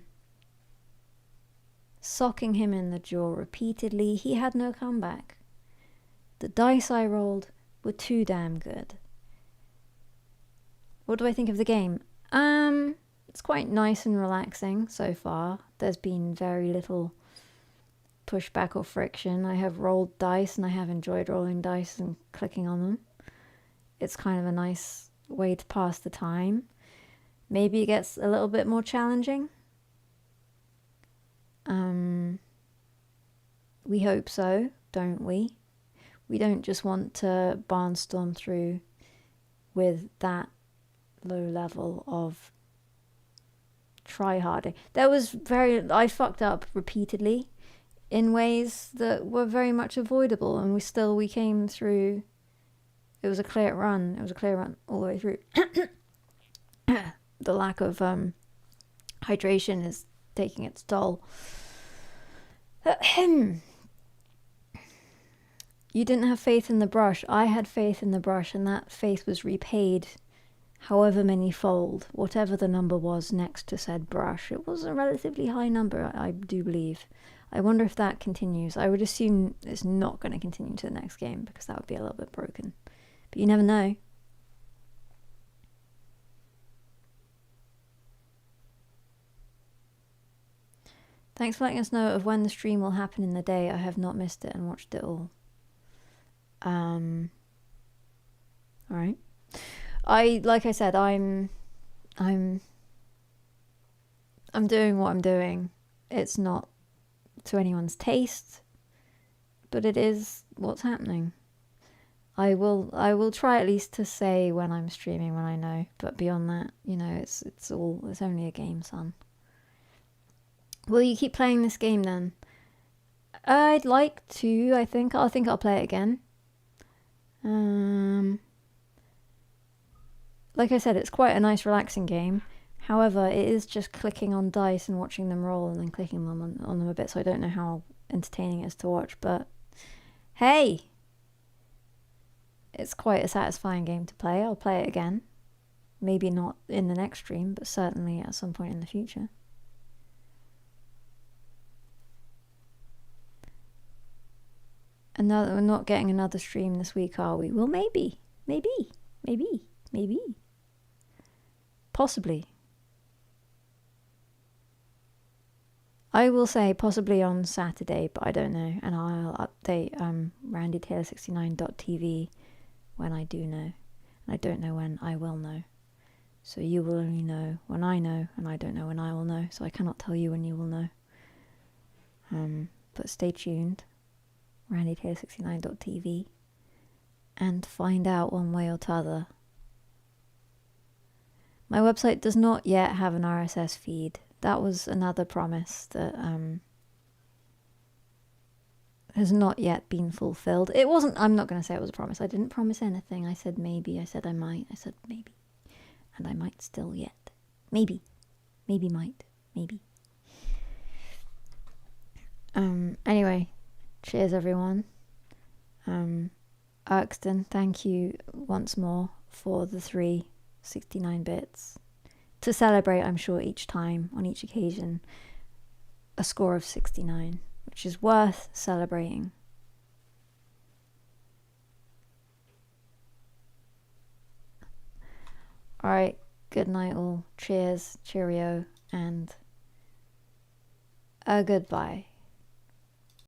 socking him in the jaw repeatedly. He had no comeback. The dice I rolled were too damn good. What do I think of the game? It's quite nice and relaxing so far. There's been very little pushback or friction. I have rolled dice and I have enjoyed rolling dice and clicking on them. It's kind of a nice way to pass the time. Maybe it gets a little bit more challenging. We hope so, don't we? We don't just want to barnstorm through with that low level of try-harding. I fucked up repeatedly in ways that were very much avoidable, and we came through. It was a clear run. It was a clear run all the way through. The lack of hydration is taking its toll. You didn't have faith in the brush. I had faith in the brush, and that faith was repaid however many fold, whatever the number was next to said brush. It was a relatively high number, I do believe. I wonder if that continues. I would assume it's not going to continue to the next game, because that would be a little bit broken. But you never know. Thanks for letting us know of when the stream will happen in the day. I have not missed it and watched it all. Alright. Like I said, I'm I'm doing what I'm doing. It's not to anyone's taste, but it is what's happening. I will try at least to say when I'm streaming when I know, but beyond that, it's only a game, son. Will you keep playing this game then? I'd like to. I think I'll play it again. Like I said, it's quite a nice, relaxing game. However, it is just clicking on dice and watching them roll and then clicking them on them a bit, so I don't know how entertaining it is to watch, but hey! It's quite a satisfying game to play. I'll play it again. Maybe not in the next stream, but certainly at some point in the future. We're not getting another stream this week, are we? Well, maybe. Possibly. I will say possibly on Saturday, but I don't know. And I'll update randytaylor69.tv when I do know. And I don't know when I will know. So you will only know when I know, and I don't know when I will know. So I cannot tell you when you will know. But stay tuned. randytaylor69.tv and find out one way or t'other. My website does not yet have an RSS feed. That was another promise that has not yet been fulfilled. It wasn't, I'm not going to say it was a promise. I didn't promise anything. I said maybe. I said I might. I said maybe. And I might still yet. Maybe. Maybe might. Maybe. Anyway, cheers everyone. Erkston, thank you once more for the 369 bits. To celebrate, I'm sure, each time, on each occasion, a score of 69, which is worth celebrating. Alright, good night all. Cheers, cheerio, and a goodbye.